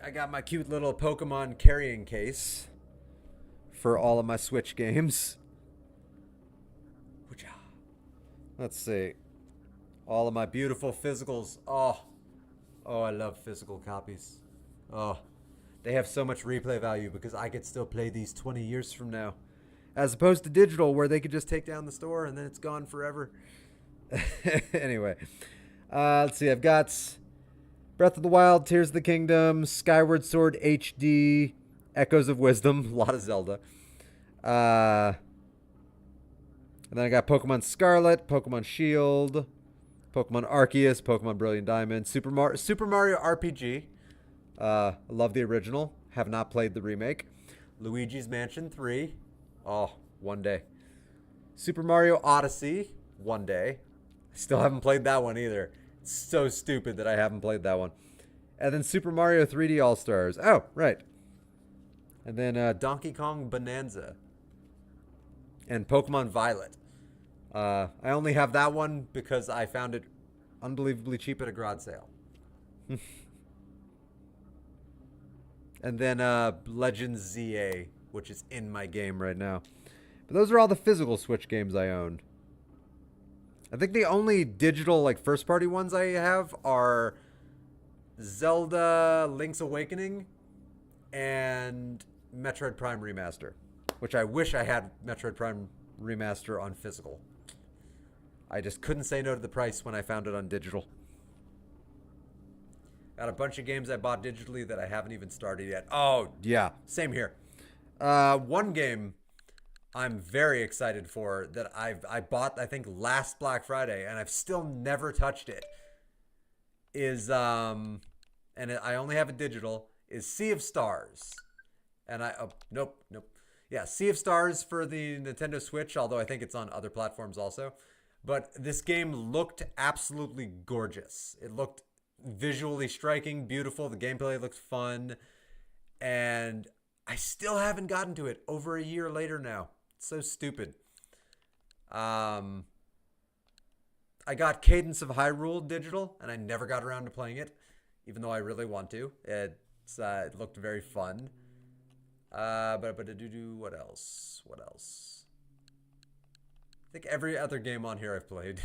I got my cute little Pokemon carrying case for all of my Switch games. Let's see. All of my beautiful physicals. Oh, I love physical copies. Oh, they have so much replay value because I could still play these 20 years from now. As opposed to digital where they could just take down the store and then it's gone forever. Anyway, let's see. I've got Breath of the Wild, Tears of the Kingdom, Skyward Sword HD, Echoes of Wisdom, a lot of Zelda. And then I got Pokemon Scarlet, Pokemon Shield, Pokemon Arceus, Pokemon Brilliant Diamond, Super Mario RPG. I love the original. Have not played the remake. Luigi's Mansion 3. Oh, one day. Super Mario Odyssey. One day. I still haven't played that one either. It's so stupid that I haven't played that one. And then Super Mario 3D All-Stars. Oh, right. And then Donkey Kong Bonanza. And Pokemon Violet. I only have that one because I found it unbelievably cheap at a garage sale. And then Legends ZA, which is in my game right now. But those are all the physical Switch games I own. I think the only digital, like, first-party ones I have are Zelda Link's Awakening and Metroid Prime Remaster, which I wish I had Metroid Prime Remaster on physical. I just couldn't say no to the price when I found it on digital. Got a bunch of games I bought digitally that I haven't even started yet. Oh, yeah, same here. One game I'm very excited for that I bought, I think, last Black Friday, and I've still never touched it, is, and I only have it digital, is Sea of Stars. And nope. Yeah, Sea of Stars for the Nintendo Switch, although I think it's on other platforms also. But this game looked absolutely gorgeous. It looked visually striking, beautiful. The gameplay looked fun. And I still haven't gotten to it over a year later now. It's so stupid. I got Cadence of Hyrule digital, and I never got around to playing it, even though I really want to. It looked very fun. What else? What else? I think every other game on here I've played.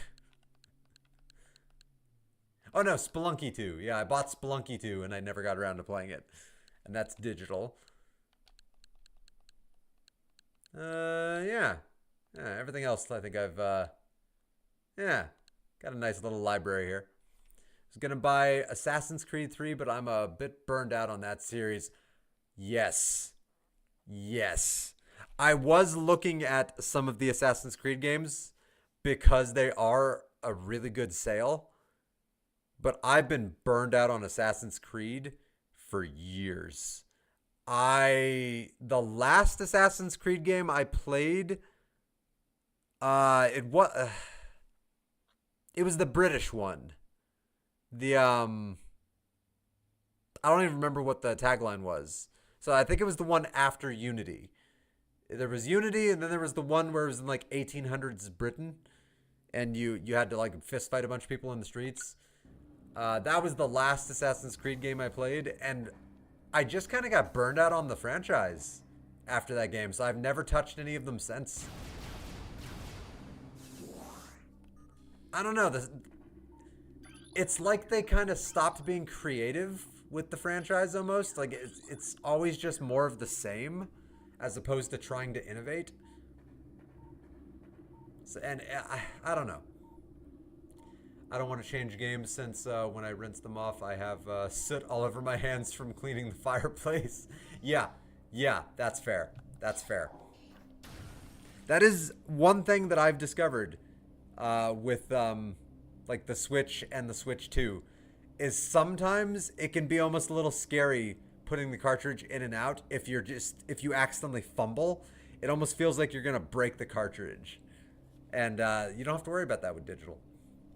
Oh no, Spelunky 2. Yeah, I bought Spelunky 2 and I never got around to playing it. And that's digital. Yeah. Yeah, everything else I think I've, yeah. Got a nice little library here. I was gonna buy Assassin's Creed 3, but I'm a bit burned out on that series. Yes. Yes. I was looking at some of the Assassin's Creed games because they are a really good sale. But I've been burned out on Assassin's Creed for years. The last Assassin's Creed game I played, it was the British one. I don't even remember what the tagline was. So I think it was the one after Unity. There was Unity, and then there was the one where it was in like 1800s Britain, and you had to like fist fight a bunch of people in the streets. That was the last Assassin's Creed game I played, and I just kind of got burned out on the franchise after that game, so I've never touched any of them since. I don't know. It's like they kind of stopped being creative with the franchise almost. Like, it's always just more of the same as opposed to trying to innovate. So, and I don't know. I don't want to change games since when I rinse them off, I have soot all over my hands from cleaning the fireplace. Yeah, that's fair. That's fair. That is one thing that I've discovered with like the Switch and the Switch 2 is sometimes it can be almost a little scary putting the cartridge in and out if you accidentally fumble. It almost feels like you're going to break the cartridge. And you don't have to worry about that with digital,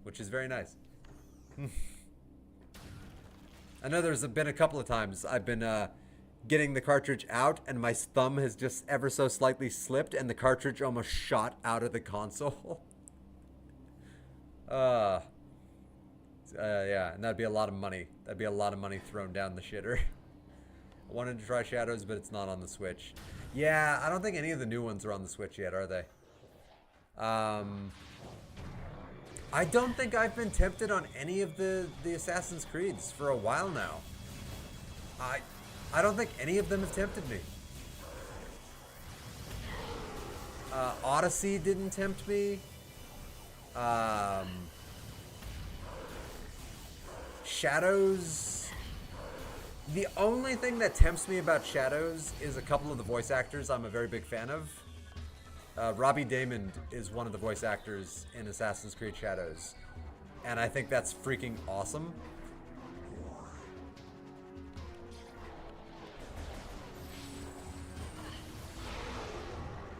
which is very nice. I know there's been a couple of times I've been getting the cartridge out and my thumb has just ever so slightly slipped and the cartridge almost shot out of the console. Yeah, and that'd be a lot of money. That'd be a lot of money thrown down the shitter. I wanted to try Shadows, but it's not on the Switch. Yeah, I don't think any of the new ones are on the Switch yet, are they? I don't think I've been tempted on any of the Assassin's Creeds for a while now. I don't think any of them have tempted me. Odyssey didn't tempt me. Shadows. The only thing that tempts me about Shadows is a couple of the voice actors I'm a very big fan of. Robbie Daymond is one of the voice actors in Assassin's Creed Shadows. And I think that's freaking awesome.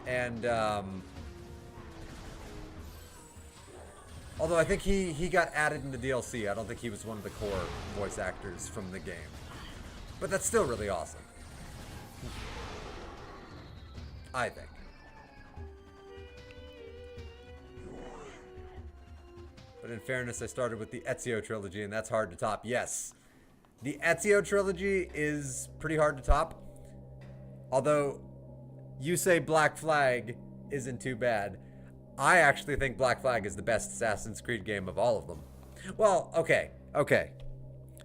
And, although I think he got added in the DLC. I don't think he was one of the core voice actors from the game. But that's still really awesome. I think. But in fairness, I started with the Ezio trilogy, and that's hard to top. Yes, the Ezio trilogy is pretty hard to top. Although, you say Black Flag isn't too bad. I actually think Black Flag is the best Assassin's Creed game of all of them. Well, okay.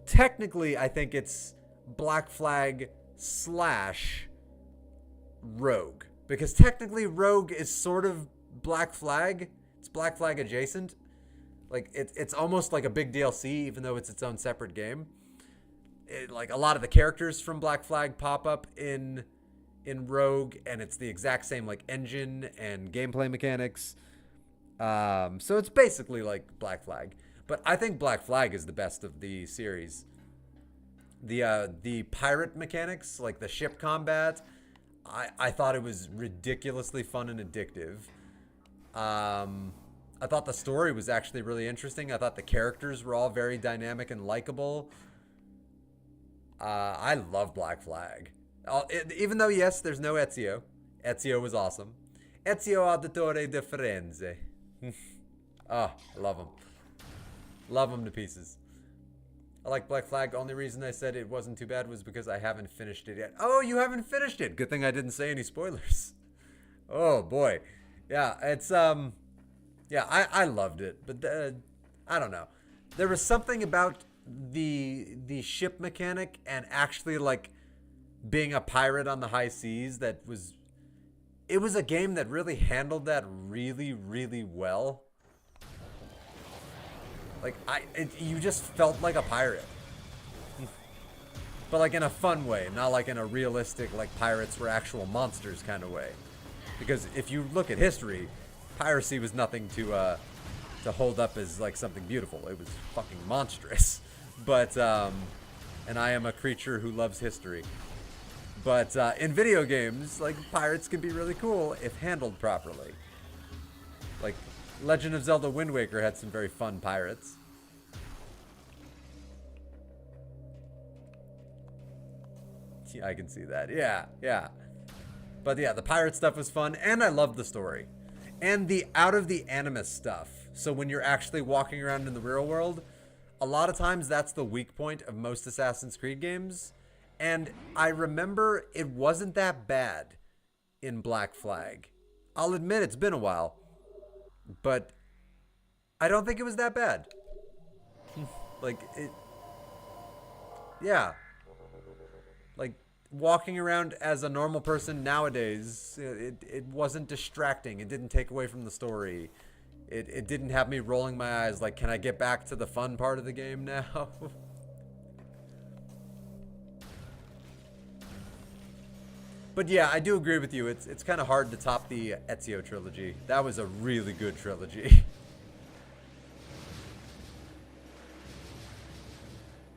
Technically, I think it's Black Flag / Rogue. Because technically, Rogue is sort of Black Flag. It's Black Flag adjacent. Like, it's almost like a big DLC, even though it's its own separate game. Like, a lot of the characters from Black Flag pop up in Rogue, and it's the exact same, like, engine and gameplay mechanics. So it's basically like Black Flag. But I think Black Flag is the best of the series. The pirate mechanics, like the ship combat, I thought it was ridiculously fun and addictive. I thought the story was actually really interesting. I thought the characters were all very dynamic and likable. I love Black Flag. Even though, yes, there's no Ezio. Ezio was awesome. Ezio Auditore de Firenze. Oh, I love him. Love him to pieces. I like Black Flag. Only reason I said it wasn't too bad was because I haven't finished it yet. Oh, you haven't finished it. Good thing I didn't say any spoilers. Oh boy. Yeah, it's yeah, I loved it, but I don't know. There was something about the ship mechanic and actually like being a pirate on the high seas that was it was a game that really handled that really well. Like you just felt like a pirate. But like in a fun way, not like in a realistic like pirates were actual monsters kind of way. Because if you look at history, piracy was nothing to hold up as like something beautiful. It was fucking monstrous. But and I am a creature who loves history. But in video games, like pirates can be really cool if handled properly. Like Legend of Zelda Wind Waker had some very fun pirates. Yeah, I can see that. Yeah, yeah. But yeah, the pirate stuff was fun, and I loved the story. And the out of the animus stuff. So when you're actually walking around in the real world, a lot of times that's the weak point of most Assassin's Creed games. And I remember it wasn't that bad in Black Flag. I'll admit it's been a while. But I don't think it was that bad. Like, it... Yeah. Like, walking around as a normal person nowadays, it wasn't distracting. It didn't take away from the story. It didn't have me rolling my eyes like, can I get back to the fun part of the game now? But yeah, I do agree with you. It's kind of hard to top the Ezio trilogy. That was a really good trilogy.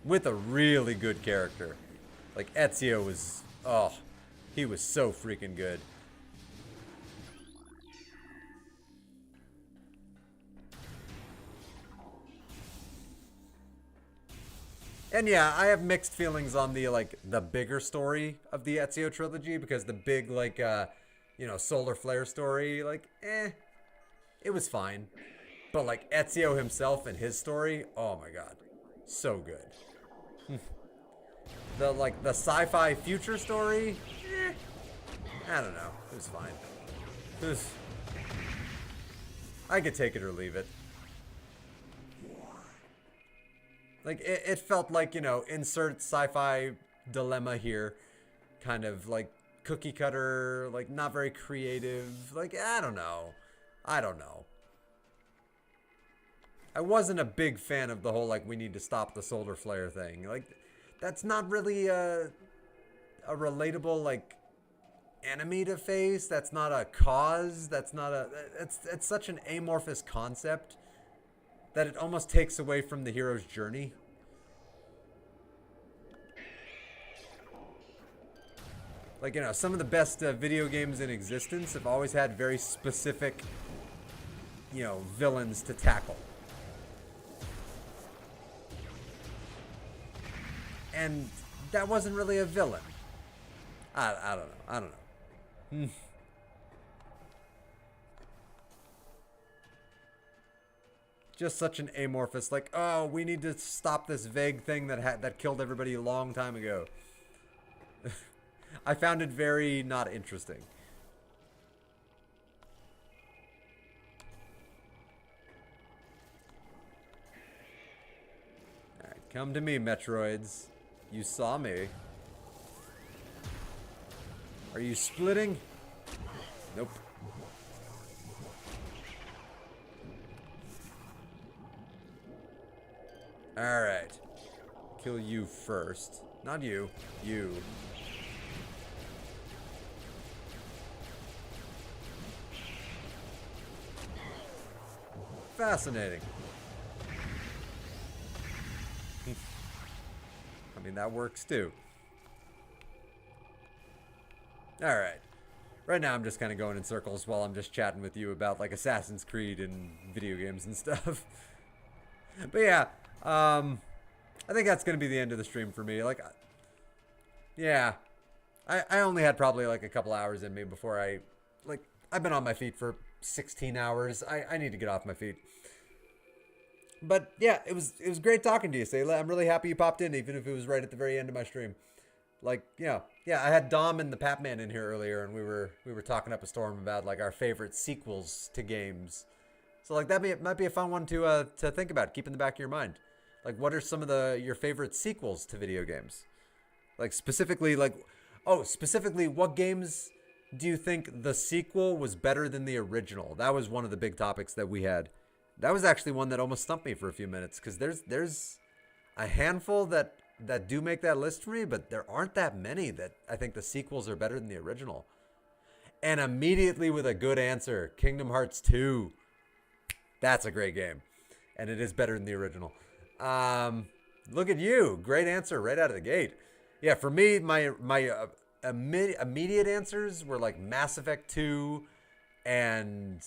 With a really good character. Like, Ezio was... Oh, he was so freaking good. And yeah, I have mixed feelings on the, like, the bigger story of the Ezio trilogy. Because the big, like, you know, solar flare story, like, it was fine. But, like, Ezio himself and his story, oh my god. So good. The sci-fi future story, I don't know. It was fine. It was, I could take it or leave it. Like, it felt like, you know, insert sci-fi dilemma here. Kind of like cookie cutter, like not very creative. Like, I don't know. I don't know. I wasn't a big fan of the whole, like, we need to stop the solar flare thing. Like, that's not really a relatable, like, enemy to face. That's not a cause. That's not a... It's such an amorphous concept that it almost takes away from the hero's journey. Like, you know, some of the best video games in existence have always had very specific, you know, villains to tackle. And that wasn't really a villain. I don't know. I don't know. Just such an amorphous, like, oh, we need to stop this vague thing that killed everybody a long time ago. I found it very not interesting. Alright, come to me, Metroids. You saw me. Are you splitting? Nope. Alright. Kill you first. Not you. You. Fascinating. I mean, that works too. Alright. Right now I'm just kind of going in circles while I'm just chatting with you about, like, Assassin's Creed and video games and stuff. But yeah, I think that's going to be the end of the stream for me. Like, yeah. I only had probably, like, a couple hours in me before I've been on my feet for 16 hours. I need to get off my feet. But yeah, it was great talking to you, Sayla. I'm really happy you popped in, even if it was right at the very end of my stream. Like, yeah, I had Dom and the Papman in here earlier, and we were talking up a storm about like our favorite sequels to games. So like might be a fun one to think about, keep in the back of your mind. Like, what are some of your favorite sequels to video games? Like specifically, what games do you think the sequel was better than the original? That was one of the big topics that we had. That was actually one that almost stumped me for a few minutes because there's a handful that do make that list for me, but there aren't that many that I think the sequels are better than the original. And immediately with a good answer, Kingdom Hearts 2. That's a great game, and it is better than the original. Look at you, great answer right out of the gate. Yeah, for me, my immediate answers were like Mass Effect 2 and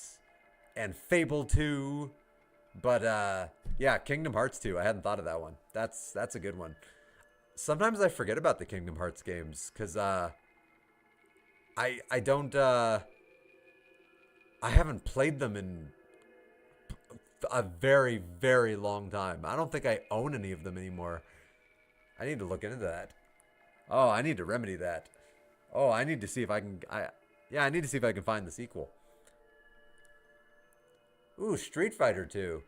Fable 2. But yeah, Kingdom Hearts 2. I hadn't thought of that one. That's a good one. Sometimes I forget about the Kingdom Hearts games because I don't I haven't played them in a very, very long time. I don't think I own any of them anymore. I need to look into that. Oh, I need to remedy that. Oh, I need to see if I can. I need to see if I can find the sequel. Ooh, Street Fighter 2.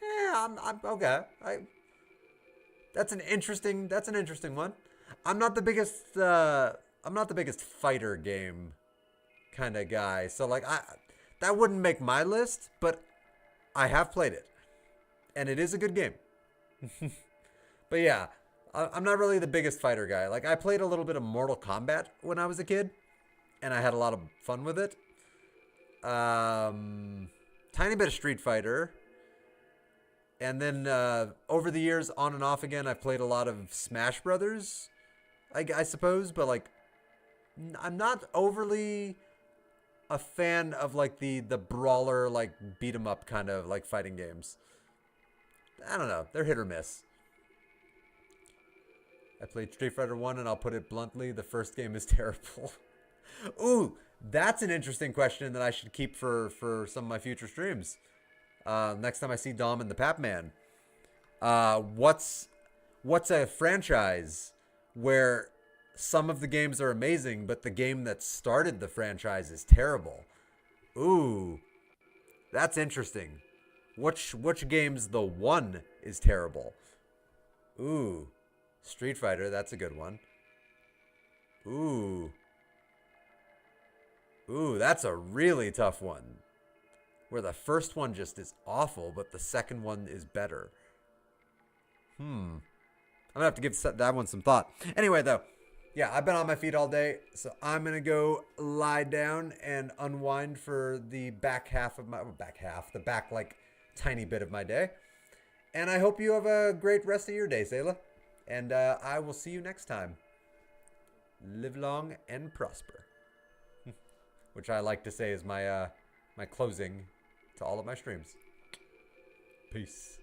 Yeah, I'm okay. That's an interesting one. I'm not the biggest fighter game kind of guy. So like that wouldn't make my list, but I have played it. And it is a good game. But yeah, I'm not really the biggest fighter guy. Like I played a little bit of Mortal Kombat when I was a kid, and I had a lot of fun with it. Tiny bit of Street Fighter. And then over the years, on and off again, I've played a lot of Smash Brothers, I suppose. But like, I'm not overly a fan of like the brawler, like beat 'em up kind of like fighting games. I don't know. They're hit or miss. I played Street Fighter 1, and I'll put it bluntly, the first game is terrible. Ooh, that's an interesting question that I should keep for some of my future streams. Next time I see Dom and the Papman. What's a franchise where some of the games are amazing, but the game that started the franchise is terrible? Ooh, that's interesting. Which game's the one is terrible? Ooh, Street Fighter, that's a good one. Ooh, that's a really tough one. Where the first one just is awful, but the second one is better. I'm gonna have to give that one some thought. Anyway, though, yeah, I've been on my feet all day, so I'm gonna go lie down and unwind for the back like tiny bit of my day. And I hope you have a great rest of your day, Sayla. And I will see you next time. Live long and prosper. Which I like to say is my closing to all of my streams. Peace.